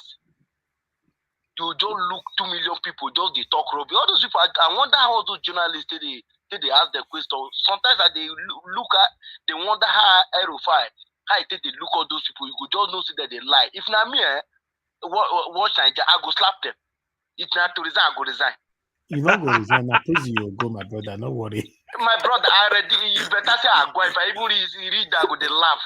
You don't look 2 million people just they talk rubbish. All those people, I wonder how those journalists they ask the question. Sometimes they look at, they wonder how Rufai how you take they look all those people, you could just know see that they lie. If not me, watch Nigeria, I go slap them. If not to resign, I go resign. You not go resign. I prison you go, my brother. No worry. My brother, I already, you better say I go. If I even read that, I go they laugh.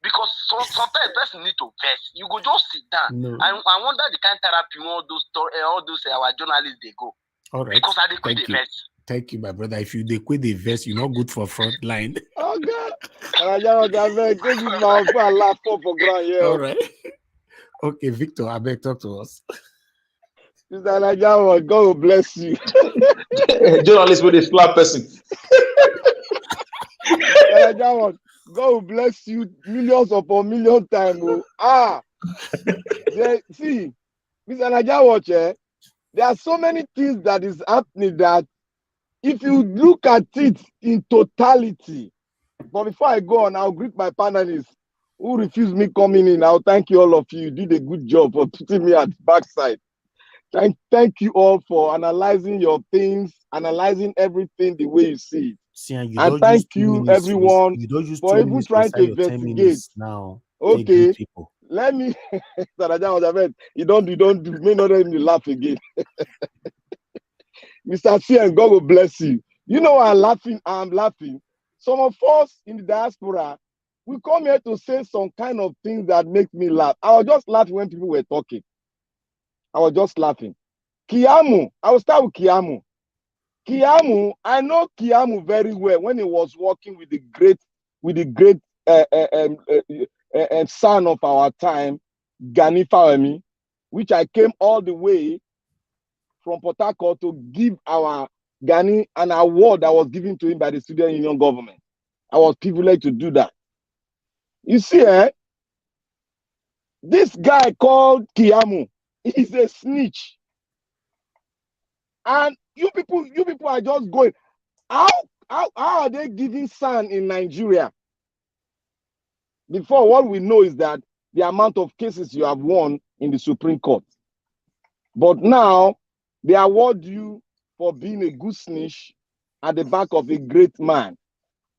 Because sometimes person need to vest. You go just sit down. No. I wonder the kind of therapy all those our journalists they go. All right. Because I they quit the vest. Thank you, my brother. If you they quit the vest, you're not good for front line. Oh God. This is my laugh for ground here. All right. Okay, Victor, I beg talk to us. Mr. Najawa, God will bless you. Journalist with a slap person. Mr. Najawa, God will bless you millions upon million times. See, Mr. Najawa, there are so many things that is happening that if you look at it in totality, but before I go on, I'll greet my panelists who refused me coming in. I'll thank you all of you. You did a good job for putting me at the backside. Thank you all for analyzing your things, analyzing everything the way you see it. See, and thank you, everyone, for even trying to investigate. Now, okay, let me. You don't do. May not let me laugh again. Mr. Cien, God will bless you. You know I'm laughing. Some of us in the diaspora, we come here to say some kind of things that make me laugh. I was just laughing when people were talking. I was just laughing. Keyamo, I will start with Keyamo. Keyamo, I know Keyamo very well when he was working with the great son of our time, Gani Fawemi, which I came all the way from Port Harcourt to give our Gani an award that was given to him by the Student Union government. I was privileged to do that. You see, this guy called Keyamo is a snitch. And you people are just going, how are they giving SAN in Nigeria? Before, what we know is that the amount of cases you have won in the Supreme Court. But now, they award you for being a good snitch at the back of a great man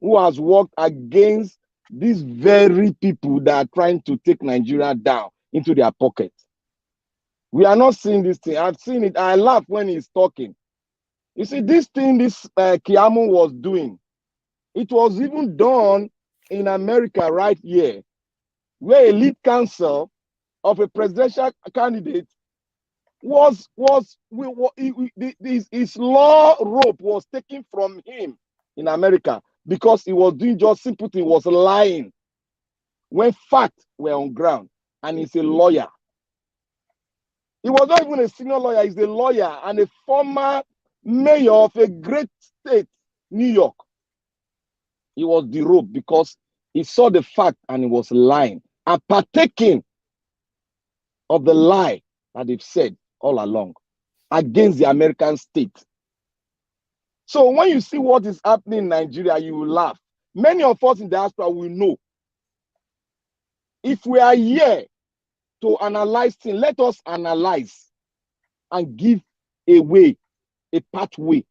who has worked against these very people that are trying to take Nigeria down into their pocket. We are not seeing this thing. I've seen it. I laugh when he's talking. You see, this thing this Keyamo was doing, it was even done in America right here, where a lead counsel of a presidential candidate his law rope was taken from him in America because he was doing just simple thing, was lying when facts were on ground, and he's a lawyer. He was not even a senior lawyer, he's a lawyer and a former mayor of a great state, New York. He was derobed because he saw the fact and he was lying and partaking of the lie that they've said all along against the American state. So when you see what is happening in Nigeria, you will laugh. Many of us in the diaspora will know. If we are here to analyze things, let us analyze and give a way, a pathway.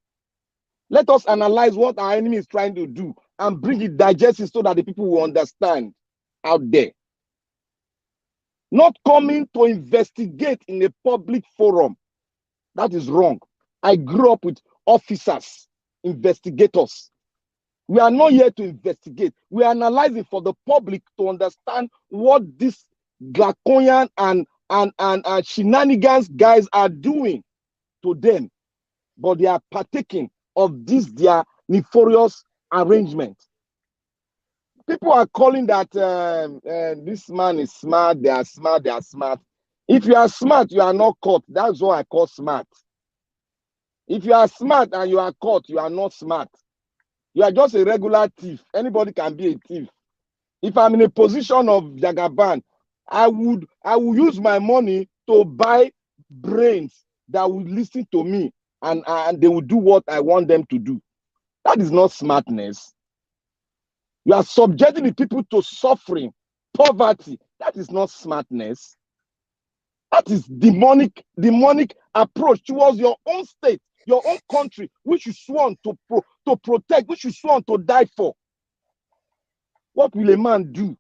Let us analyze what our enemy is trying to do and bring it, digest it so that the people will understand out there. Not coming to investigate in a public forum. That is wrong. I grew up with officers, investigators. We are not here to investigate. We are analyzing for the public to understand what this draconian and shenanigans guys are doing to them. But they are partaking of this, their nefarious arrangement. People are calling that this man is smart, they are smart, they are smart. If you are smart, you are not caught. That's what I call smart. If you are smart and you are caught, you are not smart. You are just a regular thief. Anybody can be a thief. If I'm in a position of Jagaban, I would use my money to buy brains that would listen to me and they will do what I want them to do. That is not smartness. You are subjecting the people to suffering, poverty. That is not smartness. That is demonic approach towards your own state, your own country, which you sworn to protect, which you sworn to die for. What will a man do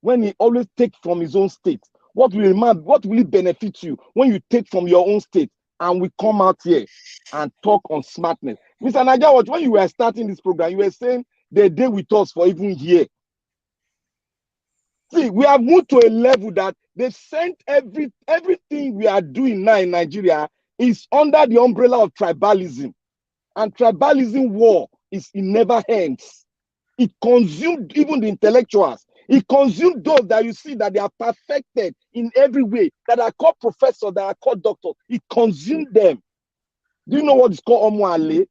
when he always takes from his own state? What will it benefit you when you take from your own state? And we come out here and talk on smartness. Mr. Naija, when you were starting this program, you were saying they did with us for even here. See, we have moved to a level that they've sent everything we are doing now in Nigeria is under the umbrella of tribalism. And tribalism war it never ends. It consumed even the intellectuals. It consumed those that you see that they are perfected in every way, that are called professors, that are called doctors. It consumed them. Do you know what is called Omuale?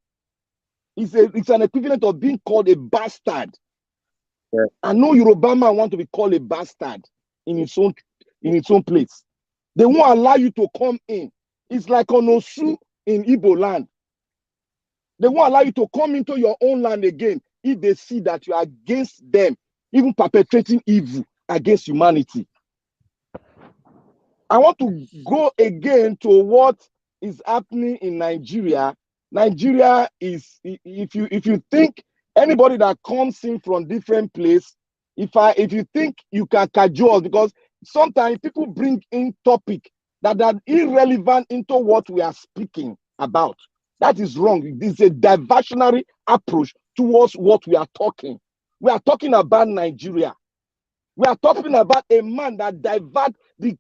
It's an equivalent of being called a bastard. Yeah. And no Yoruba man want to be called a bastard in its own place. They won't allow you to come in. It's like Onosu in Igbo land. They won't allow you to come into your own land again if they see that you are against them, even perpetrating evil against humanity. I want to go again to what is happening in Nigeria. Nigeria is, if you think anybody that comes in from different place, if you think you can cajole, because sometimes people bring in topic that are irrelevant into what we are speaking about. That is wrong. This is a diversionary approach towards what we are talking. We are talking about Nigeria. We are talking about a man that divert the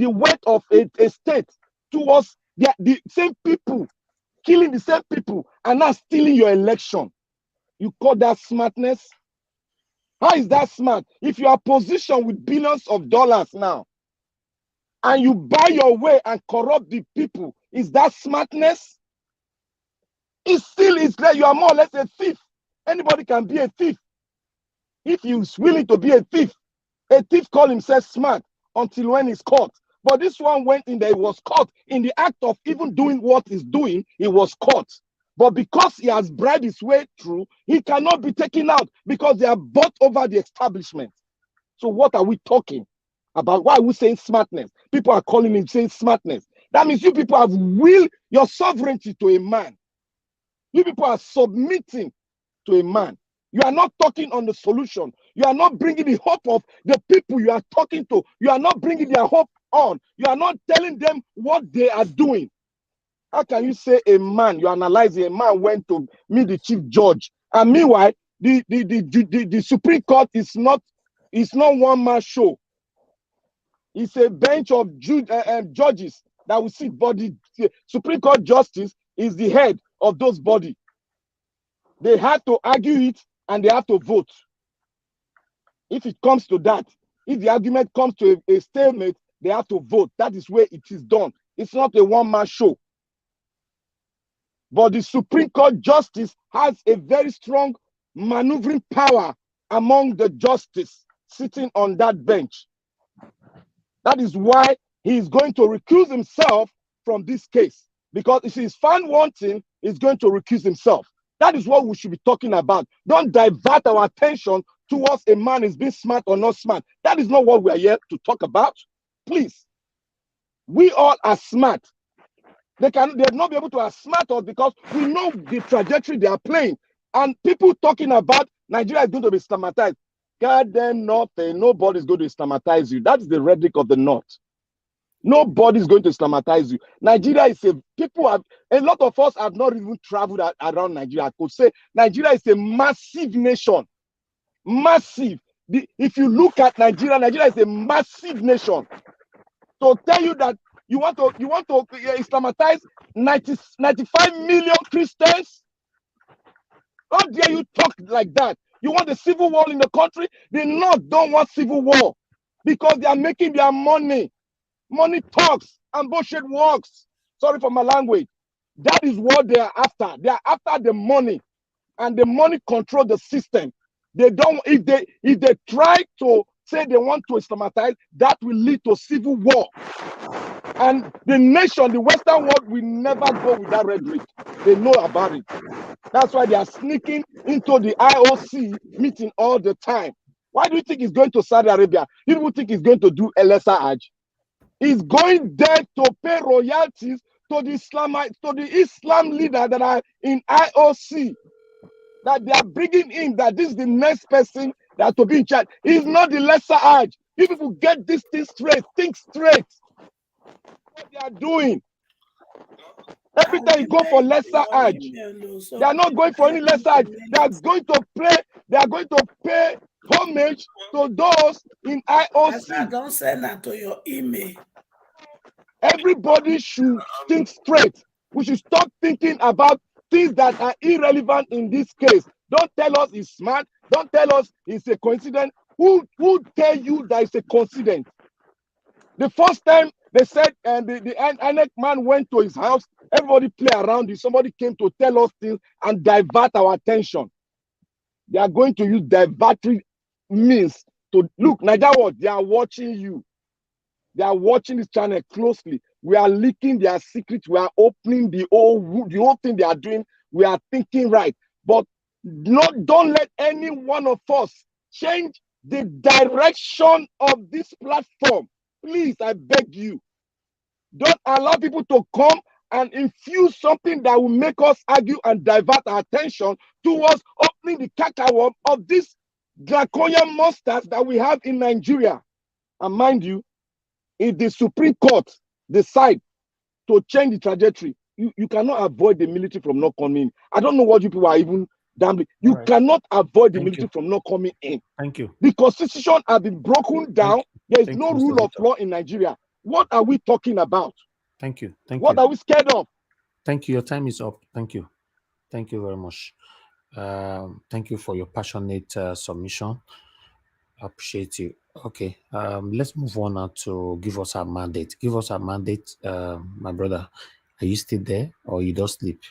weight of a state towards the same people, killing the same people, and now stealing your election. You call that smartness? How is that smart? If you are positioned with billions of dollars now, and you buy your way and corrupt the people, is that smartness? It's like you are more or less a thief. Anybody can be a thief. If he's willing to be a thief call himself smart until when he's caught. But this one went in there, he was caught. In the act of even doing what he's doing, he was caught. But because he has bribed his way through, he cannot be taken out because they are bought over the establishment. So what are we talking about? Why are we saying smartness? People are calling him saying smartness. That means you people have willed your sovereignty to a man. You people are submitting to a man. You are not talking on the solution. You are not bringing the hope of the people you are talking to. You are not bringing their hope on. You are not telling them what they are doing. How can you say a man, you're analyzing a man went to meet the chief judge, and meanwhile, the Supreme Court is not one-man show. It's a bench of judges that will sit, but the Supreme Court justice is the head of those bodies. They have to argue it and they have to vote. If it comes to that, if the argument comes to a stalemate, they have to vote. That is where it is done. It's not a one-man show. But the Supreme Court justice has a very strong maneuvering power among the justice sitting on that bench. That is why he is going to recuse himself from this case. Because if he is found wanting, he's going to recuse himself. That is what we should be talking about. Don't divert our attention towards a man is being smart or not smart. That is not what we are here to talk about. Please. We all are smart. They will not be able to outsmart us because we know the trajectory they are playing. And people talking about Nigeria is going to be Islamized. God damn nothing. Nobody's going to Islamize you. That's the rhetoric of the North. Nobody's going to Islamize you. Nigeria is a lot of us have not even traveled around Nigeria. I could say Nigeria is a massive nation. Massive. If you look at Nigeria, Nigeria is a massive nation. So tell you that you want to Islamize 95 million Christians? How dare you talk like that? You want a civil war in the country? The North don't want civil war because they are making their money. Money talks and bullshit works. Sorry for my language. That is what they are after. They are after the money, and the money control the system. They don't. If they try to say they want to Islamize, that will lead to civil war. And the nation, the Western world, will never go with that rhetoric. They know about it. That's why they are sneaking into the IOC meeting all the time. Why do you think he's going to Saudi Arabia? People think he's going to do a lesser Hajj. He's going there to pay royalties to the Islam leader that are in IOC. That they are bringing in, that this is the next person that to be in charge. He's not the lesser Hajj. You people get this thing straight. Think straight. What they are doing. Every time you go for lesser Hajj, they are not going for any lesser Hajj. They are going to pray. They are going to pay homage to those in IOC. Don't send that to your email. Everybody should think straight. We should stop thinking about things that are irrelevant in this case. Don't tell us it's smart. Don't tell us it's a coincidence. Who tell you that it's a coincidence? The first time they said, and the INEC man went to his house, everybody play around it. Somebody came to tell us things and divert our attention. They are going to use diverting means to look. Nigeria, what they are watching you. They are watching this channel closely. We are leaking their secrets. We are opening the whole thing they are doing. We are thinking right. But don't let any one of us change the direction of this platform. Please, I beg you. Don't allow people to come and infuse something that will make us argue and divert our attention towards opening the cacao of these draconian monsters that we have in Nigeria. And mind you, if the Supreme Court decide to change the trajectory, you cannot avoid the military from not coming in. I don't know what you people are even damn. You cannot avoid the military from not coming in. Thank you. The constitution has been broken down. There is no rule of law in Nigeria. What are we talking about? Thank you. What are we scared of? Thank you. Your time is up. Thank you. Thank you very much. Thank you for your passionate submission. I appreciate you. Okay, let's move on now to give us our mandate. Give us our mandate, my brother. Are you still there or you don't sleep?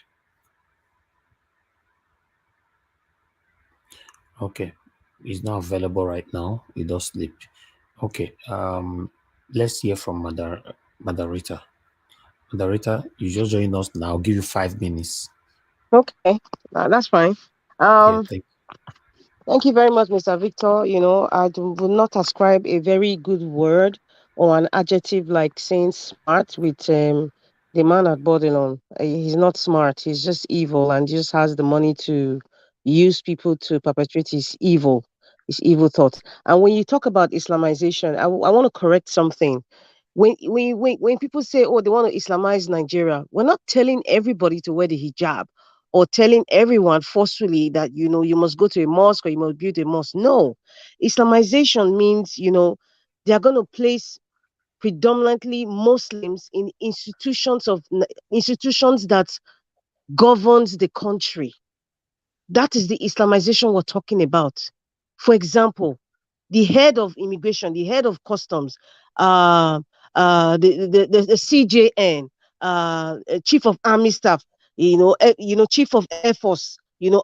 Okay, he's not available right now. He does sleep. Okay, let's hear from Mother Rita. Mother Rita, you just joined us now. I'll give you 5 minutes. Okay, that's fine. Thank you very much, Mr. Victor. You know, I would not ascribe a very good word or an adjective like saying smart with the man at Bullion. He's not smart. He's just evil and just has the money to use people to perpetrate his evil thoughts. And when you talk about Islamization, I want to correct something. When people say, oh, they want to Islamize Nigeria, we're not telling everybody to wear the hijab or telling everyone forcefully that, you know, you must go to a mosque or you must build a mosque. No. Islamization means, you know, they are going to place predominantly Muslims in institutions that governs the country. That is the Islamization we're talking about. For example, the head of immigration, the head of customs, the CJN, chief of army staff, chief of air force,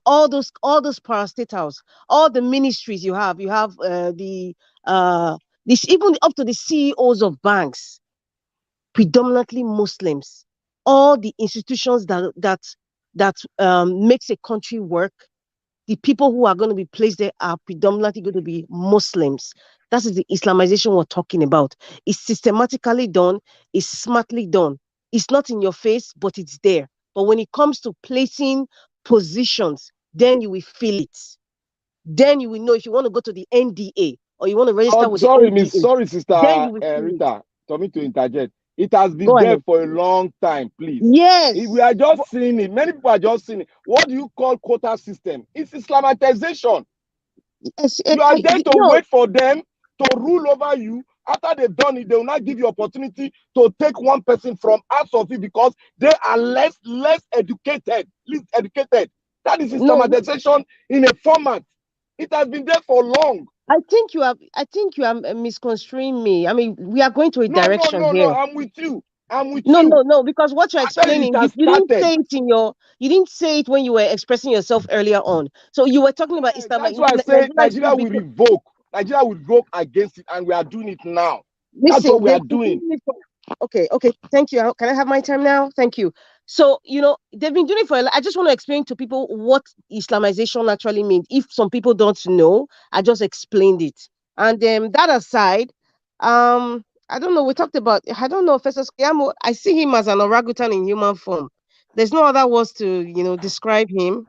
all those parastatals, all the ministries you have this even up to the CEOs of banks, predominantly Muslims. All the institutions that makes a country work, the people who are going to be placed there are predominantly going to be Muslims. That is the Islamization we're talking about. It's systematically done. It's smartly done. It's not in your face, but it's there. But when it comes to placing positions, then you will feel it. Then you will know if you want to go to the NDA or you want to register with the NDA. Sorry, Sister Rita, for me to interject. It has been there for a long time, please. Yes. We are just seeing it. Many people are just seeing it. What do you call quota system? It's Islamatization. Yes, you are there to wait for them to rule over you. After they've done it, they will not give you opportunity to take one person from out of it because they are less educated. Least educated. That is Islamatization in a format. It has been there for long. I think you are misconstruing me. I mean, we are going to a direction here. No, I'm with you. No, because what you're explaining, you didn't say it you didn't say it when you were expressing yourself earlier on. So you were talking about Islam. That's why I say Nigeria will revoke. Nigeria will revoke against it, and we are doing it now. That's what we are doing. Okay. Thank you. Can I have my time now? Thank you. So, they've been doing it for a lot. I just want to explain to people what Islamization actually means. If some people don't know, I just explained it. And that aside, I don't know, we talked about, I don't know, Festus Keyamo, I see him as an orangutan in human form. There's no other words to, describe him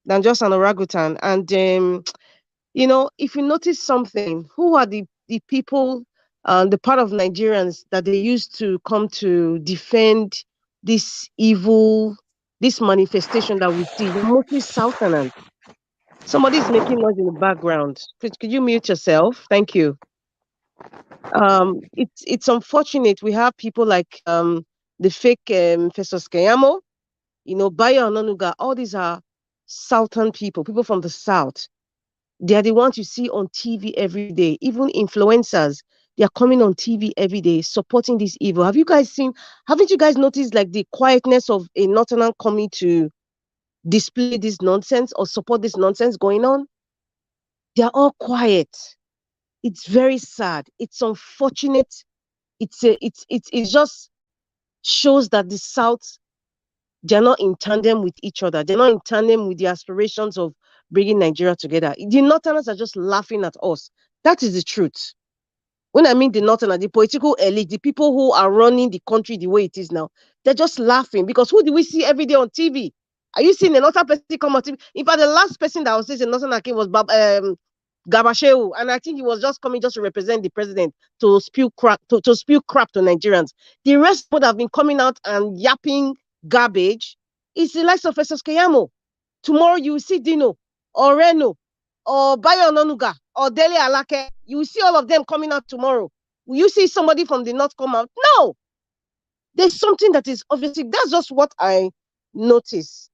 than just an orangutan. And, if you notice something, who are the the people, the part of Nigerians that they used to come to defend this evil, this manifestation that we see, they're mostly Southerners. Somebody's making noise in the background. Could you mute yourself? Thank you. It's unfortunate we have people like the fake Festus Keyamo, Bayo Onanuga. All these are Southern people from the South. They are the ones you see on TV every day. Even influencers, they are coming on TV every day supporting this evil. Haven't you guys noticed like the quietness of a Northerner coming to display this nonsense or support this nonsense going on? They are all quiet. It's very sad. It's unfortunate. It just shows that the South, they're not in tandem with each other. They're not in tandem with the aspirations of bringing Nigeria together. The Northerners are just laughing at us. That is the truth. When I mean the Northerners, the political elite, the people who are running the country the way it is now, they're just laughing because who do we see every day on TV? Are you seeing another person come on TV? In fact, the last person that was saying the Northern came was Gabashew, and I think he was just coming just to represent the president to spew crap to Nigerians. The rest would have been coming out and yapping garbage. It's the likes of Festus Keyamo. Tomorrow you will see Dino or Reno or Bayo Onanuga or Dele Alake. You will see all of them coming out tomorrow. Will you see somebody from the North come out? No. There's something that is obviously, that's just what I noticed.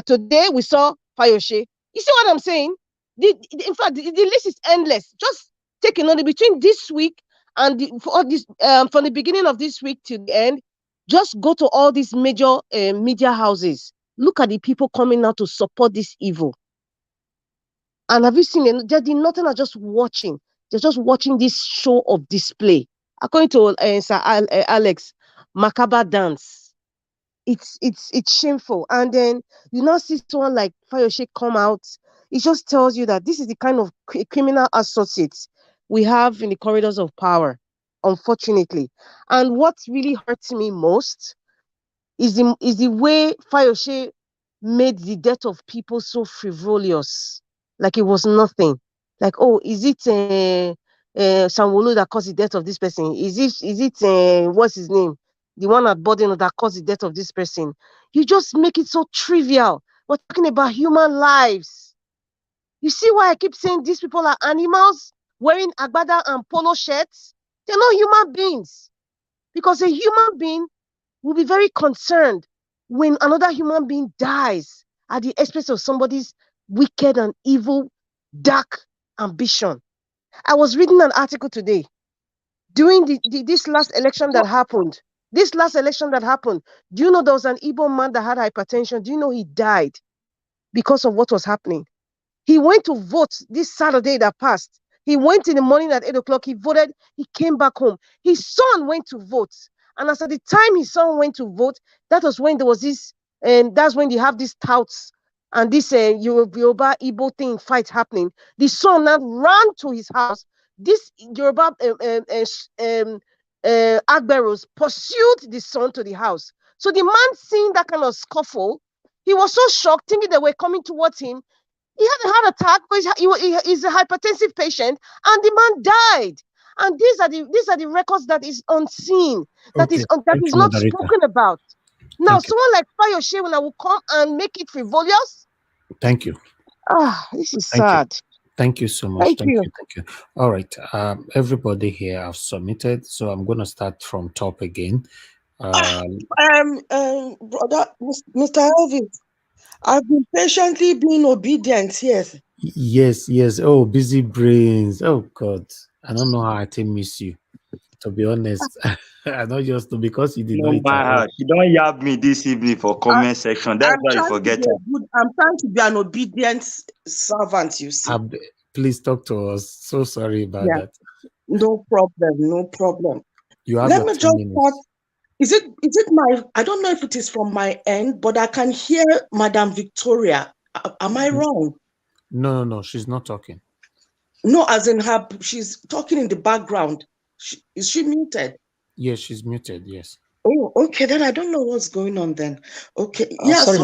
Today we saw Fayose. You see what I'm saying? In fact, the list is endless. Just take a note between this week and from the beginning of this week to the end. Just go to all these major media houses. Look at the people coming out to support this evil. And have you seen it? The Northern are just watching. They're just watching this show of display. According to Sir Alex, macabre dance. It's shameful. And then you now see someone like Fayose come out. It just tells you that this is the kind of criminal associates we have in the corridors of power, unfortunately. And what really hurts me most is the way Fayose made the death of people so frivolous, like it was nothing. Like, oh, is it Sanwo-Olu that caused the death of this person? Is it what's his name? The one at Bullion that caused the death of this person? You just make it so trivial. We're talking about human lives. You see why I keep saying these people are animals wearing agbada and polo shirts? They're not human beings. Because a human being will be very concerned when another human being dies at the expense of somebody's wicked and evil, dark ambition. I was reading an article today. During this last election that happened, do you know there was an Igbo man that had hypertension? Do you know he died because of what was happening? He went to vote this Saturday that passed. He went in the morning at 8 o'clock. He voted. He came back home. His son went to vote. And as at the time his son went to vote, that was when there was this, and that's when they have these touts and this Yoruba Igbo thing fight happening. The son now ran to his house. This Yoruba Agberos pursued the son to the house. So the man seeing that kind of scuffle, he was so shocked, thinking they were coming towards him. He had a heart attack because he's a hypertensive patient, and the man died. And these are the records that is unseen, that is not spoken about. Now, someone like Fayose will come and make it frivolous. Thank you. This is sad. Thank you so much. Thank you. All right. Everybody here have submitted, so I'm going to start from top again. Brother, Mr. Elvis, I've been patiently being obedient here. Yes. Oh, busy brains. Oh, God. I don't know how I can miss you. To be honest, I not just because you did not. You don't yab me this evening for comment section. That's why you forget. I'm trying to be an obedient servant, you see. Please talk to us. So sorry about that. No problem. You have Let me just start. Is it my, I don't know if it is from my end, but I can hear Madam Victoria. Am I wrong? No, she's not talking. No, as in she's talking in the background. Is she muted? Yes, she's muted, yes. Oh, okay, then I don't know what's going on then. Okay, sorry,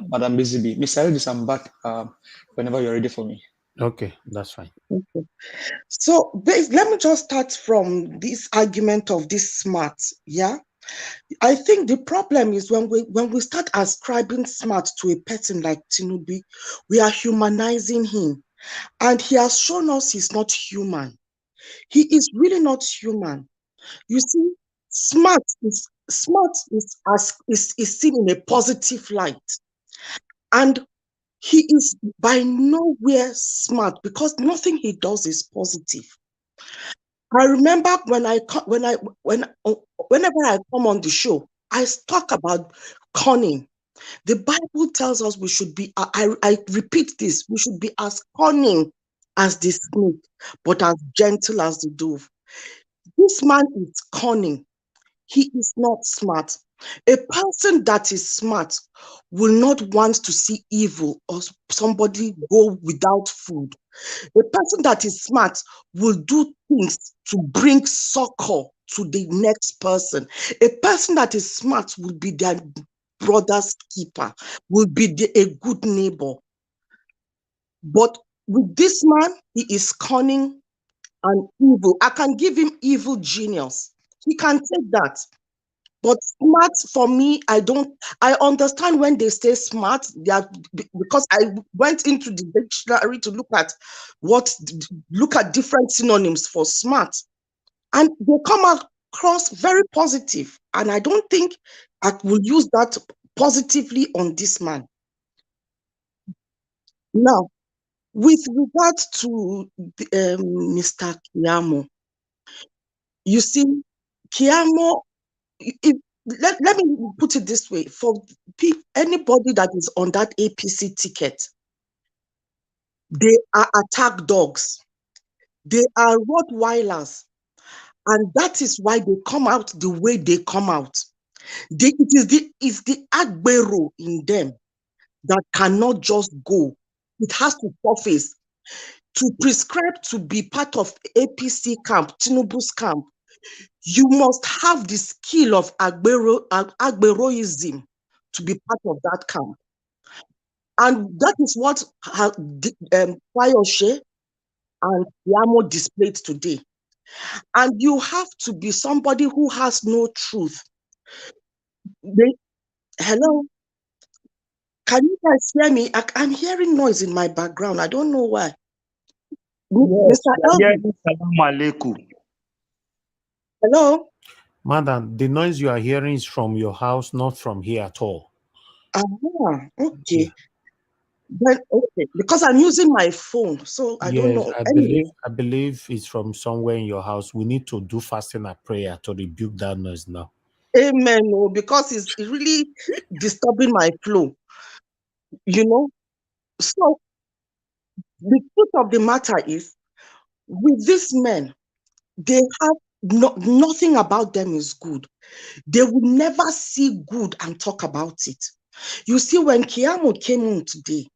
Madam Busy Bee. Mr. Elvis, I'm back whenever you're ready for me. Okay, that's fine. Okay. So let me just start from this argument of this smart. Yeah. I think the problem is when we start ascribing smart to a person like Tinubu, we are humanizing him. And he has shown us he's not human. He is really not human. You see, smart is seen in a positive light. And he is by nowhere smart because nothing he does is positive. I remember whenever I come on the show, I talk about cunning. The Bible tells us we should be, I repeat this, we should be as cunning as the snake, but as gentle as the dove. This man is cunning. He is not smart. A person that is smart will not want to see evil or somebody go without food. A person that is smart will do things to bring succor to the next person. A person that is smart will be their brother's keeper, will be a good neighbor. But with this man, he is cunning and evil. I can give him evil genius. He can take that. But smart for me, I understand when they say smart, because I went into the dictionary to look at different synonyms for smart. And they come across very positive. And I don't think I will use that positively on this man. Now, with regard to Mr. Keyamo, you see, Keyamo, let me put it this way: for anybody that is on that APC ticket, they are attack dogs, they are Rottweilers, and that is why they come out the way they come out. It's the Agbero in them that cannot just go. It has to surface. To prescribe to be part of APC camp, Tinubu's camp, you must have the skill of Agberoism to be part of that camp. And that is what Fayose and Keyamo displayed today. And you have to be somebody who has no truth. Hello? Can you guys hear me? I'm hearing noise in my background. I don't know why. Yes, Mr. Elvin. Salam alaikum. Hello? Madam, the noise you are hearing is from your house, not from here at all. Okay. Yeah. But, okay, because I'm using my phone, so I don't know. Anyway. I believe it's from somewhere in your house. We need to do fasting and prayer to rebuke that noise now. Amen. No, because it's really disturbing my flow. You know? So the truth of the matter is, with these men, they have nothing about them is good. They will never see good and talk about it. You see, when Keyamo came on today,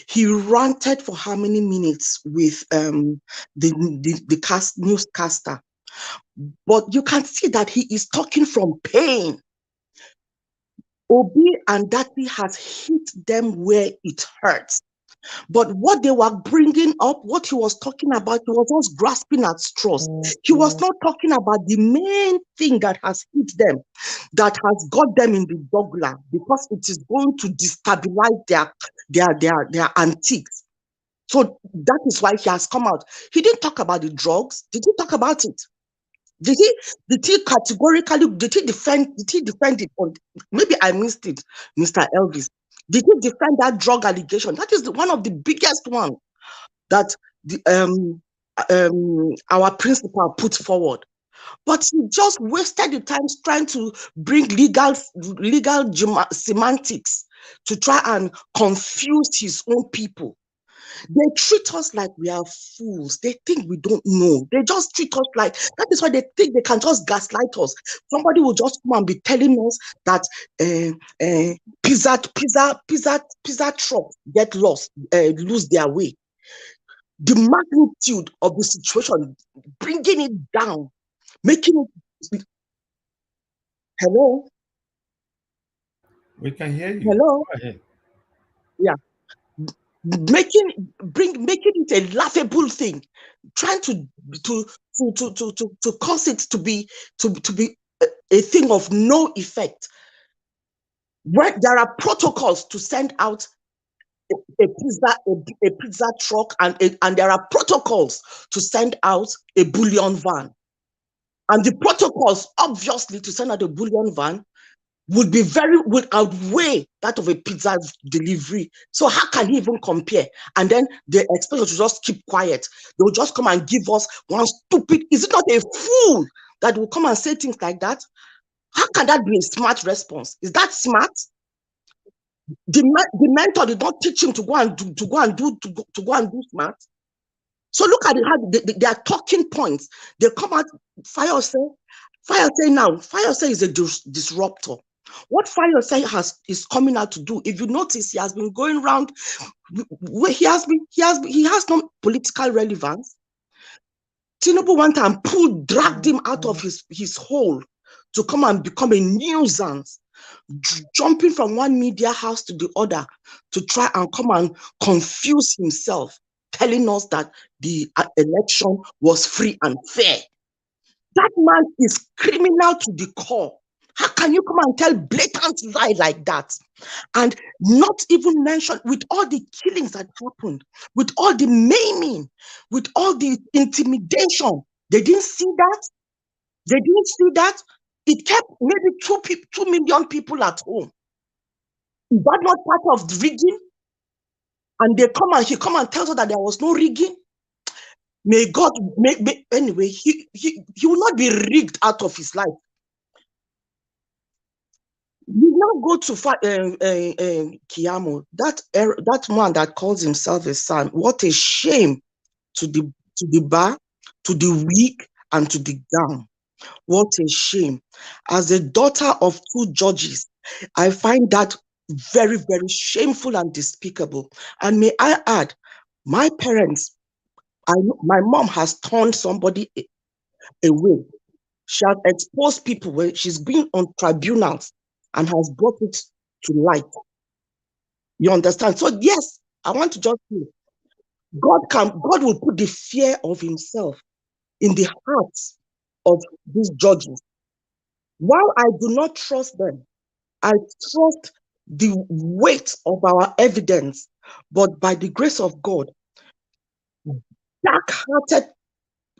he ranted for how many minutes with the newscaster. But you can see that he is talking from pain. Obi and Dati has hit them where it hurts. But what they were bringing up, what he was talking about, he was just grasping at straws. He was not talking about the main thing that has hit them, that has got them in the jugular, because it is going to destabilize their antiques. So that is why he has come out. He didn't talk about the drugs. Did he talk about it? Did he categorically, did he defend it? Or maybe I missed it, Mr. Elvis. Did he defend that drug allegation? That is one of the biggest one that our principal put forward. But he just wasted the time trying to bring legal semantics to try and confuse his own people. They treat us like we are fools. They think we don't know. They just treat us like, that is why they think they can just gaslight us. Somebody will just come and be telling us that pizza trucks get lost, lose their way. The magnitude of the situation, bringing it down, making it. Hello? We can hear you. Hello? Go ahead. Yeah. making it a laughable thing, trying to cause it to be a thing of no effect. Where there are protocols to send out a pizza truck, and there are protocols to send out a bullion van. And the protocols, obviously, to send out a bullion van would outweigh that of a pizza delivery. So how can he even compare? And then they expect us to just keep quiet. They'll just come and give us one stupid. Is it not a fool that will come and say things like that? How can that be a smart response? Is that smart? The mentor did not teach him to go and do smart. So look at how they are talking points. They come out. Fayose is a disruptor. What Fayose is coming out to do, if you notice, he has been going around. He has no political relevance. Tinubu went and dragged him out of his hole to come and become a nuisance, jumping from one media house to the other to try and come and confuse himself, telling us that the election was free and fair. That man is criminal to the core. How can you come and tell blatant lie like that and not even mention, with all the killings that happened, with all the maiming, with all the intimidation? They didn't see that. They didn't see that. It kept maybe 2 million people at home. Is that not part of the rigging? And he come and tells us that there was no rigging. May God anyway. He will not be rigged out of his life. You now go to Keyamo, that man that calls himself a son. What a shame to the bar, to the weak, and to the down. What a shame. As a daughter of 2 judges, I find that very, very shameful and despicable. And may I add, my parents, my mom has turned somebody away. She has exposed people when she's been on tribunals and has brought it to light. You understand? So yes, I want to just say, God will put the fear of himself in the hearts of these judges. While I do not trust them, I trust the weight of our evidence. But by the grace of God, dark-hearted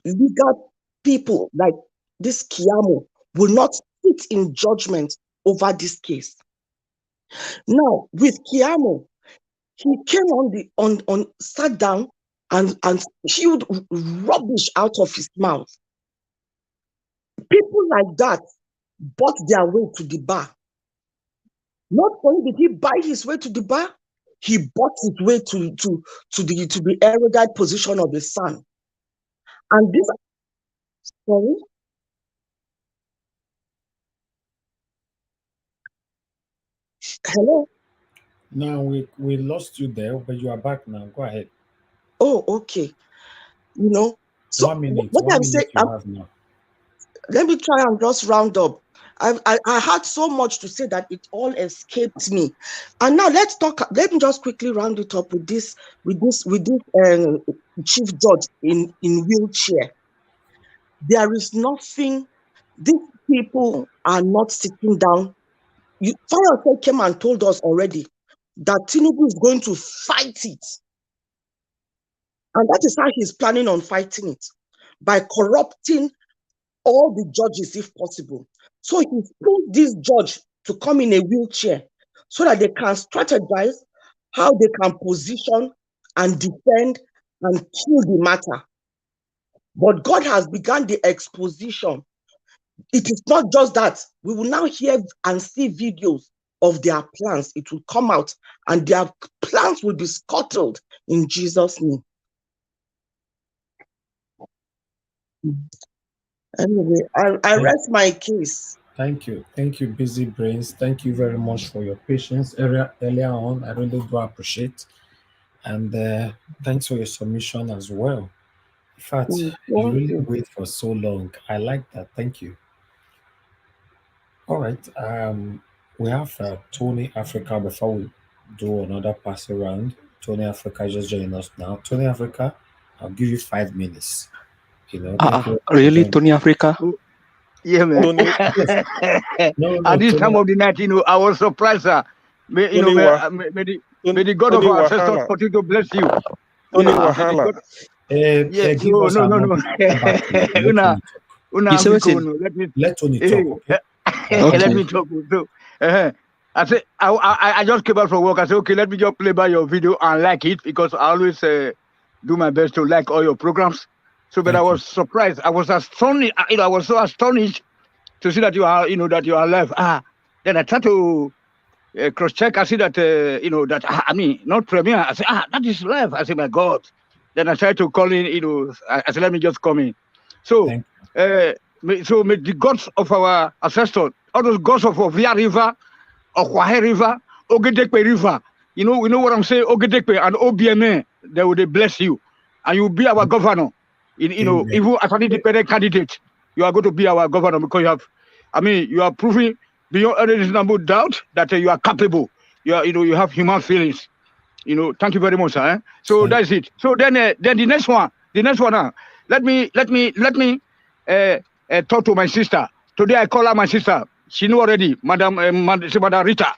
legal people like this Keyamo will not sit in judgment over this case. Now, with Keyamo, he came sat down and spewed rubbish out of his mouth. People like that bought their way to the bar. Not only did he buy his way to the bar, he bought his way to the erudite position of a son. And this, sorry? Hello? Now we lost you there, but you are back now. Go ahead. Oh, okay. You know, so 1 minute. What I'm saying, you have now. Let me try and just round up. I had so much to say that it all escaped me. And now let me just quickly round it up with this chief judge in wheelchair. There is nothing, these people are not sitting down. Fayose came and told us already that Tinubu is going to fight it. And that is how he's planning on fighting it, by corrupting all the judges if possible. So he's put this judge to come in a wheelchair so that they can strategize how they can position and defend and kill the matter. But God has begun the exposition. It is not just that. We will now hear and see videos of their plans. It will come out and their plans will be scuttled in Jesus' name. Anyway, I rest my case. Thank you. Thank you, Busy Brains. Thank you very much for your patience earlier on. I really do appreciate. And thanks for your submission as well. In fact, you really wait for so long. I like that. Thank you. All right. We have Tony Africa before we do another pass around. Tony Africa just joined us now. Tony Africa, I'll give you 5 minutes. Thank you. Really, Tony Africa? Yeah, man. Tony, yes. No, At this Tony, time of the night, I was surprised, sir. May the God Tony of our ancestors Wahala. continue to bless you. Tony Yeah, Wahala. give no, us our number. Come back to you. Let Tony talk. Let Tony talk, okay? Let me talk. So, I said, I just came out from work. I said, okay, let me just play by your video and like it because I always do my best to like all your programs. So, but I was surprised. I was astonished. I was so astonished to see that you are, that you are alive. Then I tried to cross-check. I see that, not premiere. I said, that is live. I said, my God. Then I tried to call in, I said, let me just come in. So, may the gods of our ancestors, all those gods of Via River, Okwahe River, Ogedekpe River, we know what I'm saying, Ogedekpe and OBMA, they will bless you. And you'll be our governor. Even as an independent candidate, you are going to be our governor because you are proving beyond any reasonable doubt that you are capable. You have human feelings. Thank you very much, sir. So that's it. So then the next one now. Let me talk to my sister. Today I call her my sister. She know already, Madam Rita.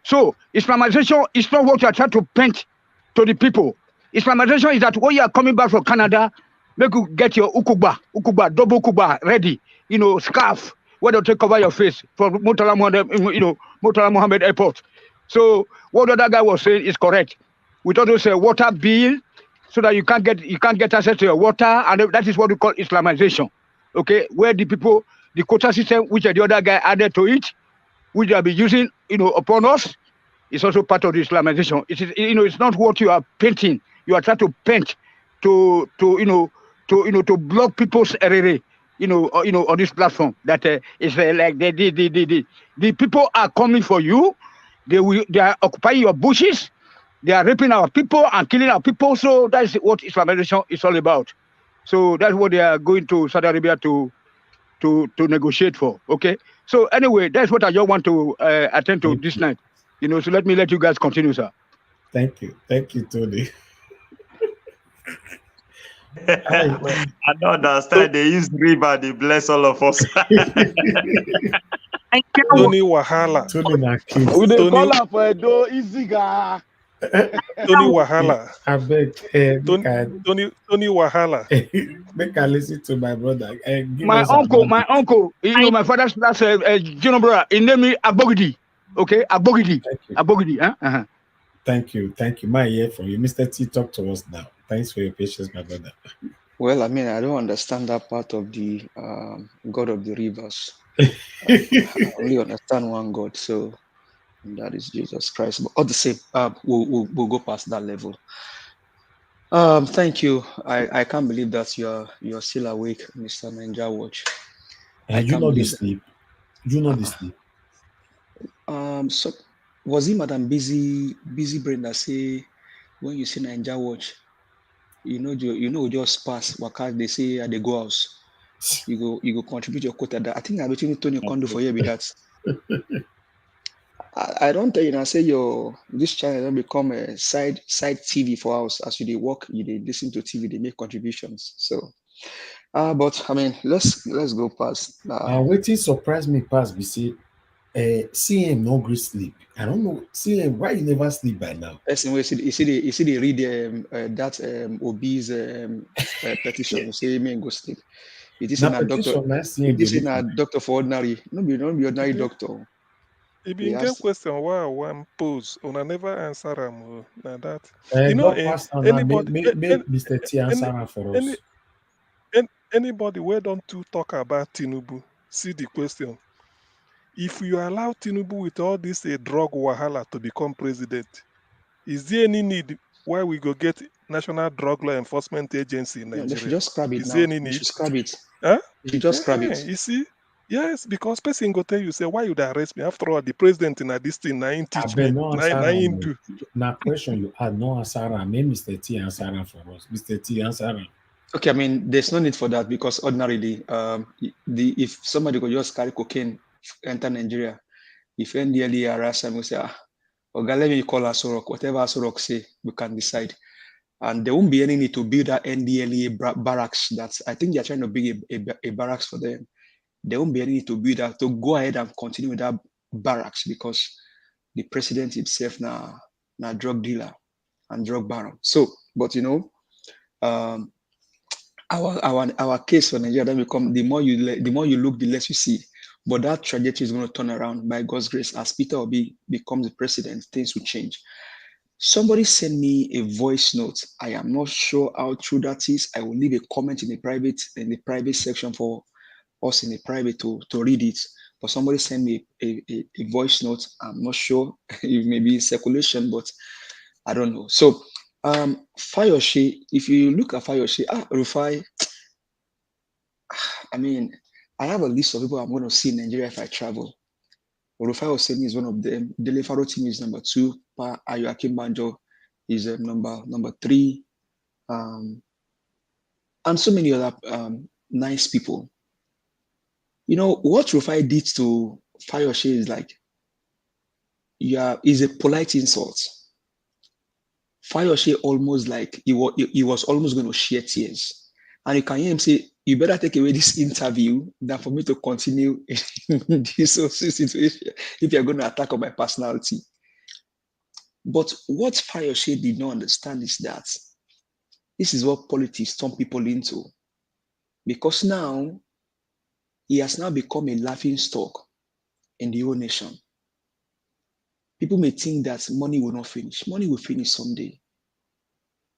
So Islamization is not what you are trying to paint to the people. Islamization is that when you are coming back from Canada, make you get your ukuba, double ukuba ready. Scarf, where they'll take cover your face from Murtala Mohammed Airport. So what the other guy was saying is correct. We thought it was a water bill, so that you can't get access to your water, and that is what we call Islamization. Okay, where the quota system, which the other guy added to it, which they have been using, upon us, is also part of the Islamization. It is, it's not what you are painting. You are trying to paint to block people's error, on this platform. That is like the people are coming for you. They are occupying your bushes. They are raping our people and killing our people. So that's what Islamization is all about. So that's what they are going to Saudi Arabia to negotiate for. Okay. So anyway, that's what I just want to attend to this night. So let me let you guys continue, sir. Thank you, Tony. I don't understand. They use river, they bless all of us. Tony Wahala. We dey call her for Edo, easy guy. Tony Wahala. I beg. Tony Wahala. Make I listen to my brother. My uncle, my father's last brother, he named me Abogidi. Okay, Abogidi. Abogidi. Thank you. My ear for you. Mr. T, talk to us now. Thanks for your patience, my brother. Well, I don't understand that part of the God of the rivers. I only understand one God, so that is Jesus Christ. But all the same, we'll go past that level. Thank you. I can't believe that you're still awake, Mr. Ninja Watch. You know the sleep. You know the sleep. So was it Madam Busy Brain that say when you see Ninja Watch, just pass waka, they say at the go house. You go contribute your quota. That I think I between Tony Kondo for you with that. I don't tell you now. Say this channel don't become a side TV for us. As you work, they listen to TV, they make contributions. So, but let's go past. Waiting surprised me past. We see, CM no great sleep. I don't know, CM, why you never sleep by now? Listen, you see they read that Obi's petition. Say me go sleep. It is not doctor. It is not doctor for ordinary. No be ordinary doctor. If you get question why I want pose, I never answer them. That anybody, Mr. T answer for us. Anybody where don't to talk about Tinubu, see the question. If you allow Tinubu with all this drug wahala to become president, is there any need why we go get National Drug Law Enforcement Agency in Nigeria? They should just scrap it is now. there any need? They should scrap it. Huh? They should just scrap it. You see? Yes, because person go tell you, say, why you arrest me? After all, the president in this thing, now teach me. Now question you had no answer. Maybe Mr. T answer for us. Mr. T answer. Okay, there's no need for that because ordinarily, if somebody could just carry cocaine enter Nigeria, if NDLE harass them, we say, Okay, let me call Asorok. Whatever Asorok say, we can decide. And there won't be any need to build that NDLA barracks. That's, I think they're trying to build a barracks for them. There won't be any need to build that, to go ahead and continue with that barracks, because the president himself now drug dealer and drug baron. So, but you know, our case for Nigeria then become, the more you look, the less you see. But that trajectory is going to turn around by God's grace. As PeterObi becomes the president, things will change. Somebody sent me a voice note. I am not sure how true that is. I will leave a comment in the private section for us in the private to read it. But somebody sent me a voice note. I'm not sure. It may be in circulation, but I don't know. So Fayose, if you look at Fayose, Rufai, I mean, I have a list of people I'm going to see in Nigeria if I travel. Rufai Oseni is one of them. Dele Farotimi is number 2. Pa Ayoakim Banjo is number 3. And so many other nice people. You know, what Rufai did to Fayose is like, is a polite insult. Fayose almost like, he was almost going to shed tears. And you can hear him say, you better take away this interview than for me to continue in this situation if you're going to attack on my personality. But what Fayose did not understand is that this is what politics turn people into. Because now, he has now become a laughing stock in the whole nation. People may think that money will not finish. Money will finish someday.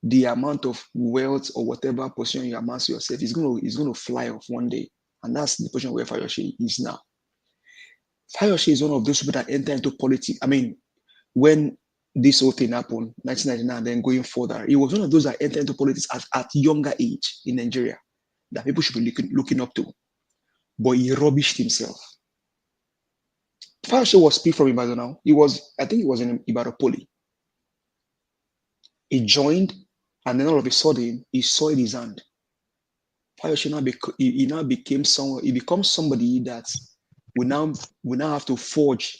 The amount of wealth or whatever position you amass yourself is going to fly off one day. And that's the position where Fayose is now. Fayose is one of those people that enter into politics. I mean, when this whole thing happened, 1999, then going further, he was one of those that entered into politics at younger age in Nigeria that people should be looking up to. But he rubbished himself. Fayose was picked from Ibadan now. I think he was in Ibadan Poly. He joined, and then all of a sudden, he soiled his hand. Fayose now became someone. He becomes somebody that we now have to forge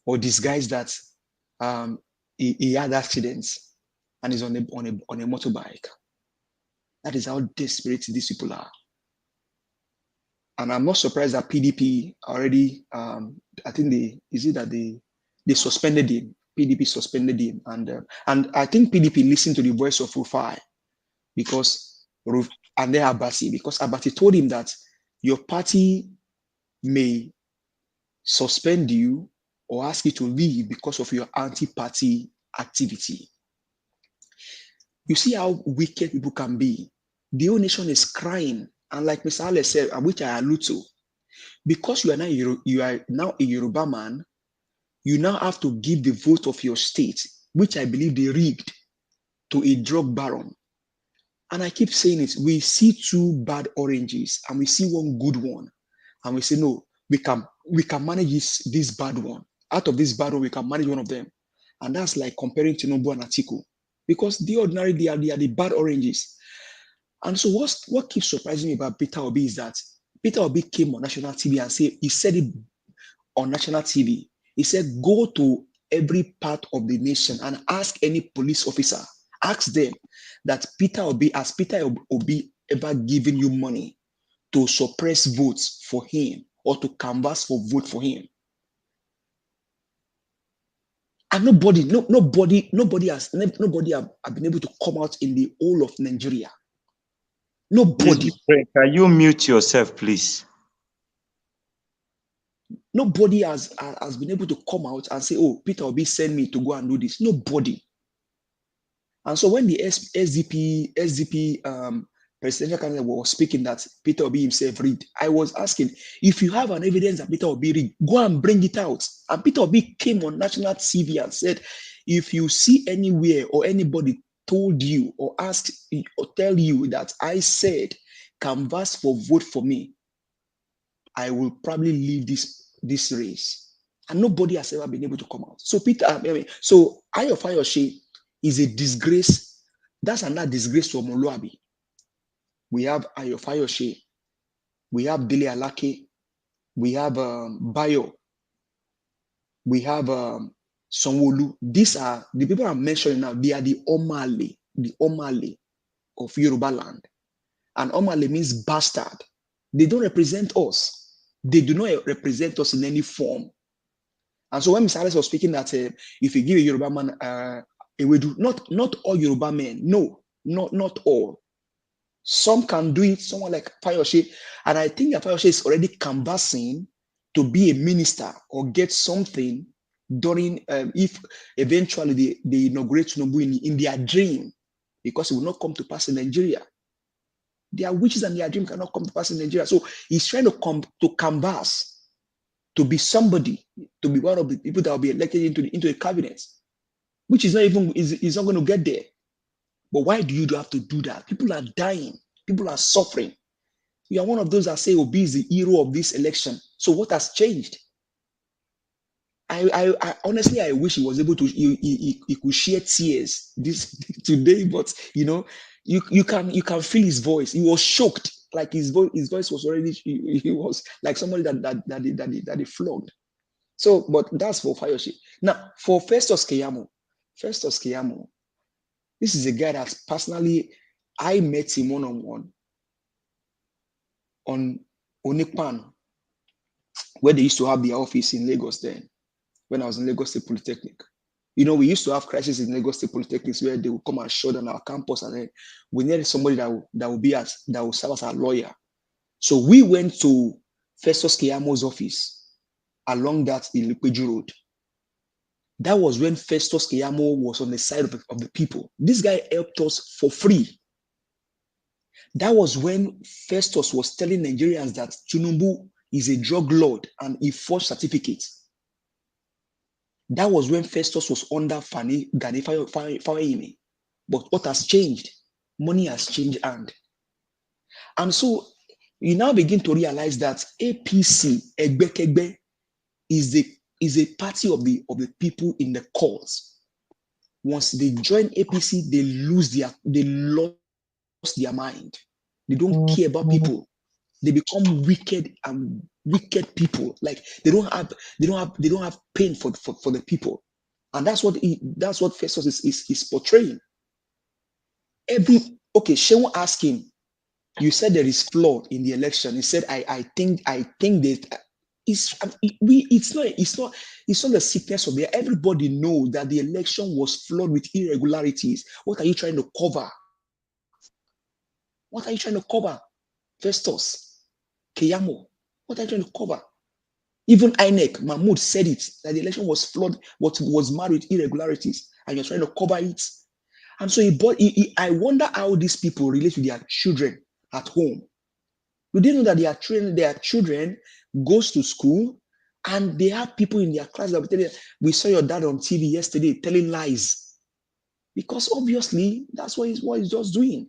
or disguise that he had accidents and is on a motorbike. That is how desperate these people are. And I'm not surprised that PDP already, I think they suspended him. PDP suspended him. And I think PDP listened to the voice of Rufai and then Abati, because Abati told him that your party may suspend you or ask you to leave because of your anti-party activity. You see how wicked people can be. The whole nation is crying. And like Mr. Ale said, which I allude to, because you are now a Yoruba man, you now have to give the vote of your state, which I believe they rigged, to a drug baron. And I keep saying it, we see 2 bad oranges and we see 1 good one. And we say, no, we can manage this bad one. Out of this bad one, we can manage one of them. And that's like comparing Tinubu and Atiku. Because they are the bad oranges. And so what keeps surprising me about PeterObi is that PeterObi came on national TV and he said it on national TV. He said, go to every part of the nation and ask any police officer, ask them that has PeterObi ever given you money to suppress votes for him or to canvass for vote for him? And nobody has been able to come out in the whole of Nigeria. Nobody. Please, can you mute yourself, please? Nobody has been able to come out and say, oh, PeterObi sent me to go and do this. Nobody. And so when the SDP presidential candidate was speaking that PeterObi himself rigged, I was asking, if you have an evidence that PeterObi rigged, go and bring it out. And PeterObi came on national TV and said, if you see anywhere or anybody told you or asked or tell you that I said, canvass for vote for me, I will probably leave this race. And nobody has ever been able to come out. So Ayo Fayose is a disgrace. That's another disgrace to Omoluabi. We have Ayo Fayose, we have Dele Alake, we have Bayo, we have Sanwo-Olu. These are the people I'm mentioning now. They are the Omale of Yoruba land. And Omale means bastard. They don't represent us. They do not represent us in any form. And so when Mr. Alex was speaking that if you give a Yoruba man a wedu, not all Yoruba men, no, not all. Some can do it, someone like Fayose, and I think that Fayose is already canvassing to be a minister or get something during, if eventually they inaugurate Tinubu in their dream, because it will not come to pass in Nigeria. Their wishes and their dream cannot come to pass in Nigeria. So he's trying to come to canvass to be somebody, to be one of the people that will be elected into the cabinet, which is not going to get there. But why do you have to do that? People are dying. People are suffering. You are one of those that say Obi is the hero of this election. So what has changed? I honestly, I wish he was able to, he could share tears today, but you can feel his voice. He was shocked, like his voice was already, he was like somebody that they flogged. So, but that's for Fayose. Now, for Festus Keyamo, this is a guy that personally, I met him one-on-one on Onikpan, where they used to have their office in Lagos then, when I was in Lagos State Polytechnic. We used to have crises in Lagos State Polytechnics where they would come and shut down our campus, and then we needed somebody that will serve as a lawyer. So we went to Festus Keyamo's office along that Ilupeju Road. That was when Festus Keyamo was on the side of the people. This guy helped us for free. That was when Festus was telling Nigerians that Tinubu is a drug lord and he forged certificates. That was when Festus was under Gani Faweyimi. But what has changed? Money has changed hand. And so you now begin to realize that APC, Egbekegbe, is a party of the people in the cause. Once they join APC, they lost their mind. They don't care about people. They become wicked people. Like they don't have pain for the people. And that's what Festus is portraying. Shehu asked him, you said there is flaw in the election. He said, I think that it's not the sickness of the. Everybody knows that the election was flawed with irregularities. What are you trying to cover? What are you trying to cover? Festus, Keyamo, what are you trying to cover? Even INEC, Mahmoud said it, that the election was flawed, was marred with irregularities, and you're trying to cover it. And so I wonder how these people relate to their children at home. Do they know that their children goes to school and they have people in their class that will tell them, we saw your dad on TV yesterday telling lies? Because obviously that's what he's just doing.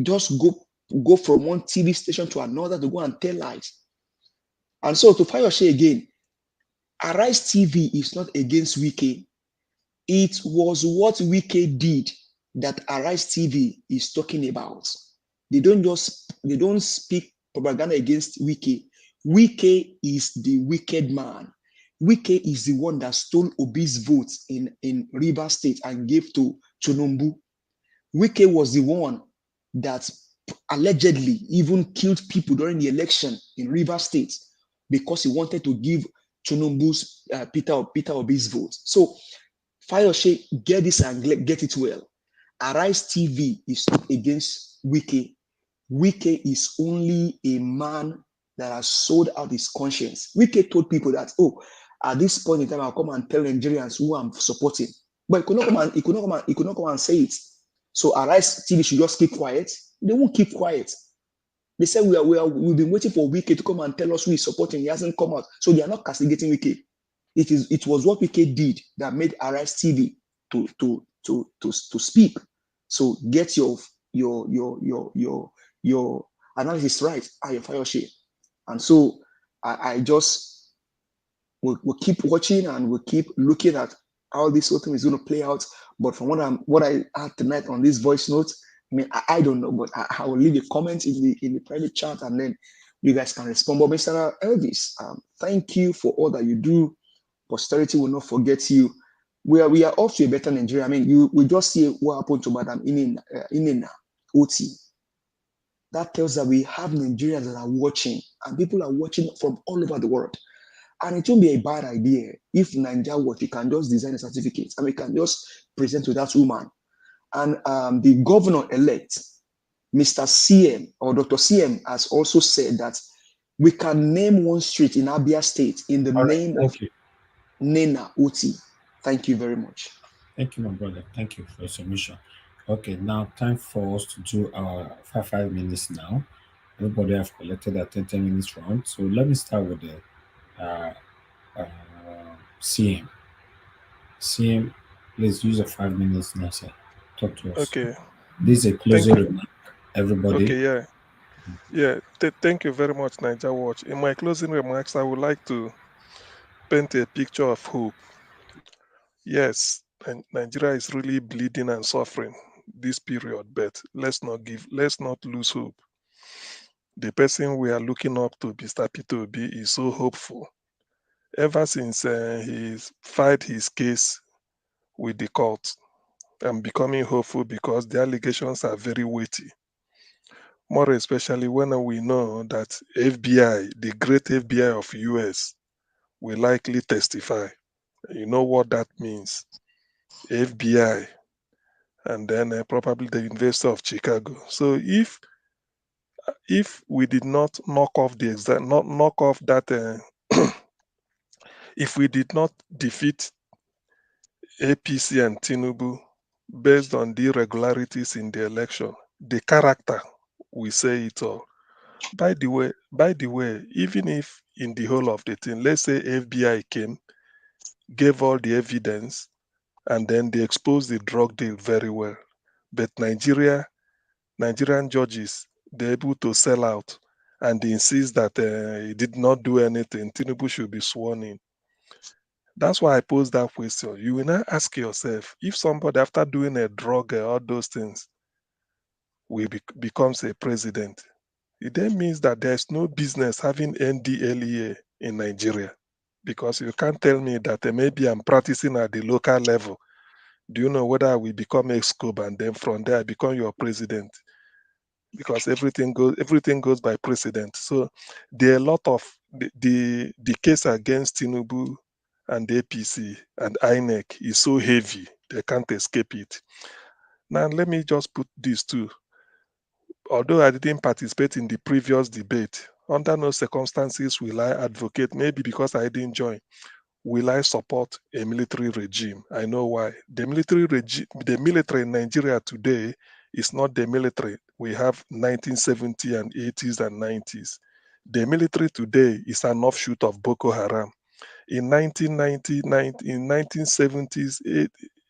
Just go from one TV station to another to go and tell lies. And so to Fayose again, Arise TV is not against Wike. It was what Wike did that Arise TV is talking about. They don't speak propaganda against Wike. Wike is the wicked man. Wike is the one that stole Obi's votes in Rivers State and gave to Tinubu. Wike was the one that allegedly even killed people during the election in Rivers State because he wanted to give Tinubu's PeterObi's vote. So Fayose, get this and get it well. Arise TV is not against Wike. Wike is only a man that has sold out his conscience. Wike told people that, at this point in time, I'll come and tell Nigerians who I'm supporting. But he could not come and say it. So Arise TV should just keep quiet. They won't keep quiet. They said we've been waiting for Wike to come and tell us who is supporting. He hasn't come out. So they are not castigating Wike. It was what Wike did that made Arise TV to speak. So get your analysis right, Fayose. And so I just we'll keep watching and we'll keep looking at how this whole thing is going to play out. But from what I had tonight on this voice note, I mean, I don't know, but I will leave a comment in the private chat and then you guys can respond. But Mr. Elvis, thank you for all that you do Posterity will not forget you. We are off to a better Nigeria. I mean, we just see what happened to Madam Inena Oti. That tells that we have Nigerians that are watching, and people are watching from all over the world. And it won't be a bad idea if Nigeria Watch, we can just design a certificate and we can just present to that woman. And the governor-elect, Mr. CM or Dr. CM, has also said that we can name one street in Abia State in the name of Nena Oti. Thank you very much. Thank you, my brother. Thank you for your submission. Okay, now time for us to do our 5 minutes now. Everybody have collected a 10 minutes round. So let me start with the CM. CM, please use your 5 minutes now, sir. Talk to us. Okay. This is a closing remark, everybody. Okay, yeah. Yeah, thank you very much, Niger Watch. In my closing remarks, I would like to paint a picture of hope. Yes, Nigeria is really bleeding and suffering this period, but let's not lose hope. The person we are looking up to, Mr. PeterObi, is so hopeful. Ever since he filed his case with the court, I'm becoming hopeful because the allegations are very weighty. More especially when we know that FBI, the great FBI of US, will likely testify. You know what that means. FBI, and then probably the University of Chicago. So if we did not knock off that, if we did not defeat APC and Tinubu based on the irregularities in the election, the character, we say it all. By the way, even if in the whole of the thing, let's say FBI came, gave all the evidence, and then they exposed the drug deal very well. But Nigerian judges, they're able to sell out and they insist that he did not do anything. Tinubu should be sworn in. That's why I pose that question. You will now ask yourself, if somebody after doing a drug, all those things, becomes a president, it then means that there's no business having NDLEA in Nigeria. Because you can't tell me that maybe I'm practicing at the local level. Do you know whether I will become ex-scope and then from there I become your president? Because everything goes by precedent. So there are a lot of the case against Tinubu and the APC and INEC is so heavy they can't escape it. Now let me just put this too. Although I didn't participate in the previous debate, under no circumstances will I advocate, maybe because I didn't join, will I support a military regime. I know why. The military in Nigeria today is not the military we have 1970 and 80s and 90s. The military today is an offshoot of Boko Haram. In 1970s,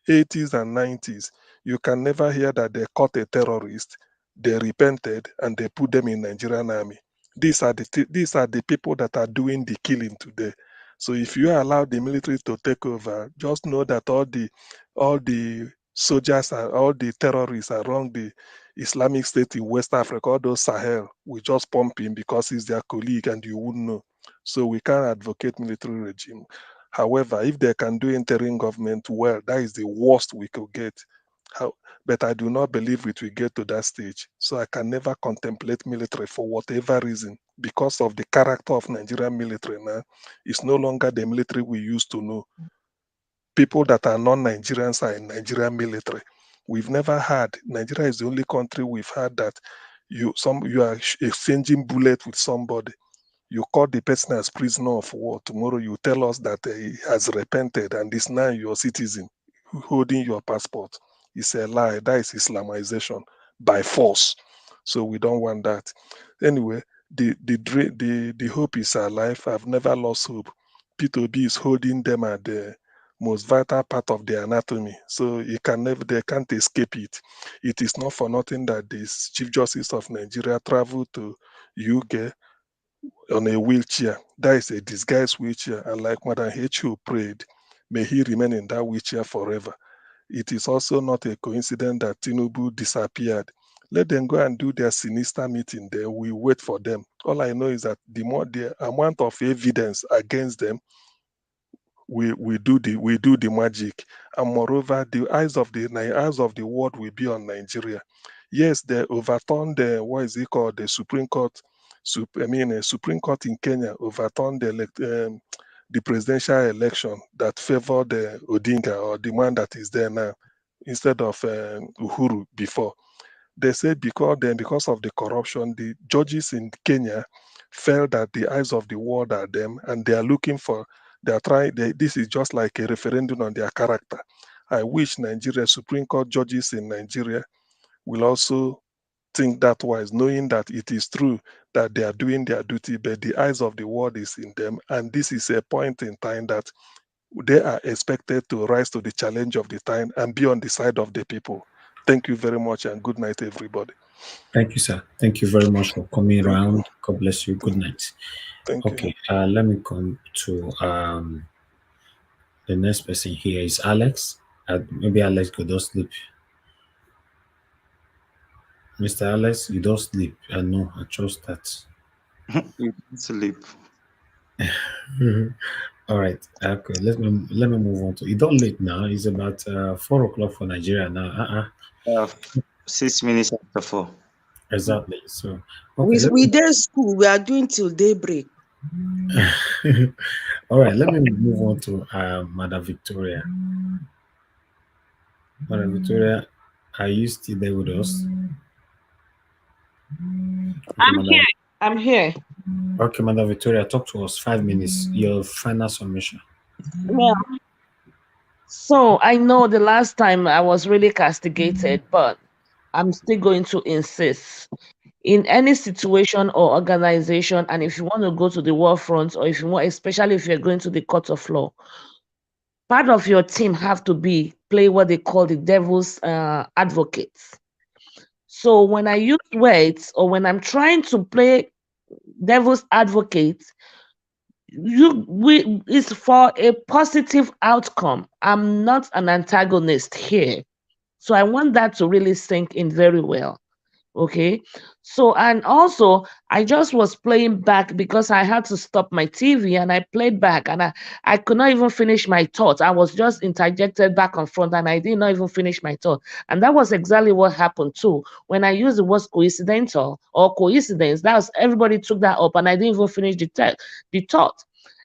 80s and 90s, you can never hear that they caught a terrorist, they repented, and they put them in Nigerian army. These are the people that are doing the killing today. So if you allow the military to take over, just know that all the soldiers and all the terrorists around the Islamic State in West Africa, all those Sahel, will just pump him because he's their colleague and you wouldn't know. So we can't advocate military regime. However, if they can do interim government well, that is the worst we could get. But I do not believe it will get to that stage. So I can never contemplate military for whatever reason. Because of the character of Nigerian military now, it's no longer the military we used to know. People that are non-Nigerians are in Nigerian military. We've never had, Nigeria is the only country we've had that you are exchanging bullets with somebody. You call the person as prisoner of war. Tomorrow you tell us that he has repented and is now your citizen holding your passport. It's a lie. That is Islamization by force. So we don't want that. Anyway, the hope is alive. I've never lost hope. PeterObi is holding them at the most vital part of the anatomy. So they can't escape it. It is not for nothing that the Chief Justice of Nigeria traveled to UK on a wheelchair. That is a disguised wheelchair. And like Madam H.O. prayed, may he remain in that wheelchair forever. It is also not a coincidence that Tinubu disappeared. Let them go and do their sinister meeting there. We wait for them. All I know is that the amount of evidence against them we do the magic, and moreover, the eyes of the world will be on Nigeria. Yes, they overturned the what is it called, the Supreme Court. Supreme Court in Kenya overturned the presidential election that favored Odinga, or the man that is there now, instead of Uhuru before. They said because of the corruption, the judges in Kenya felt that the eyes of the world are them, and they are looking for, this is just like a referendum on their character. I wish Nigeria Supreme Court judges in Nigeria will also think that wise, knowing that it is true that they are doing their duty, but the eyes of the world is in them, and this is a point in time that they are expected to rise to the challenge of the time and be on the side of the people. Thank you very much, and good night, everybody. Thank you, sir. Thank you very much for coming around. God bless you. Good night. Thank you. Okay, let me come to the next person here is Alex. Maybe Alex could just sleep. Mr. Alex, you don't sleep. I know. I trust that. You sleep. All right. Okay. Let me move on to. You don't late now. It's about 4 o'clock for Nigeria now. 6 minutes after 4. Exactly. So okay, we did school. We are doing till daybreak. All right. Let me move on to Madam Victoria. Madam Victoria, are you still there with us? Okay, I'm here. Okay, Madam Victoria, talk to us. 5 minutes. Your final submission. Well, so I know the last time I was really castigated, but I'm still going to insist. In any situation or organization, and if you want to go to the war front, or if you want, especially if you're going to the court of law, part of your team have to play what they call the devil's advocates. So when I use words, or when I'm trying to play devil's advocate, it's for a positive outcome. I'm not an antagonist here. So I want that to really sink in very well. Okay. So, and also I just was playing back because I had to stop my TV, and I played back, and I could not even finish my thought. I was just interjected back and front, and I did not even finish my thought. And that was exactly what happened too. When I used the word coincidental or coincidence, that was, everybody took that up, and I didn't even finish the thought.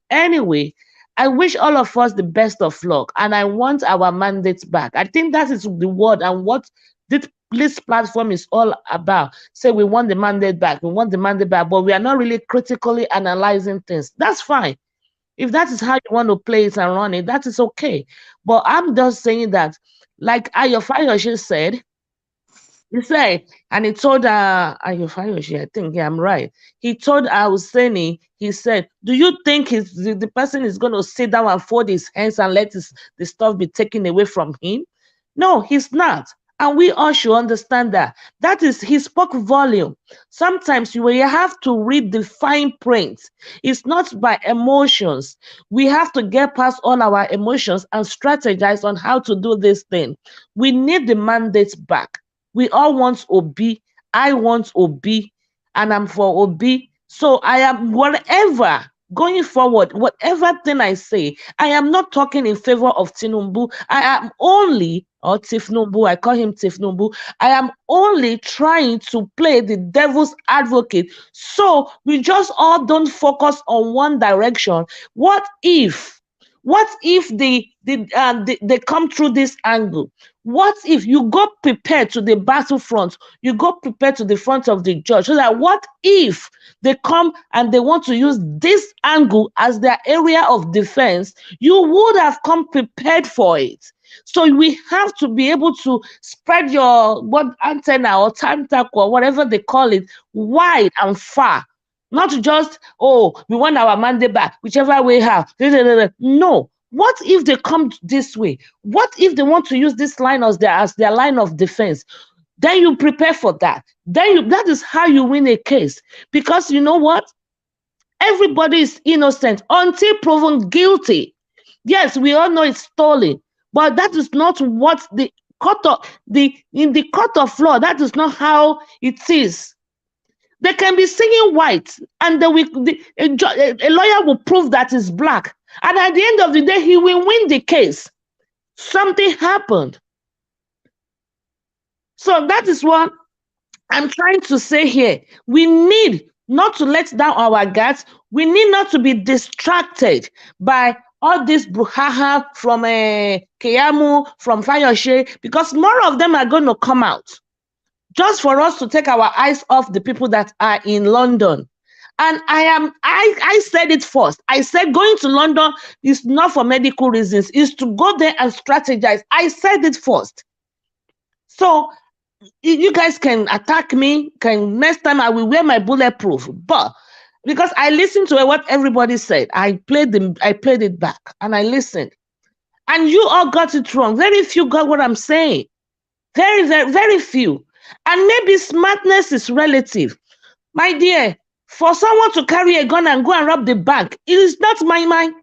Anyway, I wish all of us the best of luck, and I want our mandates back. I think that is the word and what this platform is all about. Say we want the mandate back, but we are not really critically analyzing things. That's fine. If that is how you want to play it and run it, that is okay. But I'm just saying that, like Fayose said, he said, and he told Fayose, I think, yeah, I'm right. He told Hussaini, he said, do you think the person is going to sit down and fold his hands and let the stuff be taken away from him? No, he's not. And we all should understand that. That is, he spoke volume. Sometimes you have to read the fine print. It's not by emotions. We have to get past all our emotions and strategize on how to do this thing. We need the mandates back. We all want Obi. I want Obi, and I'm for Obi. So I am, whatever, going forward, whatever thing I say, I am not talking in favor of Tinubu. I am only, or Tifnumbu, I call him Tifnumbu, I am only trying to play the devil's advocate, so we just all don't focus on one direction. What if they come through this angle? What if you go prepared to the battlefront? You go prepared to the front of the judge, so that what if they come and they want to use this angle as their area of defense? You would have come prepared for it. So we have to be able to spread your antenna or time tack or whatever they call it wide and far. Not just, oh, we want our mandate back, whichever way how. No. What if they come this way? What if they want to use this line as their line of defense? Then you prepare for that. That is how you win a case. Because you know what? Everybody is innocent until proven guilty. Yes, we all know it's stolen, but that is not what in the court of law, that is not how it is. They can be singing white, and a lawyer will prove that it's black, And at the end of the day, he will win the case. Something happened. So that is what I'm trying to say here. We need not to let down our guards. We need not to be distracted by all this brouhaha from Keyamo, from Fayose, because more of them are going to come out just for us to take our eyes off the people that are in London. And I said it first. I said going to London is not for medical reasons. It's to go there and strategize. I said it first. So you guys can attack me. Next time I will wear my bulletproof. But because I listened to what everybody said, I played it back and I listened. And you all got it wrong. Very few got what I'm saying. Very, very, very few. And maybe smartness is relative. My dear, for someone to carry a gun and go and rob the bank, it is not my mind.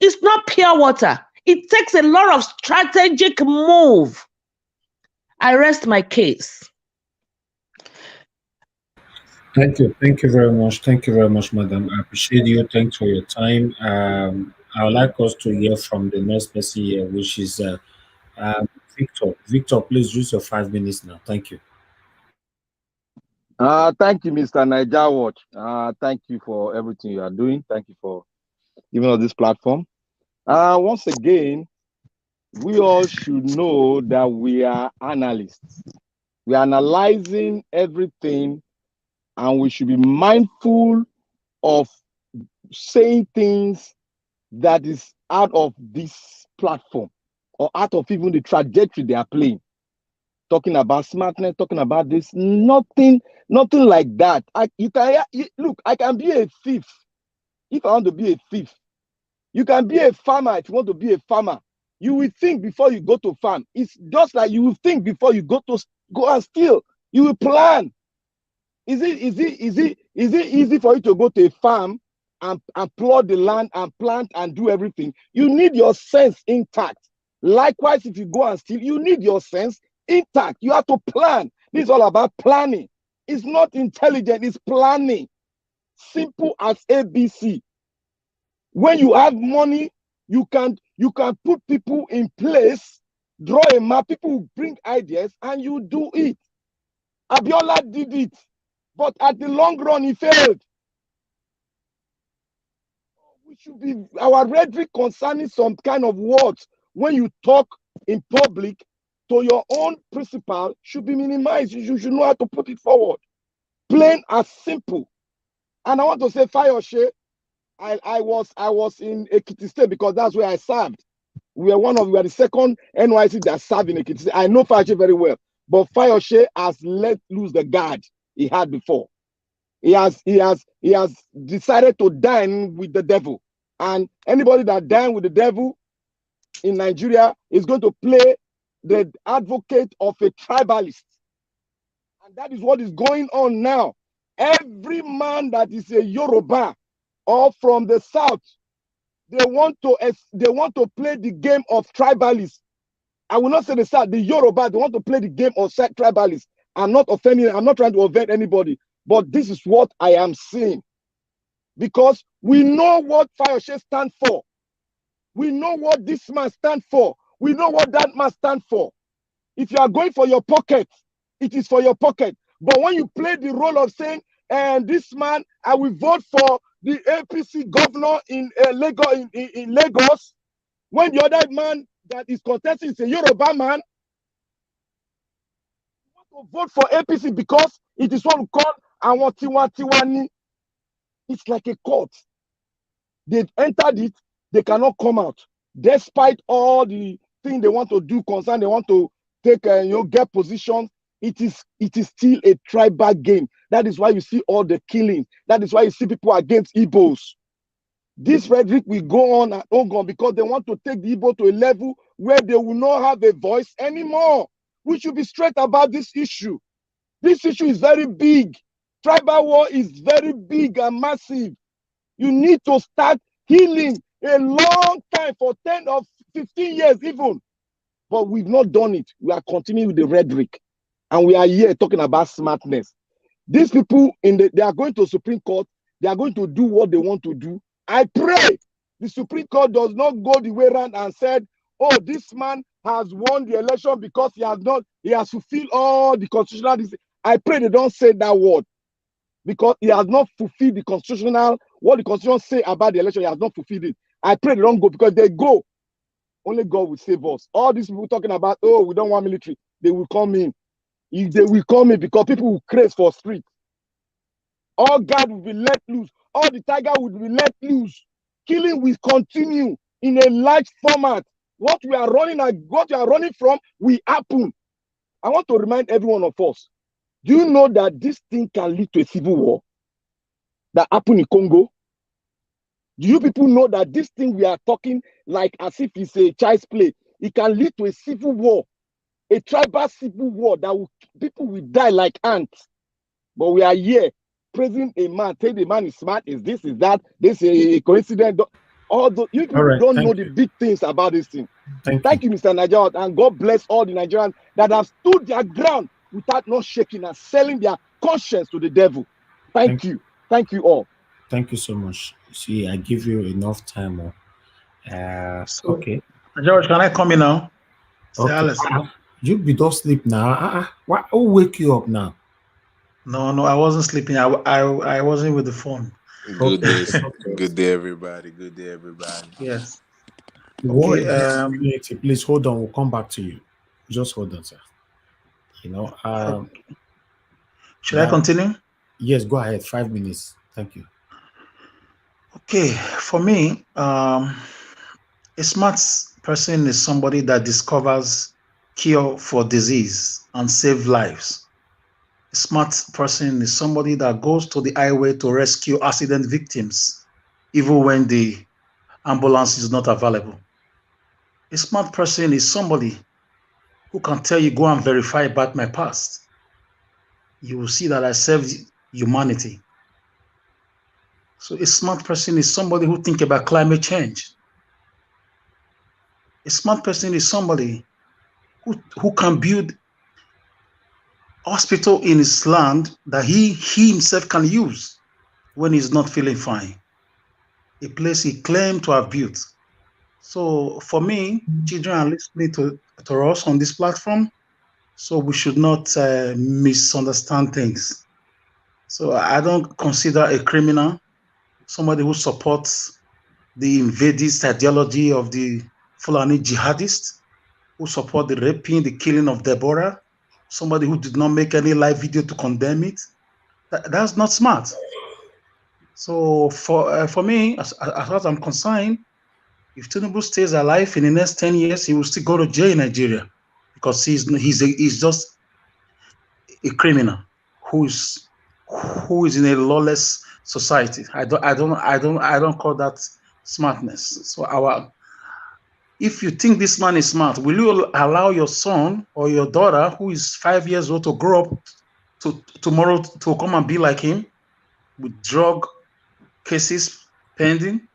It's not pure water. It takes a lot of strategic move. I rest my case. Thank you very much, madam. I appreciate you. Thanks for your time. I would like us to hear from the next person here, which is Victor. Victor, please use your 5 minutes now. Thank you. Thank you, Mr. Niger Watch. Thank you for everything you are doing. Thank you for giving us this platform. Once again, we all should know that we are analysts. We are analyzing everything, and we should be mindful of saying things that is out of this platform or out of even the trajectory they are playing. Talking about smartness, talking about this, nothing like that. Look, I can be a thief if I want to be a thief. You can be a farmer if you want to be a farmer. You will think before you go to farm. It's just like you will think before you go and steal. You will plan. Is it easy for you to go to a farm and plow the land and plant and do everything? You need your sense intact. Likewise, if you go and steal, you need your sense intact. You have to plan. This is all about planning. It's not intelligent, it's planning. Simple as ABC. When you have money, you can put people in place, draw a map, people will bring ideas, and you do it. Abiola did it, but at the long run, he failed. We should be, our rhetoric concerning some kind of words, when you talk in public to your own principle, should be minimized. You should know how to put it forward. Plain as simple. And I want to say, Fayose, I was in Ekiti State because that's where I served. We are the second NYC that served in Ekiti State. I know Fayose very well, but Fayose has let loose the guard he had before. He has decided to dine with the devil, and anybody that dine with the devil in Nigeria is going to play the advocate of a tribalist, and that is what is going on now. Every man that is a Yoruba or from the south, they want to play the game of tribalists. I will not say the south, the Yoruba, they want to play the game of tribalists. I'm not offending, I'm not trying to offend anybody, but this is what I am seeing. Because we know what Fayose stands for. We know what this man stands for. We know what that man stands for. If you are going for your pocket, it is for your pocket. But when you play the role of saying, and this man, I will vote for the APC governor in Lagos, when the other man that is contesting is a Yoruba man, you want to vote for APC because it is what we call Awon-Tiwa-Tiwani. It's like a court. They've entered it, they cannot come out. Despite all the things they want to do, concern, they want to take, get positions, it is still a tribal game. That is why you see all the killing. That is why you see people against Igbos. This rhetoric will go on and on because they want to take the Igbo to a level where they will not have a voice anymore. We should be straight about this issue. This issue is very big. Tribal war is very big and massive. You need to start healing a long time, for 10 or 15 years even. But we've not done it. We are continuing with the rhetoric. And we are here talking about smartness. These people, they are going to Supreme Court. They are going to do what they want to do. I pray The Supreme Court does not go the way around and said, oh, this man has won the election because he has fulfilled all the constitutional. I pray they don't say that word, because he has not fulfilled the constitutional, what the constitution say about the election, he has not fulfilled it. I pray they don't go, because they go, only God will save us. All these people talking about, oh, we don't want military, they will come in. If they will come in, because people will craze for street. All God will be let loose. All the tiger will be let loose. Killing will continue in a large format. What we are running from will happen. I want to remind every one of us, do you know that this thing can lead to a civil war that happened in Congo? Do you people know that this thing we are talking like as if it's a child's play? It can lead to a civil war, a tribal civil war that people will die like ants. But we are here praising a man, saying the man is smart, is this, is that, this is a coincidence. All those, you people don't know the big things about this thing. Thank you, Mr. Nigerian, and God bless all the Nigerians that have stood their ground without not shaking and selling their conscience to the devil. Thank you. Thank you all. Thank you so much. See, I give you enough time. Okay. George, can I come in now? Okay. You be don't sleep now. Why? Who wake you up now? No, I wasn't sleeping. I wasn't with the phone. Good day, good day, everybody. Good day, everybody. Yes. Okay. Please hold on. We'll come back to you. Just hold on, sir. You know. Should I continue? Yes, go ahead. 5 minutes. Thank you. Okay, for me, a smart person is somebody that discovers cure for disease and save lives. A smart person is somebody that goes to the highway to rescue accident victims, even when the ambulance is not available. A smart person is somebody who can tell you, go and verify about my past. You will see that I served humanity. So a smart person is somebody who thinks about climate change. A smart person is somebody who can build hospital in his land that he himself can use when he's not feeling fine. A place he claimed to have built. So for me, children are listening to us on this platform, so we should not misunderstand things. So I don't consider a criminal somebody who supports the invadist ideology of the Fulani jihadists, who support the raping, the killing of Deborah, somebody who did not make any live video to condemn it. That's not smart. So for me, as far as I'm concerned, if Tinubu stays alive in the next 10 years, he will still go to jail in Nigeria, because he's just a criminal who is in a lawless society. I don't call that smartness. So if you think this man is smart, will you allow your son or your daughter who is 5 years old to grow up tomorrow to come and be like him with drug cases pending?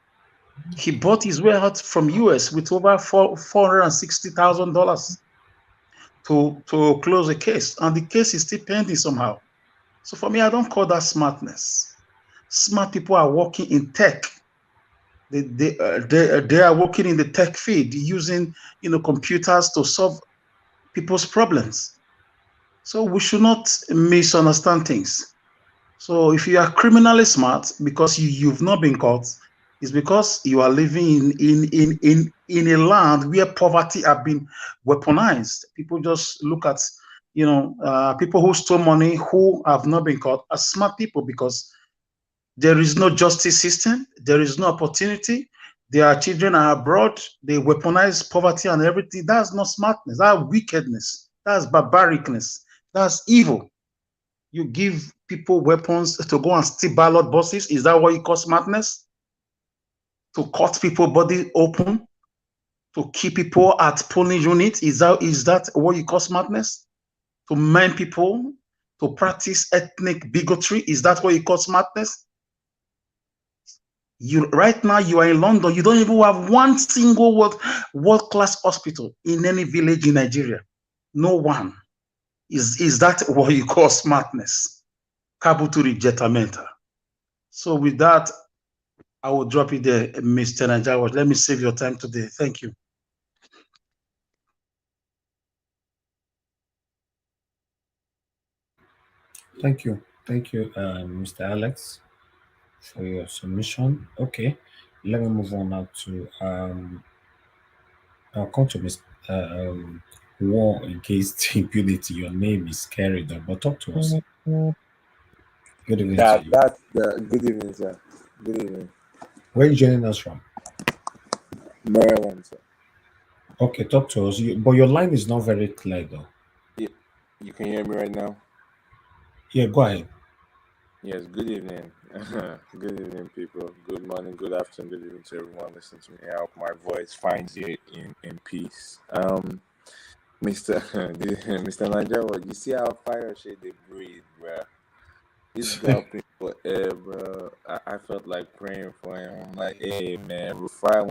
He bought his way out from US with over $460,000 to close a case, and the case is still pending somehow. So for me, I don't call that smartness. Smart people are working in tech. They are working in the tech field using computers to solve people's problems. So we should not misunderstand things. So if you are criminally smart because you've not been caught, it's because you are living in a land where poverty have been weaponized. People just look at people who stole money who have not been caught as smart people, because there is no justice system, there is no opportunity. Their children are abroad, they weaponize poverty and everything. That's not smartness, that's wickedness, that's barbaricness, that's evil. You give people weapons to go and steal ballot boxes. Is that what you call smartness? To cut people's body open, to keep people at polling units, is that what you call smartness? To maim people, to practice ethnic bigotry, is that what you call smartness? Right now you are in London, you don't even have one single world-class hospital in any village in Nigeria. No one. Is that what you call smartness? Kabutu rejectamenta. So with that, I will drop it there, Mr. Najawa. Let me save your time today. Thank you. Thank you, Mr. Alex, for your submission. Okay, let me move on now to I'll come to Mr. War Against Impunity. Your name is scary, though, but talk to us. Good evening to you. That's the good evening, sir. Good evening. Where are you joining us from? Maryland, sir. Okay, talk to us. But your line is not very clear, though. You can hear me right now? Yeah, go ahead. Yes, good evening. Good evening, people. Good morning, good afternoon, good evening to everyone listening to me. I hope my voice finds you in peace. Mr. Mr. Najawa, you see how Fayose they breathe, bruh. He's gulping for air, bro. I felt like praying for him. I'm like, hey man, Rufai,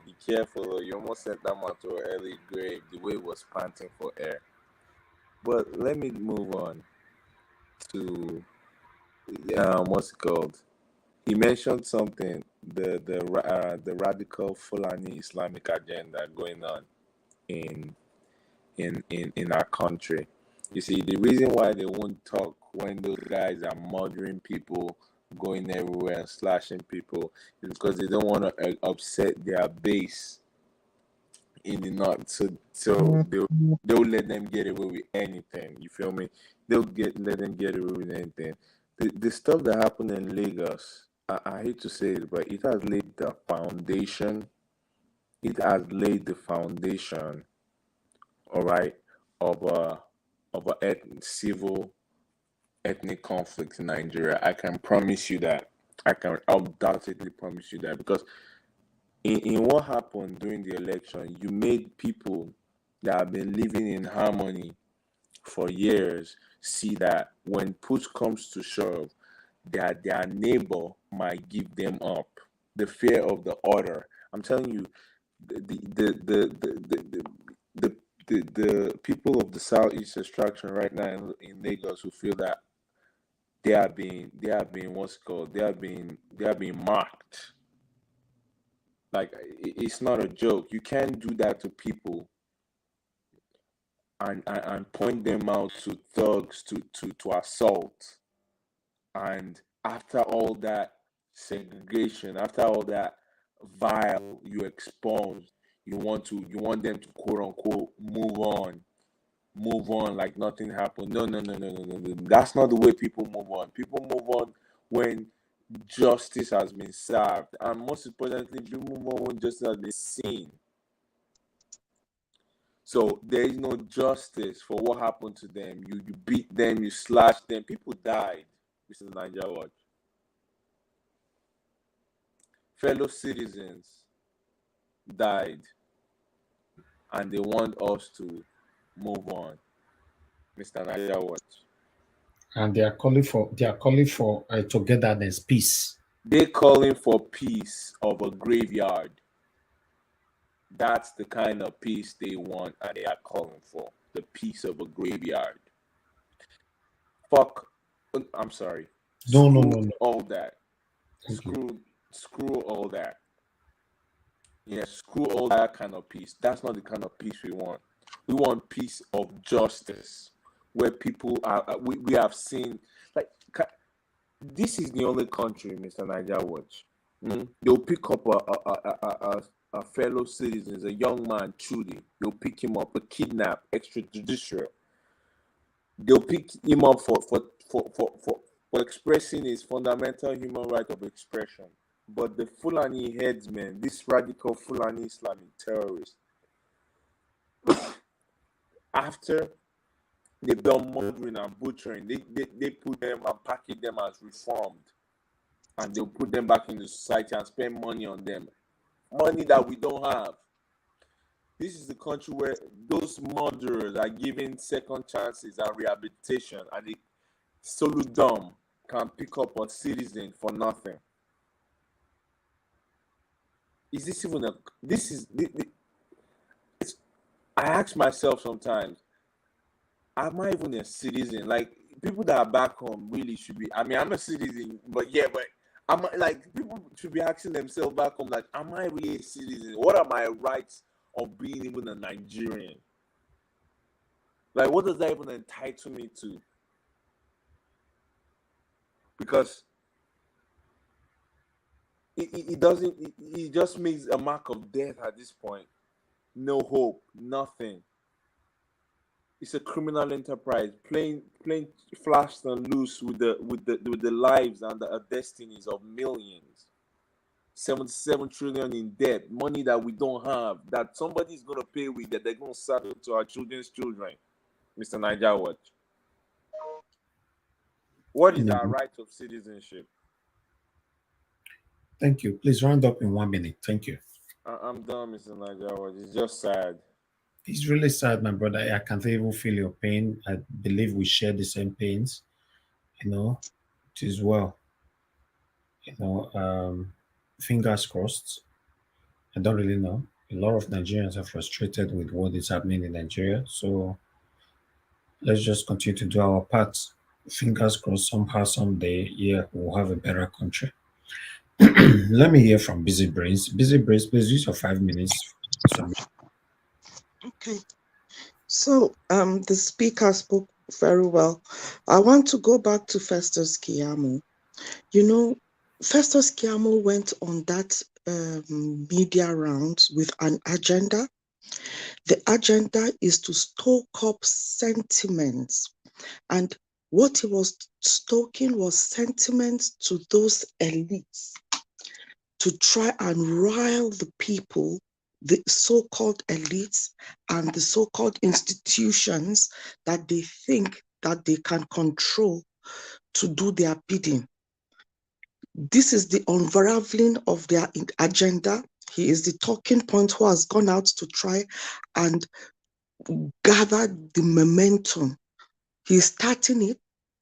be careful. You almost sent that man to an early grave. The way he was panting for air. But let me move on to what's it called? He mentioned something, the radical Fulani Islamic agenda going on in our country. You see, the reason why they won't talk when those guys are murdering people, going everywhere and slashing people, is because they don't want to upset their base in the north. So they'll let them get away with anything. You feel me? Let them get away with anything. The stuff that happened in Lagos, I hate to say it, but it has laid the foundation. It has laid the foundation, all right, of a civil ethnic conflict in Nigeria. I can promise you that. I can undoubtedly promise you that, because in what happened during the election, you made people that have been living in harmony for years see that when push comes to shove, that their neighbor might give them up. The fear of the other. I'm telling you, the people of the Southeast extraction right now in Lagos who feel that they are being what's called, they are being mocked. Like, it's not a joke. You can't do that to people and point them out to thugs to assault. And after all that segregation, after all that vile you exposed, you want them to quote unquote move on like nothing happened. No. That's not the way people move on. People move on when justice has been served, and most importantly, people move on when justice has been seen. So there is no justice for what happened to them. You beat them, you slashed them. People died. This is Nigeria Watch. Fellow citizens died, and they want us to move on. Mr. Nigeria Watch. And they are calling for togetherness, peace. They're calling for peace of a graveyard. That's the kind of peace they want, and they are calling for the peace of a graveyard. Fuck. I'm sorry. No. All that. Screw all that. Yeah, screw all that kind of peace. That's not the kind of peace we want. We want peace of justice, where people are. We have seen, like, this is the only country, Mr. Nigeria Watch. They'll pick up a fellow citizen, a young man, truly. They'll pick him up, a kidnap, extrajudicial. They'll pick him up for expressing his fundamental human right of expression. But the Fulani headsmen, this radical Fulani Islamic terrorists, after they've done murdering and butchering, they put them and package them as reformed, and they'll put them back into society and spend money on them, money that we don't have. This is the country where those murderers are given second chances and rehabilitation, and the Soludom can pick up a citizen for nothing. Is this even a? I ask myself sometimes, am I even a citizen? Like, people that are back home really should be. I mean, I'm a citizen, but Like, people should be asking themselves back home, like, am I really a citizen? What are my rights of being even a Nigerian? Like, what does that even entitle me to? Because it doesn't, it just makes a mark of death at this point. No hope, nothing. It's a criminal enterprise playing fast and loose with the lives and the destinies of millions. 77 trillion in debt, money that we don't have, that somebody's gonna pay with, that they're gonna saddle to our children's children. Mr. Niger Watch. What is our right of citizenship? Thank you. Please round up in 1 minute. Thank you. I'm done, Mr. Niger Watch. It's just sad. It's really sad, my brother. I can't even feel your pain. I believe we share the same pains. You know, it is well. You know, fingers crossed. I don't really know. A lot of Nigerians are frustrated with what is happening in Nigeria. So let's just continue to do our part. Fingers crossed, somehow, someday, yeah, we'll have a better country. Let me hear from Busy Brains. Busy Brains, please use your 5 minutes. Okay. So the speaker spoke very well. I want to go back to Festus Keyamo. You know, Festus Keyamo went on that media round with an agenda. The agenda is to stoke up sentiments. And what he was stoking was sentiments to those elites to try and rile the people, the so-called elites and the so-called institutions that they think that they can control to do their bidding. This is the unraveling of their agenda. He is the talking point who has gone out to try and gather the momentum. He's starting it.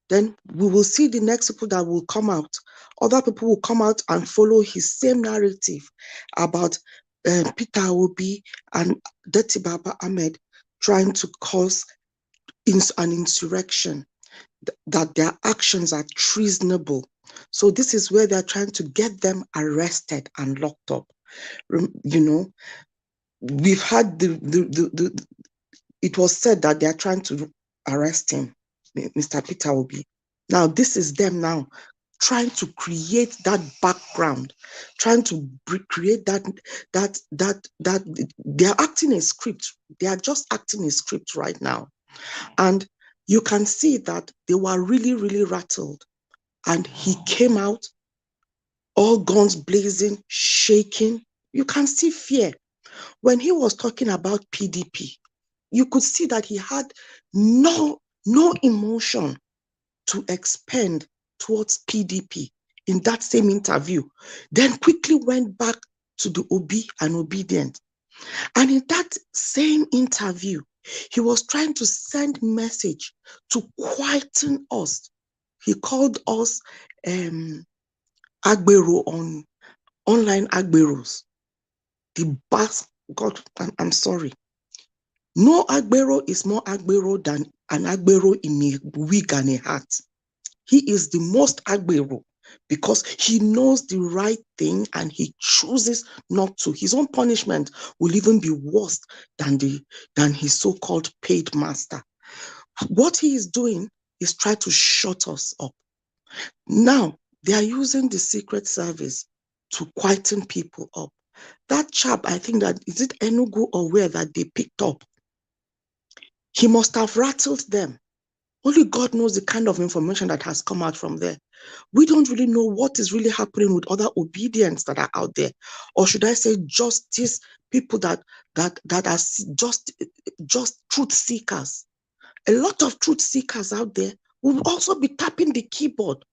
Then we will see the next people that will come out. Other people will come out and follow his same narrative about PeterObi and Dirty Baba Ahmed trying to cause an insurrection, that their actions are treasonable. So this is where they're trying to get them arrested and locked up. You know, we've had it was said that they're trying to arrest him, Mr. PeterObi. Now this is them now trying to create that background, trying to create that they're acting a script. They are just acting a script right now. And you can see that they were really, really rattled. And he came out, all guns blazing, shaking. You can see fear. When he was talking about PDP, you could see that he had no emotion to expend towards PDP in that same interview, then quickly went back to the Obi and obedient. And in that same interview, he was trying to send message to quieten us. He called us Agbero on online Agberos. The bass, God, I'm sorry. No Agbero is more Agbero than an Agbero in a wig and a hat. He is the most Agbero because he knows the right thing and he chooses not to. His own punishment will even be worse than his so-called paid master. What he is doing is try to shut us up. Now, they are using the Secret Service to quieten people up. That chap, I think that, is it Enugu or where that they picked up? He must have rattled them. Only God knows the kind of information that has come out from there. We don't really know what is really happening with other obedients that are out there. Or should I say justice, people that are just truth seekers. A lot of truth seekers out there will also be tapping the keyboard,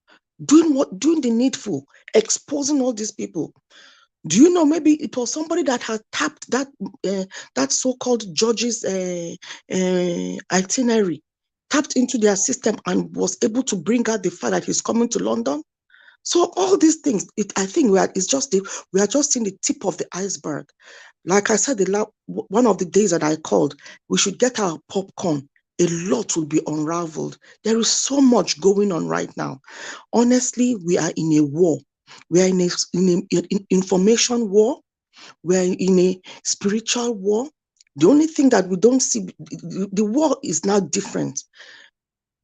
doing the needful, exposing all these people. Do you know, maybe it was somebody that had tapped that so-called judge's itinerary, tapped into their system and was able to bring out the fact that he's coming to London? So all these things, I think we are just seeing the tip of the iceberg. Like I said, one of the days that I called, we should get our popcorn. A lot will be unraveled. There is so much going on right now. Honestly, we are in a war. We are in in information war. We are in a spiritual war. The only thing that we don't see, the war is now different.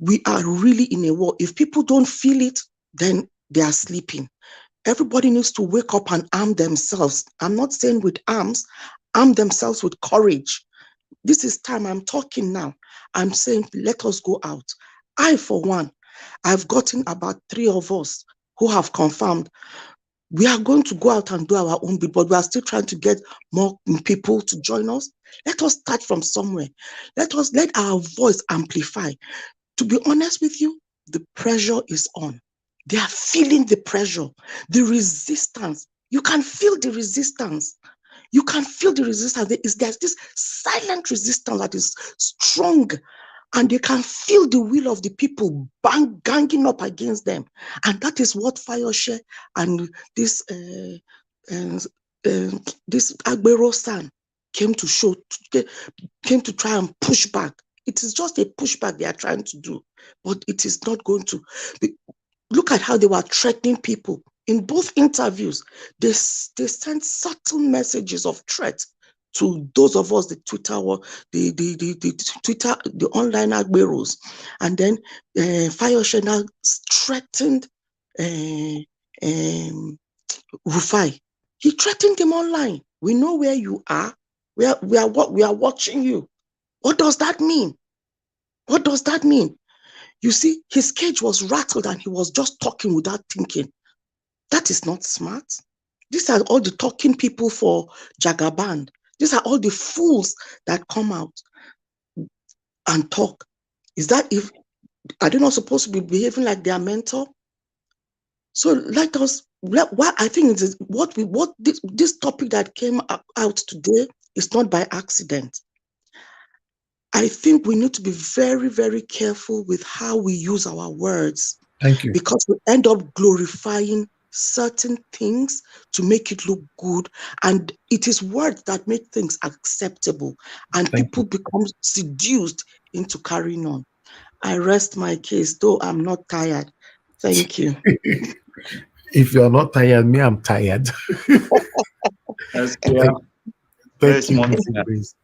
We are really in a war. If people don't feel it, then they are sleeping. Everybody needs to wake up and arm themselves. I'm not saying with arms, arm themselves with courage. This is time. I'm talking now. I'm saying, let us go out. I, for one, I've gotten about 3 of us who have confirmed we are going to go out and do our own bit, but we are still trying to get more people to join us. Let us start from somewhere. Let our voice amplify. To be honest with you, the pressure is on. They are feeling the pressure, the resistance. You can feel the resistance. You can feel the resistance. There's this silent resistance that is strong, and they can feel the will of the people ganging up against them. And that is what Fayose and this Agbero-san came to show, came to try and push back. It is just a pushback they are trying to do, but it is not going to. Look at how they were threatening people. In both interviews, they sent subtle messages of threat to those of us, the Twitter, the online Agberos. And then Fayose now threatened Rufai. He threatened him online. We know where you are. We are watching you. What does that mean? What does that mean? You see, his cage was rattled and he was just talking without thinking. That is not smart. These are all the talking people for Jagaband. These are all the fools that come out and talk. Is that if are they not supposed to be behaving like their mentor? So let us. What I think is this topic that came out today is not by accident. I think we need to be very, very careful with how we use our words. Thank you. Because we end up glorifying certain things to make it look good. And it is words that make things acceptable. And people become seduced into carrying on. I rest my case, though I'm not tired. Thank you. If you're not tired, me, I'm tired. That's clear. Thank you, Mr.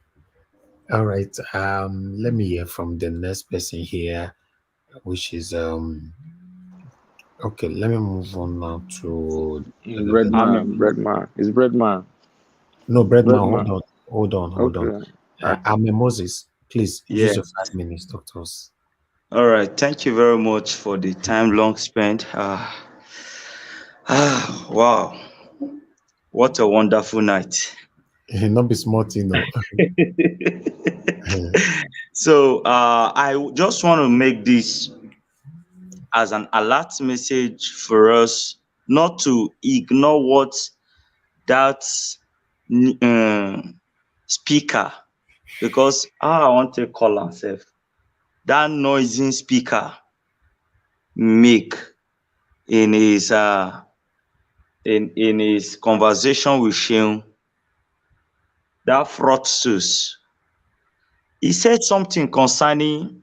All right. Let me hear from the next person here, which is okay. Let me move on now to Breadman. It's Breadman. No, Breadman. Hold on. I'm Moses. Please use your Yes. 5 minutes, doctors. All right. Thank you very much for the time long spent. Wow. What a wonderful night. Not be smart, you know. So I just want to make this as an alert message for us not to ignore what that speaker, because I want to call myself that noisy speaker make in his in his conversation with Sheung, that fraudsters. He said something concerning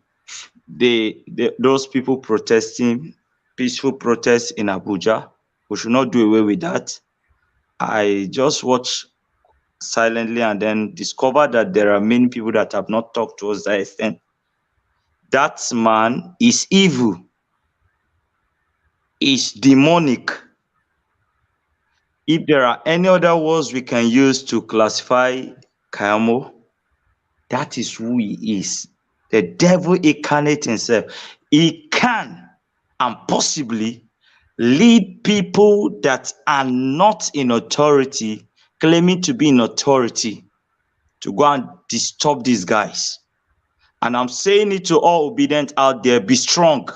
those people protesting, peaceful protests in Abuja. We should not do away with that. I just watched silently and then discovered that there are many people that have not talked to us that extent. That man is evil, is demonic. If there are any other words we can use to classify Keyamo, that is who he is. The devil incarnate himself. He can and possibly lead people that are not in authority, claiming to be in authority, to go and disturb these guys. And I'm saying it to all obedient out there, be strong.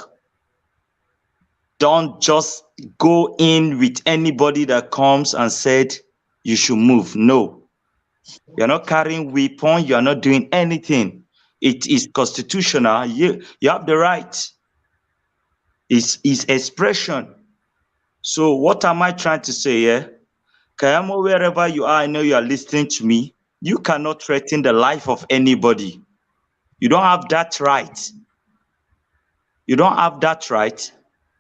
Don't just go in with anybody that comes and said you should move. No. You're not carrying weapon. You're not doing anything. It is constitutional. You have the right. It's expression. So what am I trying to say here? Keyamo, wherever you are, I know you are listening to me. You cannot threaten the life of anybody. You don't have that right. You don't have that right.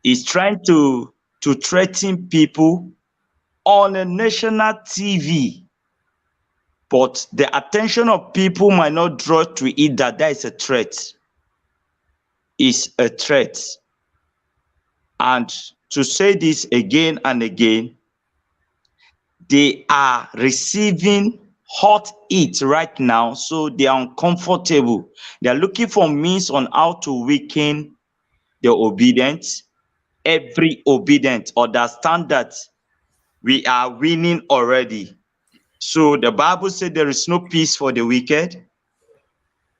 He's trying to to threaten people on a national TV. But the attention of people might not draw to it that is a threat. Is a threat. And to say this again and again, they are receiving hot heat right now, so they are uncomfortable. They are looking for means on how to weaken the obedient. Every obedient understand that we are winning already. So the Bible said there is no peace for the wicked.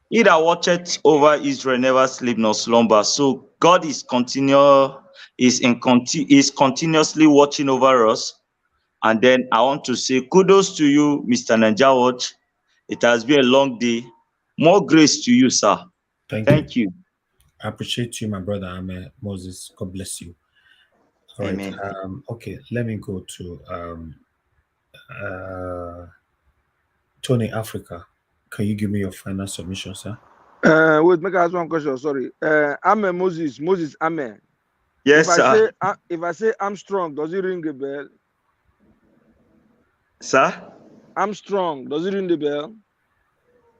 He that watcheth over Israel never sleep nor slumber. So God is continuously watching over us. And then I want to say kudos to you, Mr. Naija Watch. It has been a long day. More grace to you, sir. Thank you. I appreciate you, my brother. Moses. God bless you. All right. Amen. Okay, let me go to Tony Africa. Can you give me your final submission, sir? Wait, make I ask one question. Sorry. Amen, Moses. Moses, amen. Yes, sir. If I say I'm strong, does it ring a bell? Sir? I'm strong. Does it ring the bell?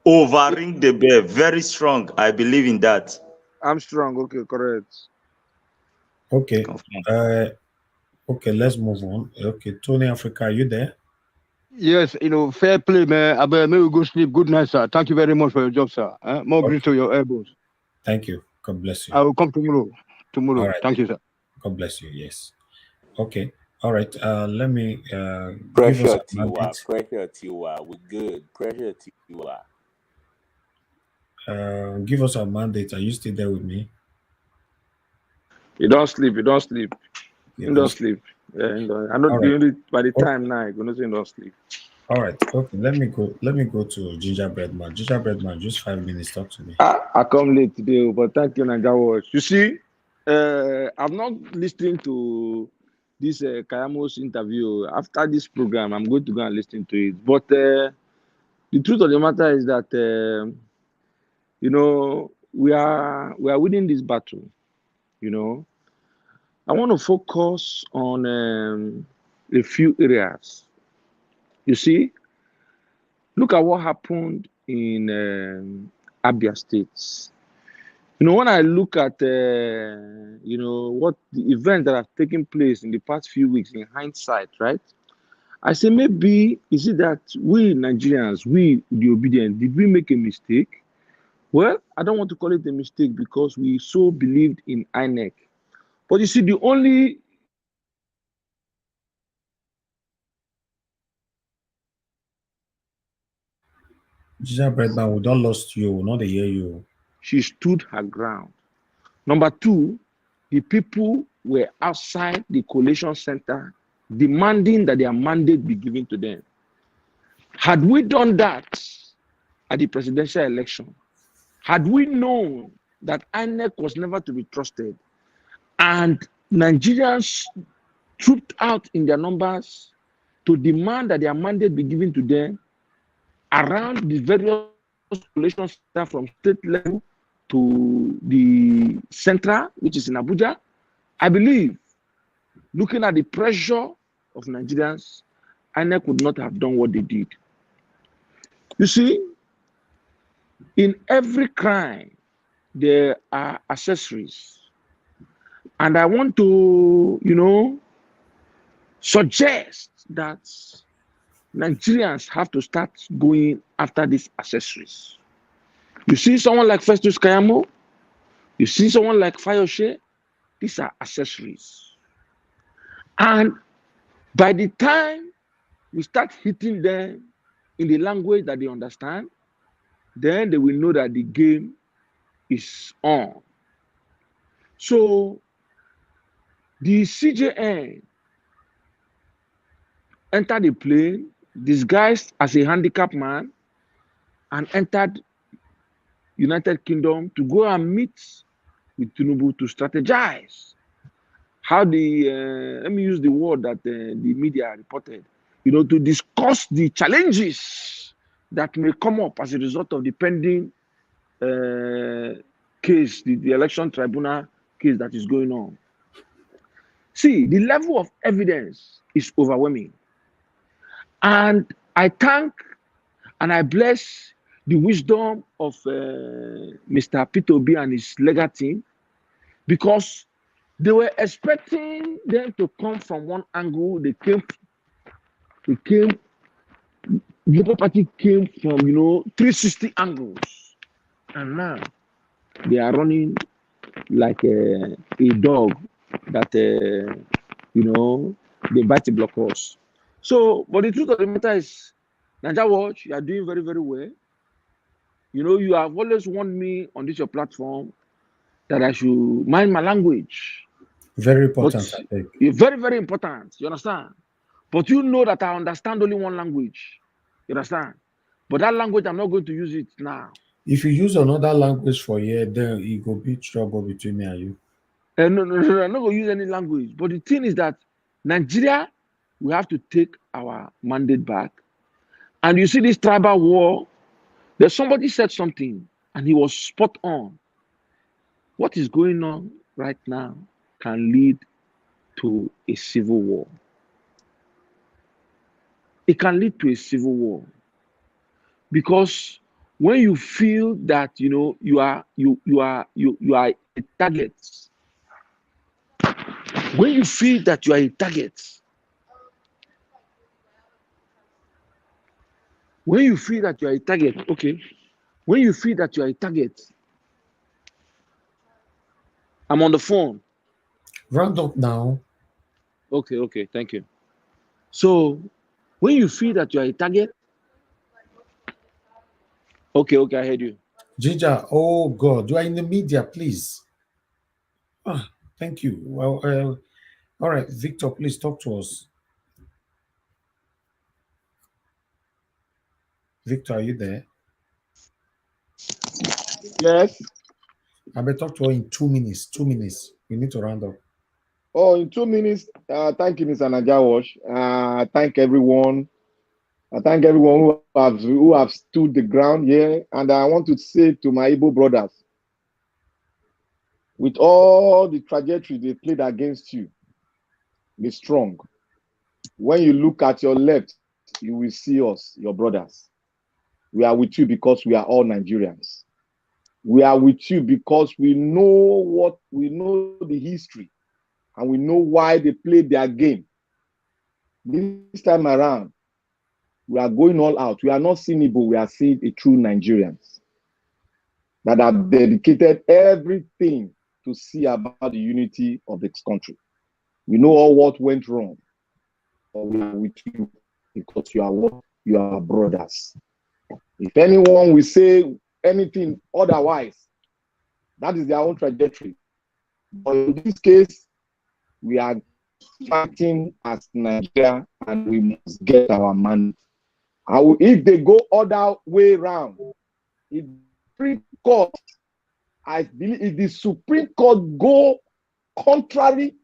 Ring the bell. Very strong. I believe in that. I'm strong. Okay, correct. Okay. Okay, let's move on. Okay, Tony Africa, are you there? Yes, fair play, man. I better maybe go sleep. Good night, sir. Thank you very much for your job, sir. More grace to your elbows. Thank you. God bless you. I will come tomorrow. All right. Thank you, sir. God bless you. Yes. Okay. All right. Let me pressure Tiwa. Pressure Tiwa. We're good. Pressure Tiwa. Give us our mandate. Are you still there with me? You don't sleep. You don't sleep. You don't sleep. Yeah, I know doing it by the time now. You're gonna say don't sleep. All right. Okay. Let me go to Gingerbread Man. Gingerbread Man, just 5 minutes. Talk to me. I come late today, but thank you, Naija Watch. You see, I'm not listening to this Keyamo's interview. After this program, I'm going to go and listen to it. But the truth of the matter is that we are winning this battle. I want to focus on a few areas. You see, look at what happened in Abia State. When I look at what the events that have taken place in the past few weeks in hindsight, right? I say maybe is it that we Nigerians, we the obedient, did we make a mistake? Well, I don't want to call it a mistake because we so believed in INEC. But you see, the only Gingerbread Man, we don't lost you. We not hear you. She stood her ground. Number two, the people were outside the collation center demanding that their mandate be given to them. Had we done that at the presidential election, had we known that INEC was never to be trusted and Nigerians trooped out in their numbers to demand that their mandate be given to them around the various collation centers from state level to the central, which is in Abuja, I believe, looking at the pressure of Nigerians, INEC would not have done what they did. You see, in every crime, there are accessories. And I want to, suggest that Nigerians have to start going after these accessories. You see someone like Festus Keyamo, you see someone like Fayose, these are accessories. And by the time we start hitting them in the language that they understand, then they will know that the game is on. So the CJN entered the plane disguised as a handicapped man and entered United Kingdom to go and meet with Tinubu to strategize how let me use the word that the media reported, to discuss the challenges that may come up as a result of the pending case, the election tribunal case that is going on. See, the level of evidence is overwhelming. And I thank and I bless the wisdom of Mr. PeterObi and his legal team, because they were expecting them to come from one angle. The Labour Party came from 360 angles, and now they are running like a dog that they bite the block horse. So, but the truth of the matter is, Naija Watch, you are doing very, very well. You have always warned me on this your platform that I should mind my language. Very important, I think. Very, very important. You understand? But you know that I understand only one language. You understand? But that language, I'm not going to use it now. If you use another language for here, then it will be trouble between me and you. No, I'm not going to use any language. But the thing is that Nigeria, we have to take our mandate back. And you see this tribal war, there's somebody said something, and he was spot on. What is going on right now can lead to a civil war. It can lead to a civil war. Because when you feel that you are a target, when you feel that you are a target, when you feel that you are a target, okay, when you feel that you are a target, I'm on the phone. Round up now. Okay, thank you. So when you feel that you are a target, okay, I heard you. Jija, oh God, you are in the media, please. Thank you. Well, all right, Victor, please talk to us. Victor, are you there? Yes. I better talk to her in 2 minutes. 2 minutes. We need to round up. Oh, in 2 minutes. Thank you, Mr. Naija Watch. Thank everyone. I thank everyone who have stood the ground here. And I want to say to my Igbo brothers, with all the trajectory they played against you, be strong. When you look at your left, you will see us, your brothers. We are with you because we are all Nigerians. We are with you because we know the history, and we know why they played their game. This time around, we are going all out. We are not seeing Igbo, we are seeing a true Nigerians that have dedicated everything to see about the unity of this country. We know all what went wrong, but we are with you because you are brothers. If anyone will say anything otherwise, that is their own trajectory. But in this case, we are fighting as Nigeria, and we must get our mandate. If they go other way around, if the Supreme Court, I believe, if the Supreme Court go contrary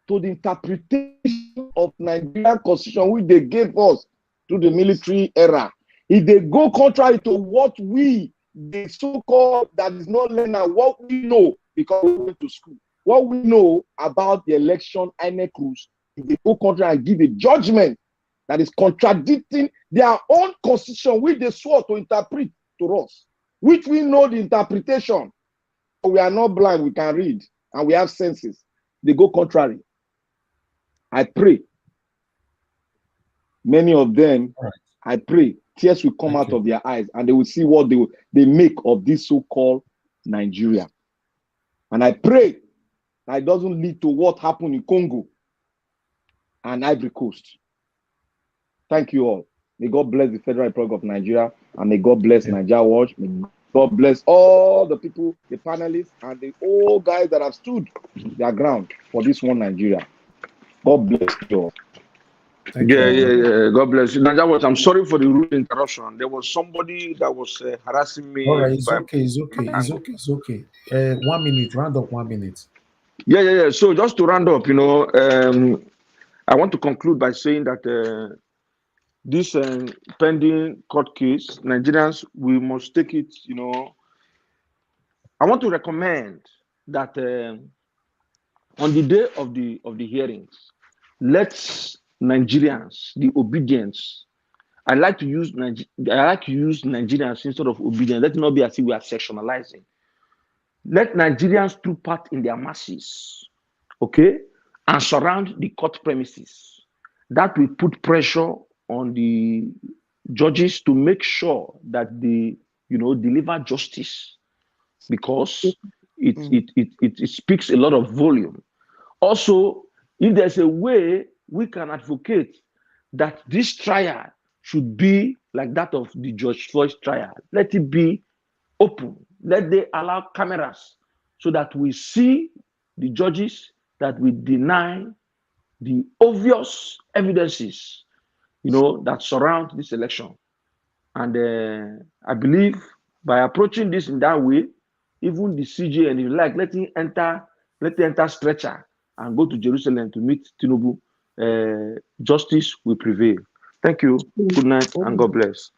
to the interpretation of Nigerian Constitution, which they gave us through the military era, if they go contrary to what we, the so-called that is not learner, what we know because we went to school, what we know about the election INEC rules, if they go contrary and give a judgment that is contradicting their own constitution, which they swore to interpret to us, which we know the interpretation. We are not blind, we can read, and we have senses. They go contrary. I pray. Many of them, I pray, tears will come out of their eyes, and they will see what they make of this so-called Nigeria. And I pray that it doesn't lead to what happened in Congo and Ivory Coast. Thank you all. May God bless the Federal Republic of Nigeria, and may God bless Naija Watch. May God bless all the people, the panelists, and the old guys that have stood their ground for this one Nigeria. God bless you all. Yeah. God bless you. Naija Watch, I'm sorry for the rude interruption. There was somebody that was harassing me. All right, it's okay. 1 minute, round up 1 minute. Yeah. So just to round up, I want to conclude by saying that this pending court case, Nigerians, we must take it, I want to recommend that On the day of the hearings, let Nigerians, the obedience. I like to use Nigerians instead of obedience. Let it not be as if we are sectionalizing. Let Nigerians take part in their masses, okay, and surround the court premises. That will put pressure on the judges to make sure that they, deliver justice, because it speaks a lot of volume. Also, if there's a way we can advocate that this trial should be like that of the George Floyd trial, let it be open. Let they allow cameras so that we see the judges, that we deny the obvious evidences, that surround this election. And I believe by approaching this in that way, even the CJ and let him enter stretcher and go to Jerusalem to meet Tinubu, justice will prevail. Thank you. Good night and God bless.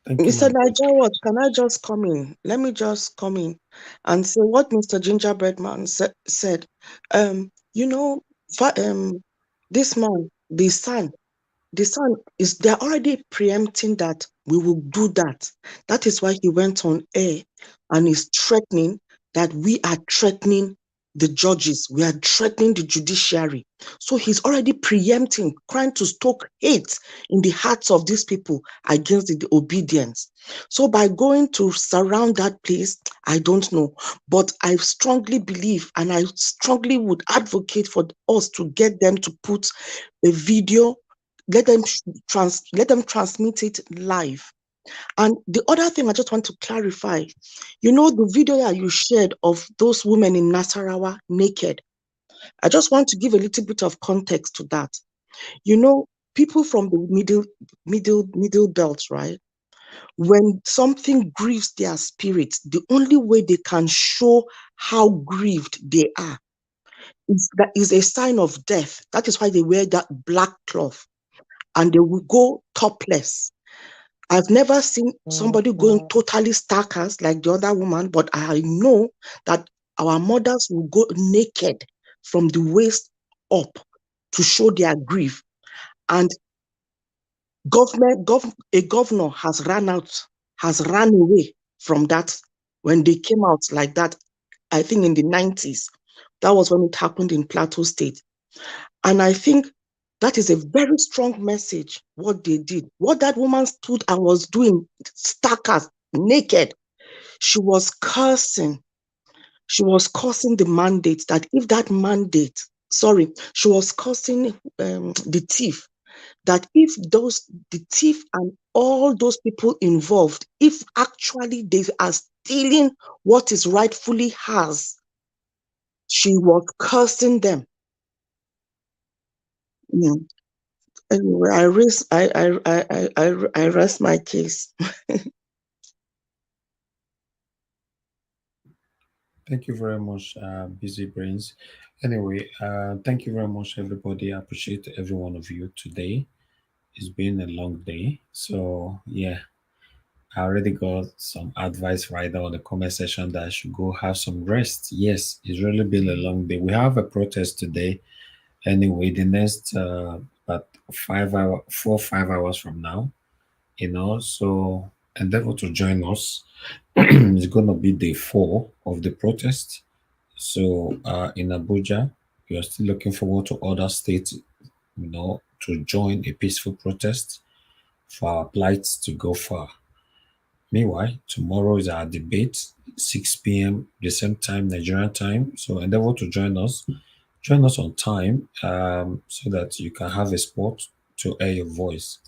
Mr. Nigel, can I just come in? Let me just come in and say what Mr. Gingerbreadman said. This man, the son is, they're already preempting that we will do that. That is why he went on air and is threatening that we are threatening the judges, we are threatening the judiciary. So he's already preempting, trying to stoke hate in the hearts of these people against the obedience. So by going to surround that place, I don't know, but I strongly believe and I strongly would advocate for us to get them to put a video, let them transmit it live. And the other thing I just want to clarify, the video that you shared of those women in Nasarawa naked, I just want to give a little bit of context to that. People from the middle belt, right? When something grieves their spirit, the only way they can show how grieved they are is a sign of death. That is why they wear that black cloth and they will go topless. I've never seen somebody going totally starkers like the other woman, but I know that our mothers will go naked from the waist up to show their grief. And a governor has run away from that when they came out like that, I think in the 90s. That was when it happened in Plateau State. And I think that is a very strong message, what they did. What that woman stood and was doing, starkers, naked, she was cursing. She was cursing the mandate, that if that mandate, she was cursing the thief, that if the thief and all those people involved, if actually they are stealing what is rightfully hers, she was cursing them. Yeah. Anyway, I rest my case. Thank you very much, Busy Brains. Anyway, thank you very much, everybody. I appreciate every one of you today. It's been a long day. So, yeah, I already got some advice right there on the comment section that I should go have some rest. Yes, it's really been a long day. We have a protest today. Anyway, the next about 4 or 5 hours from now, so endeavor to join us. It's gonna be day 4 of the protest. So in Abuja, we are still looking forward to other states, to join a peaceful protest for our plights to go far. Meanwhile, tomorrow is our debate, 6 p.m. the same time, Nigerian time. So endeavor to join us. Join us on time so that you can have a spot to air your voice.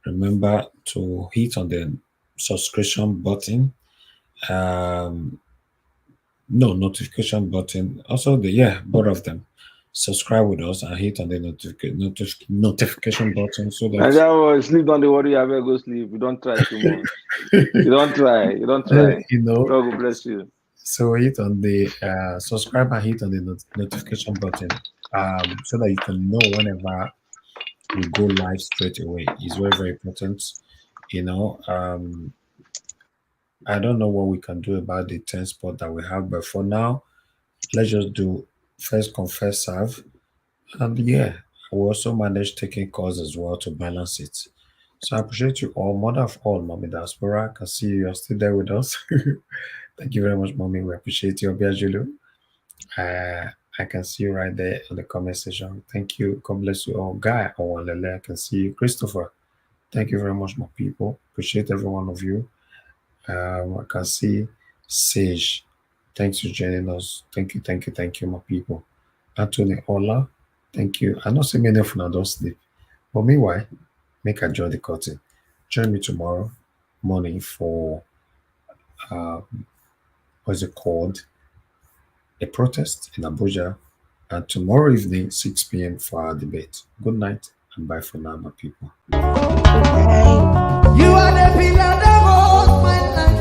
Remember to hit on the subscription button. No, notification button. Also, both of them. Subscribe with us and hit on the notification button so that. And that was sleep on the worry. I will go sleep. You don't try too much. You don't try. God will bless you. So hit on the subscribe and hit on the notification button so that you can know whenever we go live straight away. It's very, very important. I don't know what we can do about the 10 spot that we have, but for now, let's just do first come, first serve. And yeah, we also managed taking calls as well to balance it. So I appreciate you all. Mother of all, Mommy Diaspora, I can see you're still there with us. Thank you very much, Mommy. We appreciate you, Obiajulu. I can see you right there in the comment section. Thank you. God bless you all. Guy, I can see you. Christopher, thank you very much, my people. Appreciate every one of you. I can see Sage. Thanks for joining us. Thank you, my people. Anthony Ola, thank you. I know so many of you don't sleep. But meanwhile, make a join the curtain. Join me tomorrow morning for what's it called? A protest in Abuja. And tomorrow evening, 6 p.m. for our debate. Good night and bye for now, my people. You are the pillar that holds my life.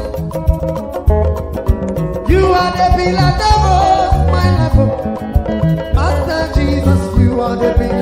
You are the pillar that holds my life. Master Jesus, you are the pillar.